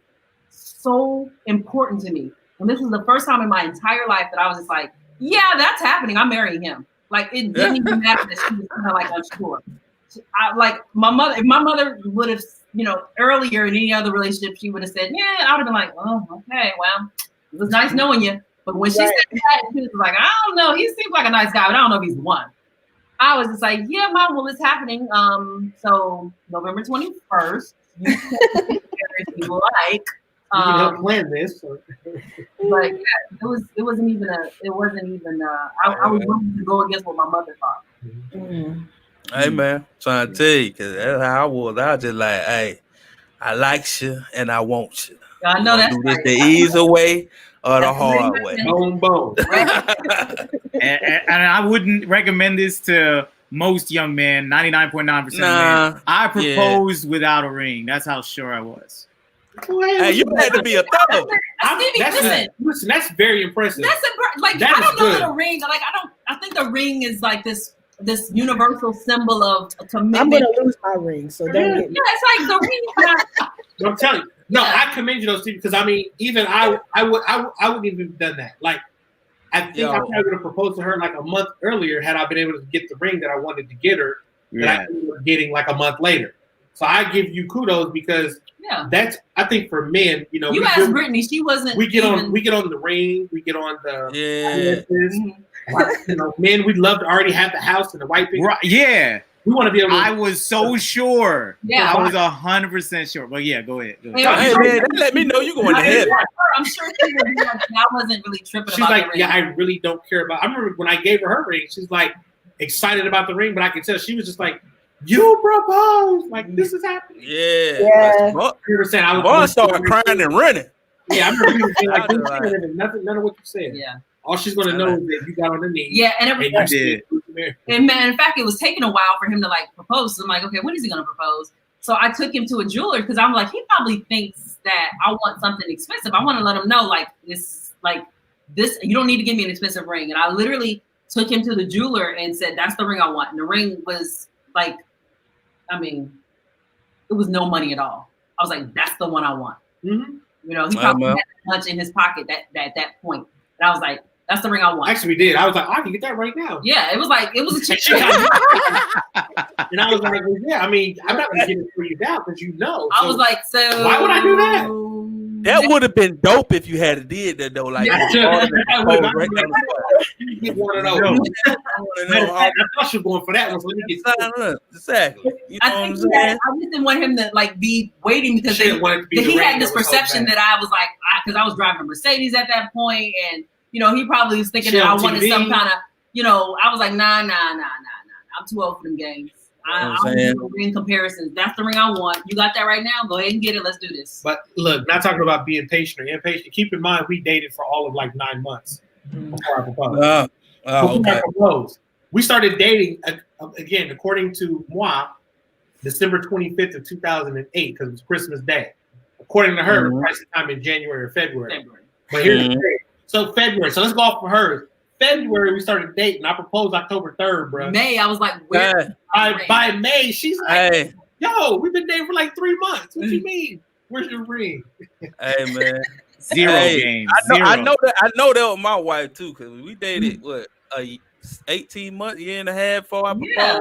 so important to me, and this was the first time in my entire life that I was just like, "Yeah, that's happening. I'm marrying him." Like it didn't even matter that she was kind of like unsure. like my mother. If my mother would have, earlier in any other relationship, she would have said, yeah, I would have been like, oh, okay, well, it was nice knowing you. But when she said that, she was like, I don't know. He seems like a nice guy, but I don't know if he's the one. I was just like, yeah, Mom, well, it's happening. So November 21st, you can like. You can help plan this. But yeah, it wasn't even I was willing to go against what my mother thought. Mm. Hey man, trying to tell you, cause that's how I was. I was just like, hey, I like you and I want you. I know that's do this the easy way or the hard way. Boom. And I wouldn't recommend this to most young men. 99.9% of men. I proposed without a ring. That's how sure I was. Hey, you had to be a thorough. Listen, that's very impressive. I don't know what a ring. Like I think the ring is like this universal symbol of commitment. I'm gonna lose my ring, so don't get me. Yeah, it's like the ring. I'm telling you. No, I commend you though, Stevie, because I mean, even I wouldn't even have done that. Like, I think I probably would have proposed to her like a month earlier had I been able to get the ring that I wanted to get her that I ended up getting like a month later. So I give you kudos because that's, I think for men, you asked Brittany, she wasn't. We get on the ring, we get on the men, we'd love to already have the house and the white people. Right, yeah. We want to be able to. I was so sure. Yeah. I was 100% sure. But yeah, go ahead. Hey man, let me know you going to heaven. I'm sure she was like, I wasn't really tripping She's about like, the ring. yeah, I really don't care about. I remember when I gave her ring, she's like excited about the ring, but I could tell she was just like, you proposed, like this is happening. Yeah. 100%. I was started crying and running. Yeah, I remember you saying like, none of what you said. Yeah. All she's gonna know is that you got on the knee. Yeah, and you did. And man, in fact, it was taking a while for him to like propose. So I'm like, okay, when is he gonna propose? So I took him to a jeweler because I'm like, he probably thinks that I want something expensive. I want to let him know like this, you don't need to give me an expensive ring. And I literally took him to the jeweler and said, that's the ring I want. And the ring was like, it was no money at all. I was like, that's the one I want. Mm-hmm. He probably had much in his pocket at that point. And I was like, that's the ring I want. Actually, we did. I was like, I can get that right now. Yeah, it was a cheap and I was like, well, yeah, I mean, I'm not going to get it for you now because I was like, so why would I do that? That would have been dope if you had did that though. Like, I thought you were going for that one. So let me get exactly. I just didn't want him to like be waiting because he had this perception that I was like, because I was driving a Mercedes at that point, and he probably was thinking that I wanted some kind of, I was like, nah. I'm too old for them games. I don't do ring comparisons. That's the ring I want. You got that right now? Go ahead and get it. Let's do this. But look, not talking about being patient or impatient. Keep in mind, we dated for all of like 9 months before I proposed. I proposed. We started dating, again, according to moi, December 25th of 2008, because it was Christmas Day. According to her, it was time in January or February. But here's the thing. So February. So let's go off for hers. February, we started dating. I proposed October 3rd, bro. May, I was like, where? By May, she's like, yo, we've been dating for like 3 months. What you mean? Where's your ring? Hey, man. Zero game. I know that was my wife, too, because we dated, 18 months, year and a half before I proposed. Yeah.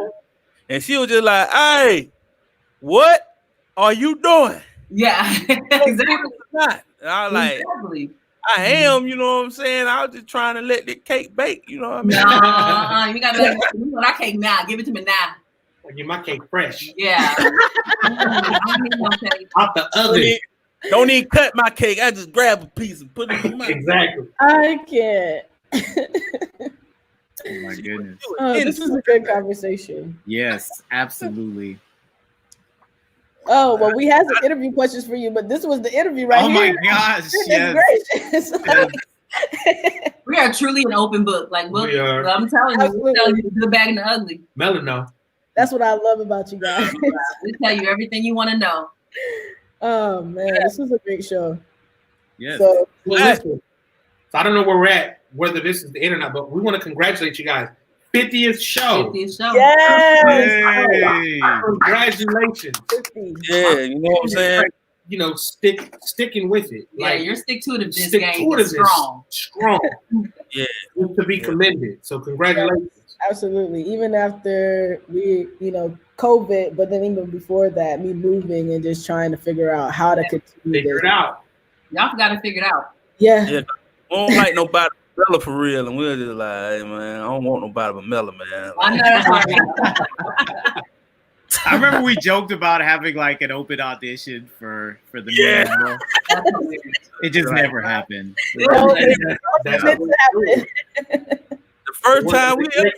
And she was just like, hey, what are you doing? Yeah, exactly. And I was like, I am, you know what I'm saying? I was just trying to let the cake bake, you know what I mean? No, you gotta let my cake now. Give it to me now. I get my cake fresh. Yeah. Out the oven. Don't even cut my cake. I just grab a piece and put it in my mouth. Exactly. I can't. Oh my goodness. This is a good conversation. Yes, absolutely. Oh, well, we had some interview questions for you, but this was the interview right here. Oh my gosh. Yes. We are truly an open book. Like, we are. I'm telling you, we'll tell you the good, bad, and the ugly. Mella, no. That's what I love about you guys. We tell you everything you want to know. Oh, man, this was a great show. Yes. So I don't know where we're at, whether this is the end or not, but we want to congratulate you guys. 50th show. 50th show. Yes. Hey. Congratulations. 50. Yeah, you know what I'm saying? Sticking with it. Yeah, you're stick-to-itiveness game is strong. Strong. Yeah. To be commended. So congratulations. Absolutely. Even after we, COVID, but then even before that, me moving and just trying to figure out how to continue figure it out. Y'all got to figure it out. Yeah. I don't like nobody but Mella for real, and we're just like, hey, man, I don't want nobody but Mella, man. I know that's right. I remember we joked about having like an open audition for the movie. It just never happened. The first time we said,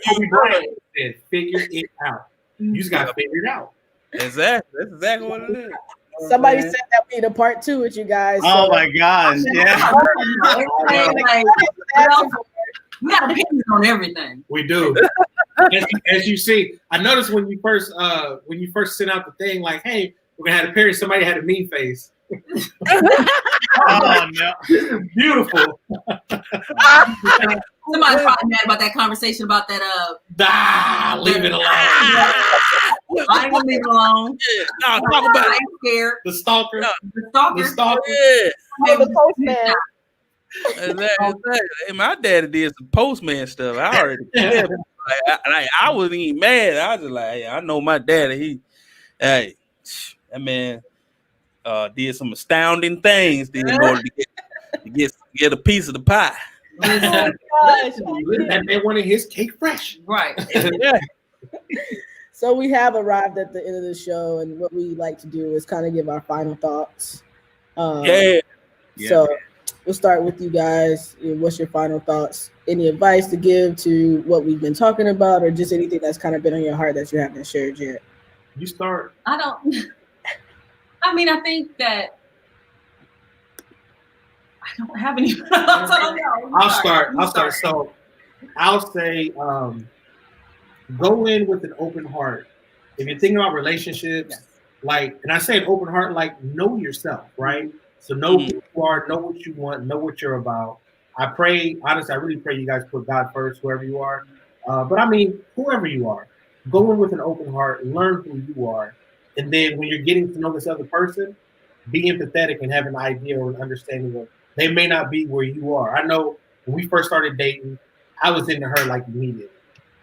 figure it out. You just got to figure it out. Exactly. That's exactly what it is. Somebody said that we need a part 2 with you guys. Oh my gosh! Yeah. We got opinions on everything. We do. As you see, I noticed when you first sent out the thing, like, hey, we're gonna have a Perry. Somebody had a mean face. Oh no! Beautiful. Somebody's probably mad about that conversation about that. Leave it alone. I ain't gonna leave it alone. No, talk about it. I'm scared. The stalker. The stalker. Yeah. The postman. Exactly. Hey, my daddy did some postman stuff. I already I wasn't even mad. I was just like, hey, I know my daddy. That man did some astounding things in order to get a piece of the pie. That man wanted his cake fresh. Right. Yeah. So we have arrived at the end of the show, and what we like to do is kind of give our final thoughts. So we'll start with you guys. What's your final thoughts? Any advice to give to what we've been talking about, or just anything that's kind of been on your heart that you haven't shared yet? You start. I think that I don't have any. I'll start. So I'll say, go in with an open heart. If you're thinking about relationships, and I say an open heart, like, know yourself, right? So know who you are, know what you want, know what you're about. I pray, honestly, I really pray you guys put God first, whoever you are. But I mean, whoever you are, go in with an open heart, learn who you are. And then when you're getting to know this other person, be empathetic and have an idea or an understanding of they may not be where you are. I know when we first started dating, I was into her like immediately.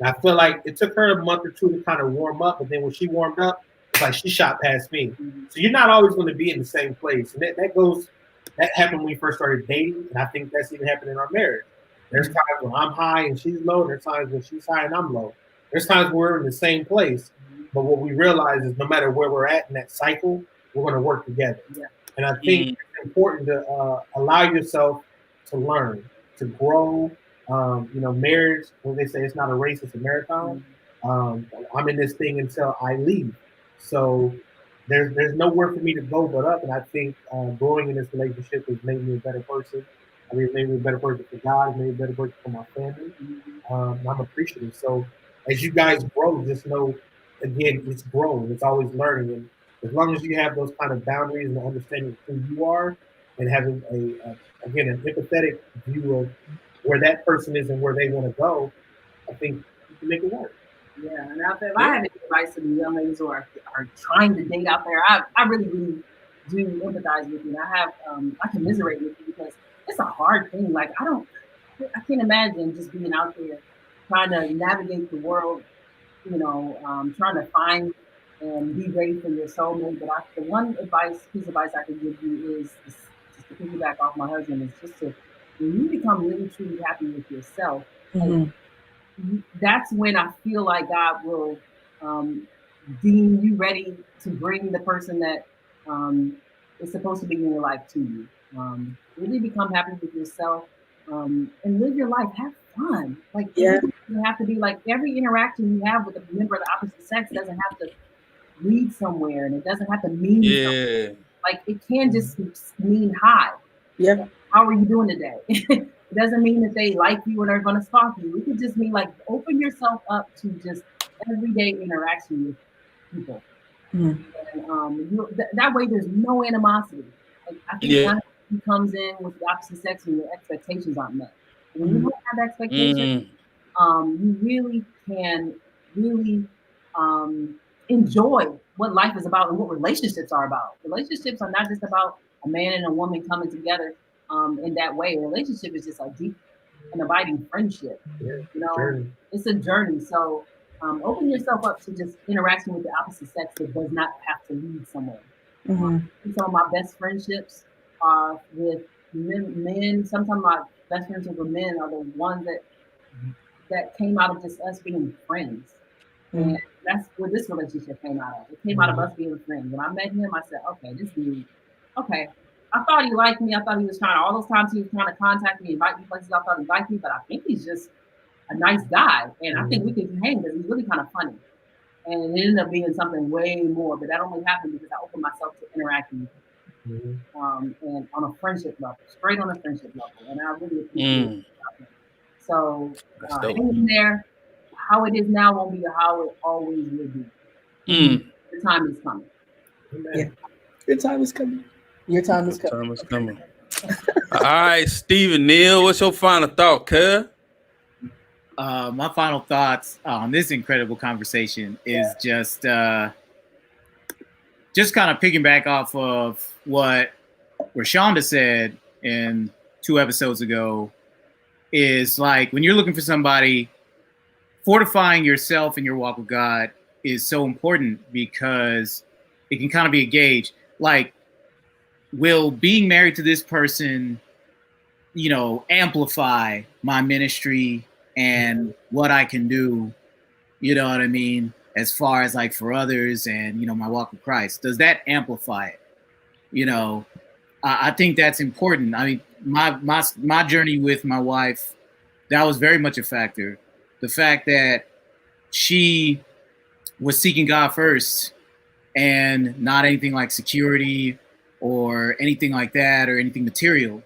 And I feel like it took her a month or two to kind of warm up, but then when she warmed up, it's like she shot past me. So you're not always going to be in the same place. And that happened when we first started dating, and I think that's even happened in our marriage. There's times when I'm high and she's low, and there's times when she's high and I'm low. There's times where we're in the same place, but what we realize is no matter where we're at in that cycle, we're going to work together. Yeah. And I think it's important to allow yourself to learn, to grow. Marriage, when they say it's not a race, it's a marathon. I'm in this thing until I leave. So there's nowhere for me to go but up. And I think growing in this relationship has made me a better person. I mean, it made me a better person for God. It made me a better person for my family. I'm appreciative. So as you guys grow, just know, again, it's growing. It's always learning. And as long as you have those kind of boundaries and understanding of who you are and having an empathetic view of where that person is and where they want to go, I think you can make it work. Yeah, and if I have any advice to the young ladies who are trying to date out there, I really, really do empathize with you. And I commiserate with you because it's a hard thing. Like, I can't imagine just being out there trying to navigate the world, trying to find and be ready for your soulmate. But the one piece of advice I could give you is just to piggyback off my husband, is just to, when you become really truly happy with yourself, that's when I feel like God will deem you ready to bring the person that is supposed to be in your life to you. Really become happy with yourself and live your life. Have fun. Like, you have to be like, every interaction you have with a member of the opposite sex doesn't have to lead somewhere, and it doesn't have to mean something. Like, it can just mean hi. Yeah. How are you doing today? It doesn't mean that they like you or they're going to stalk you. It could just mean, like, open yourself up to just everyday interaction with people. And, that way there's no animosity. Like, I think he comes in with the opposite sex and your expectations aren't met. When you don't have expectations, you really can enjoy what life is about and what relationships are about. Relationships are not just about a man and a woman coming together in that way. A relationship is just a deep an abiding friendship. Yeah, you know, journey. It's a journey. So open yourself up to just interacting with the opposite sex that does not have to lead somewhere. Some of my best friendships are with men. Sometimes my best friendships with men are the ones that came out of just us being friends. And that's where this relationship came out of. It came out of us being friends. When I met him, I said, okay, this dude, okay. I thought he liked me. I thought he was trying to, all those times he was trying to contact me, invite me places, I thought he liked me, but I think he's just a nice guy. And I think we can hang because he's really kind of funny. And it ended up being something way more, but that only happened because I opened myself to interacting with him. And on a friendship level, straight on a friendship level. And I really appreciate it. So hanging there, how it is now won't be how it always will be. The time is coming. Yeah. Your time is coming. Your time is coming. Time is coming. All right, Stephen Neal, what's your final thought, cuz? My final thoughts on this incredible conversation is just kind of picking back off of what Rashonda said in 2 episodes ago. Is like when you're looking for somebody, fortifying yourself in your walk with God is so important because it can kind of be a gauge. Like, will being married to this person, amplify my ministry and what I can do, you know what I mean? As far as like for others and, my walk with Christ, does that amplify it? I think that's important. I mean, my journey with my wife, that was very much a factor. The fact that she was seeking God first and not anything like security or anything like that or anything material.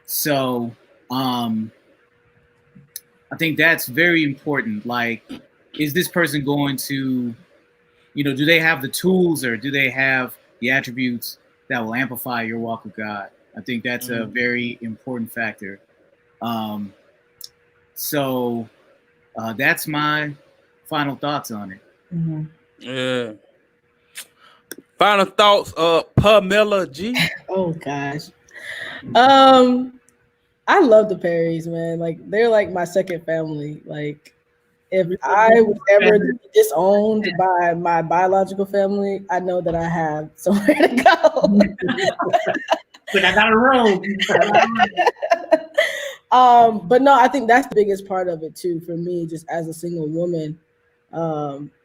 So I think that's very important. Like, is this person going to, do they have the tools or do they have the attributes that will amplify your walk with God? I think that's a very important factor. So that's my final thoughts on it. Yeah. Final thoughts, Mella G. Oh gosh. I love the Perrys, man. Like, they're like my second family. Like, if I was ever disowned by my biological family, I know that I have somewhere to go. But I got a room. But no, I think that's the biggest part of it too for me, just as a single woman,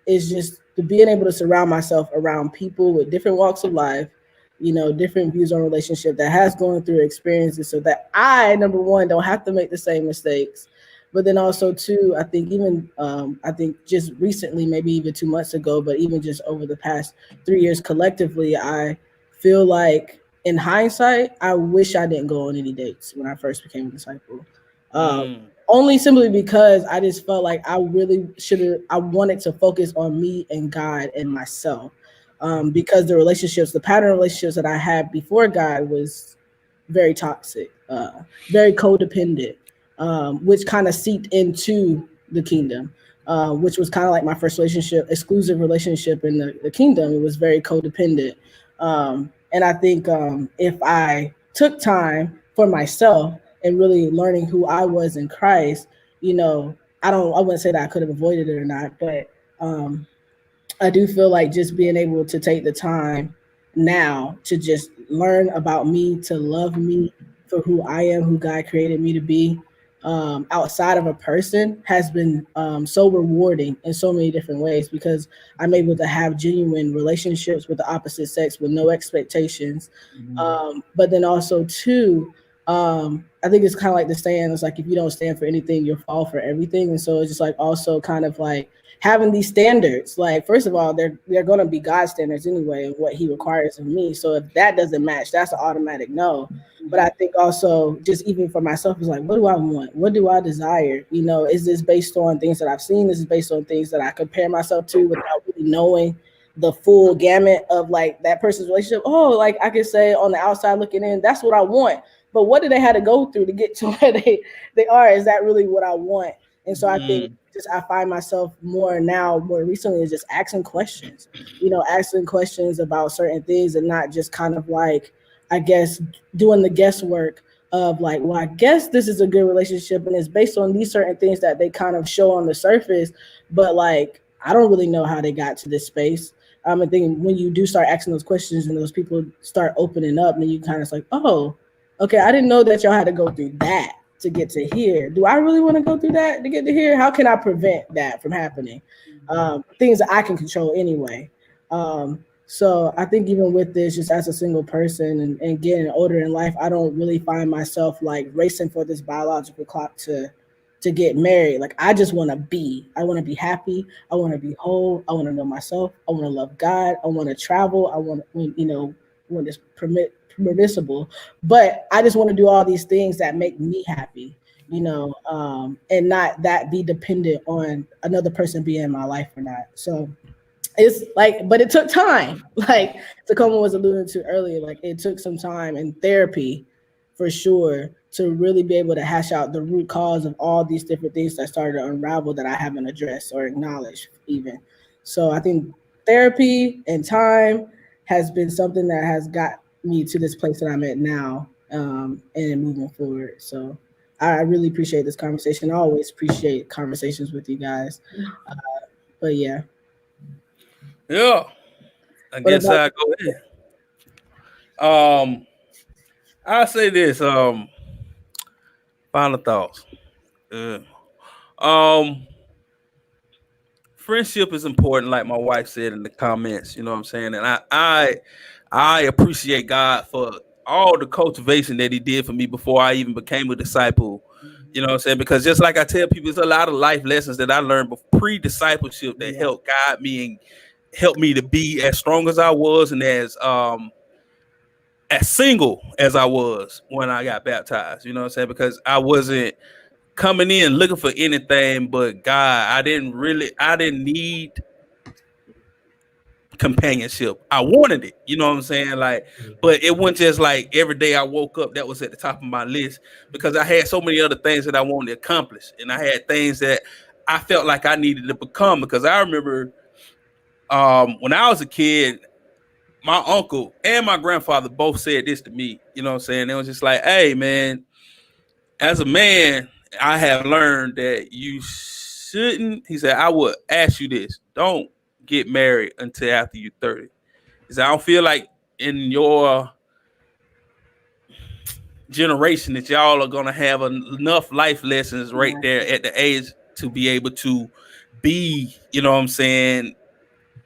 is just to being able to surround myself around people with different walks of life, different views on relationship that has gone through experiences, so that I, number one, don't have to make the same mistakes. But then also too, I think even I think just recently, maybe even 2 months ago, but even just over the past 3 years collectively, I feel like in hindsight, I wish I didn't go on any dates when I first became a disciple. Only simply because I just felt like I really I wanted to focus on me and God and myself. Because the pattern of relationships that I had before God was very toxic, very codependent, which kind of seeped into the kingdom, which was kind of like my first exclusive relationship in the kingdom. It was very codependent. And I think if I took time for myself and really learning who I was in Christ, I wouldn't say that I could have avoided it or not, but I do feel like just being able to take the time now to just learn about me, to love me for who I am, who God created me to be, outside of a person, has been so rewarding in so many different ways, because I'm able to have genuine relationships with the opposite sex with no expectations. But then also too, I think it's kind of like the saying, it's like, if you don't stand for anything, you'll fall for everything. And so it's just like also kind of like having these standards, like, first of all, they're going to be God's standards anyway, and what he requires of me. So if that doesn't match, that's an automatic no. But I think also just even for myself, is like, what do I want? What do I desire? Is this based on things that I've seen? Is this based on things that I compare myself to without really knowing the full gamut of like that person's relationship? Oh, like I could say on the outside looking in, that's what I want. But what do they have to go through to get to where they are? Is that really what I want? And so I think I find myself more recently is just asking questions, asking questions about certain things, and not just kind of like, I guess, doing the guesswork of like, well, I guess this is a good relationship and it's based on these certain things that they kind of show on the surface, but like I don't really know how they got to this space. I think when you do start asking those questions and those people start opening up, then you kind of like, oh, okay, I didn't know that y'all had to go through that to get to here. Do I really want to go through that to get to here? How can I prevent that from happening? Things that I can control anyway. So I think even with this, just as a single person and getting older in life, I don't really find myself like racing for this biological clock to get married. Like I just want to be. I want to be happy. I want to be whole. I want to know myself. I want to love God. I want to travel. I want when it's permissible. But I just want to do all these things that make me happy, and not that be dependent on another person being in my life or not. So it's like, but it took time. Like Tacoma was alluding to earlier, like it took some time and therapy for sure to really be able to hash out the root cause of all these different things that started to unravel that I haven't addressed or acknowledged even. So I think therapy and time has been something that has got me to this place that I'm at now, and moving forward. So I really appreciate this conversation. I always appreciate conversations with you guys. But yeah. Yeah. I guess I go in. I'll say this. Final thoughts. Friendship is important, like my wife said in the comments. You know what I'm saying? And I appreciate God for all the cultivation that He did for me before I even became a disciple. You know what I'm saying? Because just like I tell people, there's a lot of life lessons that I learned pre-discipleship that helped guide me and helped me to be as strong as I was and as single as I was when I got baptized. You know what I'm saying? Because I wasn't coming in looking for anything but God. I didn't need companionship. I wanted it, you know what I'm saying? Like, but it wasn't just like every day I woke up that was at the top of my list, because I had so many other things that I wanted to accomplish, and I had things that I felt like I needed to become. Because I remember when I was a kid, my uncle and my grandfather both said this to me, you know what I'm saying? They was just like, hey man, as a man, I have learned that you shouldn't, he said, I would ask you this, don't get married until after you're 30. Because I don't feel like in your generation that y'all are going to have enough life lessons right there at the age to be able to be, you know what I'm saying,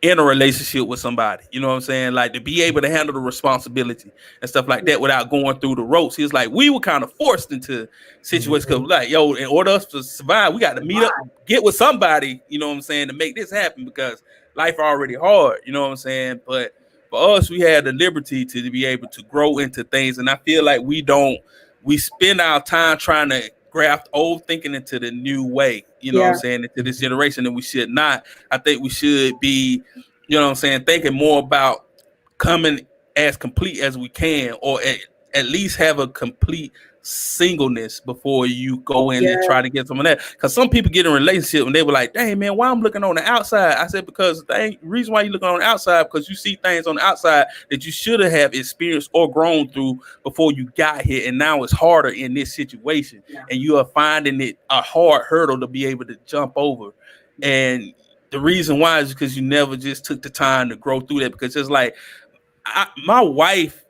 in a relationship with somebody, you know what I'm saying? Like to be able to handle the responsibility and stuff like that without going through the ropes. He was like, we were kind of forced into situations because like, yo, in order us to survive, we got to meet up, get with somebody, you know what I'm saying, to make this happen, because life already hard, you know what I'm saying? But for us, we had the liberty to be able to grow into things. And I feel like we spend our time trying to graft old thinking into the new way, you know what I'm saying, into this generation, and we should not. I think we should be, you know what I'm saying, thinking more about coming as complete as we can, or at least have a complete singleness before you go in and try to get some of that. Because some people get in a relationship and they were like, dang man, why I'm looking on the outside? I said, because the reason why you looking on the outside, because you see things on the outside that you should have experienced or grown through before you got here, and now it's harder in this situation, and you are finding it a hard hurdle to be able to jump over. And the reason why is because you never just took the time to grow through that. Because it's like, my wife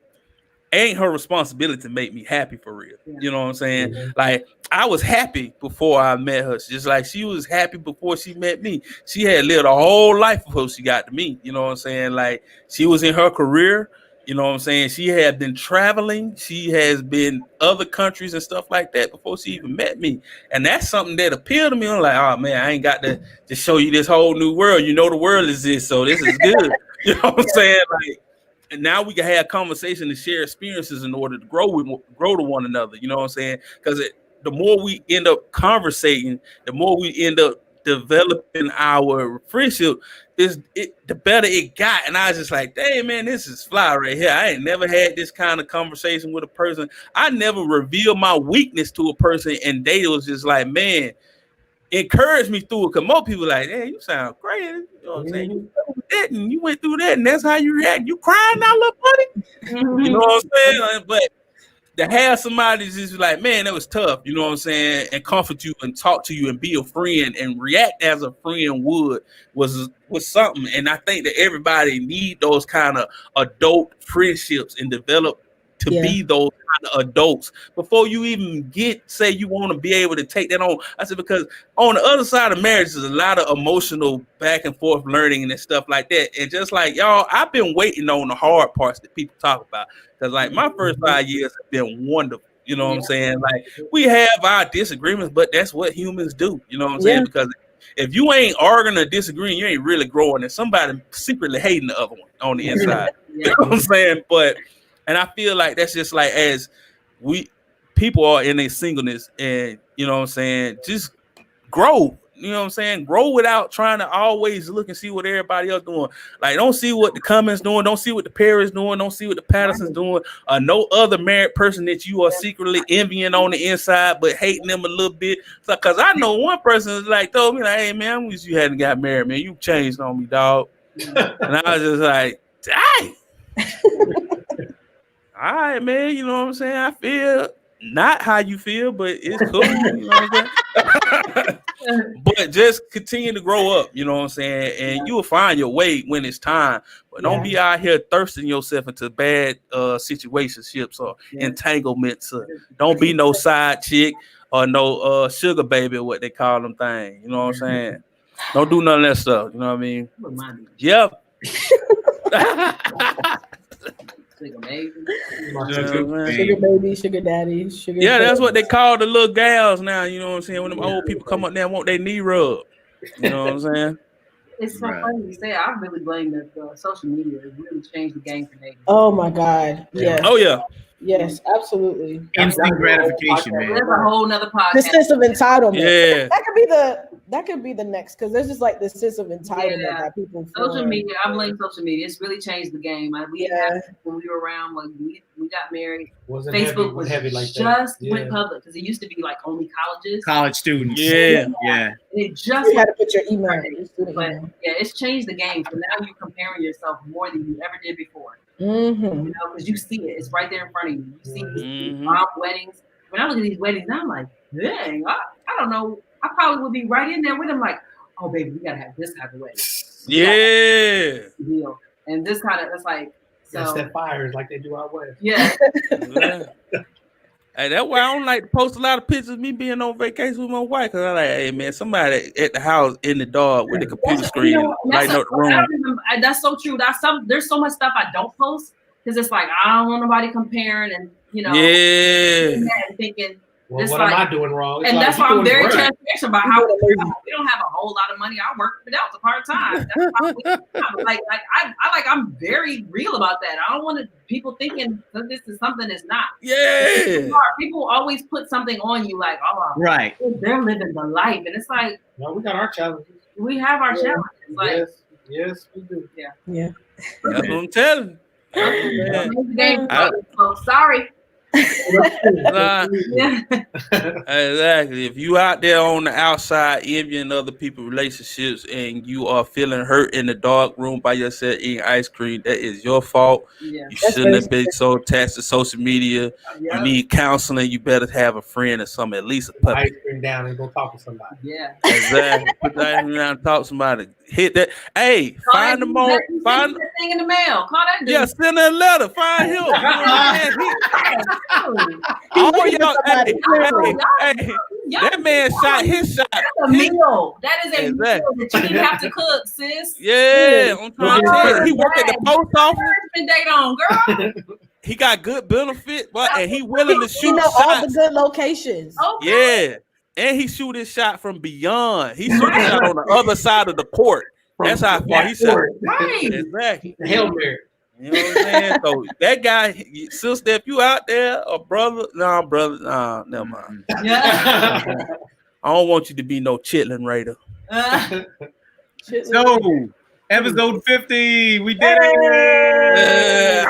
ain't her responsibility to make me happy for real. You know what I'm saying? Like, I was happy before I met her, just like she was happy before she met me. She had lived a whole life before she got to me. You know what I'm saying? Like, she was in her career. You know what I'm saying? She had been traveling. She has been other countries and stuff like that before she even met me. And that's something that appealed to me. I'm like, oh man, I ain't got to just show you this whole new world. You know, the world is this, so this is good. You know what I'm saying? Like, and now we can have conversation and share experiences in order to grow to one another. You know what I'm saying? Because the more we end up conversating, the more we end up developing our friendship, the better it got. And I was just like, dang man, this is fly right here. I ain't never had this kind of conversation with a person. I never revealed my weakness to a person, and they was just like, man, encourage me through it. Because most people like, hey, you sound crazy. You know what I'm saying? You went through that, and that's how you react. You crying now, little buddy? You know what I'm saying? But to have somebody just like, man, that was tough, you know what I'm saying, and comfort you and talk to you and be a friend and react as a friend would was something. And I think that everybody need those kind of adult friendships and develop to be those kind of adults before you even say you want to be able to take that on. I said, because on the other side of marriage is a lot of emotional back and forth learning and stuff like that. And just like y'all, I've been waiting on the hard parts that people talk about. Because like my first 5 years have been wonderful. You know what I'm saying? Like we have our disagreements, but that's what humans do. You know what I'm saying? Because if you ain't arguing or disagreeing, you ain't really growing. And somebody secretly hating the other one on the inside. You know what I'm saying? And I feel like that's just like as people are in their singleness and, you know what I'm saying, just grow. You know what I'm saying? Grow without trying to always look and see what everybody else doing. Like, don't see what the Cummins doing. Don't see what the Perry's doing. Don't see what the Patterson's doing. No other married person that you are secretly envying on the inside, but hating them a little bit. So, because I know one person is like, told me, like, hey, man, I wish you hadn't got married, man. You changed on me, dog. And I was just like, dang. All right, man, you know what I'm saying? I feel not how you feel, but it's cool. You know what I'm saying? But just continue to grow up, you know what I'm saying? And you will find your way when it's time. But don't be out here thirsting yourself into bad situationships or entanglements. Don't be no side chick or no sugar baby, or what they call them thing. You know what I'm saying? Don't do none of that stuff. You know what I mean? Yep. Sugar baby, sugar daddy, sugar. Yeah, that's what they call the little gals now. You know what I'm saying? When them old people come up there and want their knee rubbed. You know what I'm saying? It's so funny you say. I really blame that social media has really changed the game for dating. Oh my God! Yes. Oh yeah. Yes, absolutely. Instant gratification, man. There's a whole nother podcast. The sense of entitlement. Yeah. That could be the next, because there's just like this sense of entitlement that people feel. Social media. I blame social media. It's really changed the game. When we were around, when we got married, Facebook was heavy like just went public, because it used to be like only college students. Yeah. It just you had to put your email. But it's changed the game. So now you're comparing yourself more than you ever did before. Mm-hmm. You know, because you see it. It's right there in front of you. You see these mom weddings. When I look at these weddings now, I'm like, dang, I don't know. I probably would be right in there with them, like, oh, baby, we got to have this type of wedding. Yeah. Deal. And this kind of, it's like, so. Set fires like they do out west. Yeah. Hey, that's why I don't like to post a lot of pictures of me being on vacation with my wife, because I'm like, hey, man, somebody at the house in the dark with the computer screen lighting up the room. That's so true. There's so much stuff I don't post, because it's like, I don't want nobody comparing and, you know, and thinking, well, what am I doing wrong? It's and that's why I'm very transparent about how we don't have a whole lot of money. I work it out to part time. I'm very real about that. I don't want people thinking that this is something that's not. Yeah. People always put something on you like, oh, right. They're living the life, and it's like, no, we got our challenges. We have our challenges. Like, yes, we do. Yeah. That's what I'm telling you. Sorry. Exactly. If you out there on the outside envying other people's relationships and you are feeling hurt in the dark room by yourself eating ice cream, that is your fault. You shouldn't have been so attached to social media. You need counseling. You better have a friend or something, at least a puppy. Ice cream down and go talk to somebody. Exactly. Put the ice cream down and talk to somebody. Hit that. Hey, find them on. Find that thing in the mail. Call that dude. Yeah, send a letter. Find him. Oh, y'all, hey, that man shot his shot. That's a meal. That is a meal that you didn't have to cook, sis. Yeah, I'm trying to tell you. He worked at the post office. Date on, girl. He got good benefit, but and he willing to shoot shots. All the good locations. Okay. Yeah, and he shoot his shot from beyond. He shoot his shot on the other side of the court. That's how far he shot. Right. Exactly. Hail Mary. You know what I'm saying? So that guy, sister, if you out there, or brother, never mind. Yeah. I don't want you to be no chitlin' raider. So, episode 50, we did it.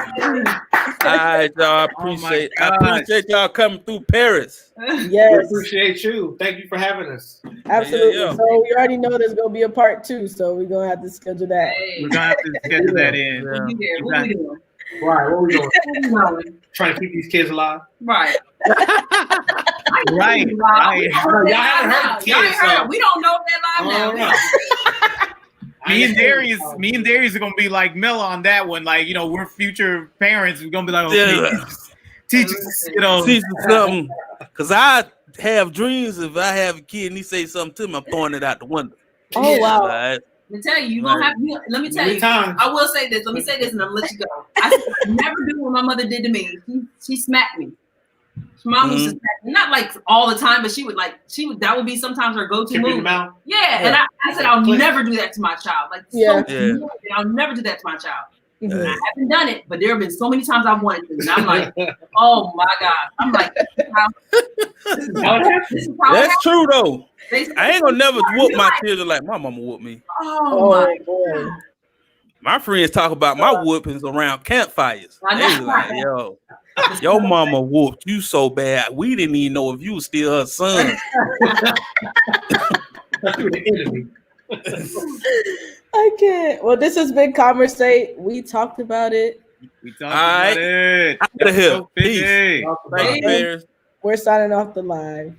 All right, y'all. I appreciate y'all coming through Paris. Yes, we appreciate you. Thank you for having us. Absolutely. Yeah. So we already know there's gonna be a part 2, so we're gonna have to schedule that. We're gonna have to schedule that in. What we doing? Right, what we doing? trying to keep these kids alive. Right. Right. Y'all haven't heard kids. So. We don't know if they're live now. Me and Darius are gonna be like Mella on that one. Like, you know, we're future parents. We're gonna be like, okay, teach us, you know, teach us something. Cause I have dreams. If I have a kid and he say something to me, I'm throwing it out the window. Oh wow! Right. Let me tell you, you're gonna have. Let me tell you. I will say this. Let me say this, and I'll let you go. I never do what my mother did to me. She smacked me. Mom used to smack me, not like all the time, but she would. That would be sometimes her go-to move. Yeah, and I said I'll never do that to my child. Like, I'll never do that to my child. I haven't done it, but there have been so many times I've wanted to, and I'm like, oh my God. I'm like, that's true though. I ain't gonna never whoop my children like my mama whooped me. Oh my God. My friends talk about my whoopings around campfires. They like, yo, your mama whooped you so bad, we didn't even know if you was still her son. I can't. Well, this has been Convrs8. We talked about it. Out of here. Peace. We're signing off the live.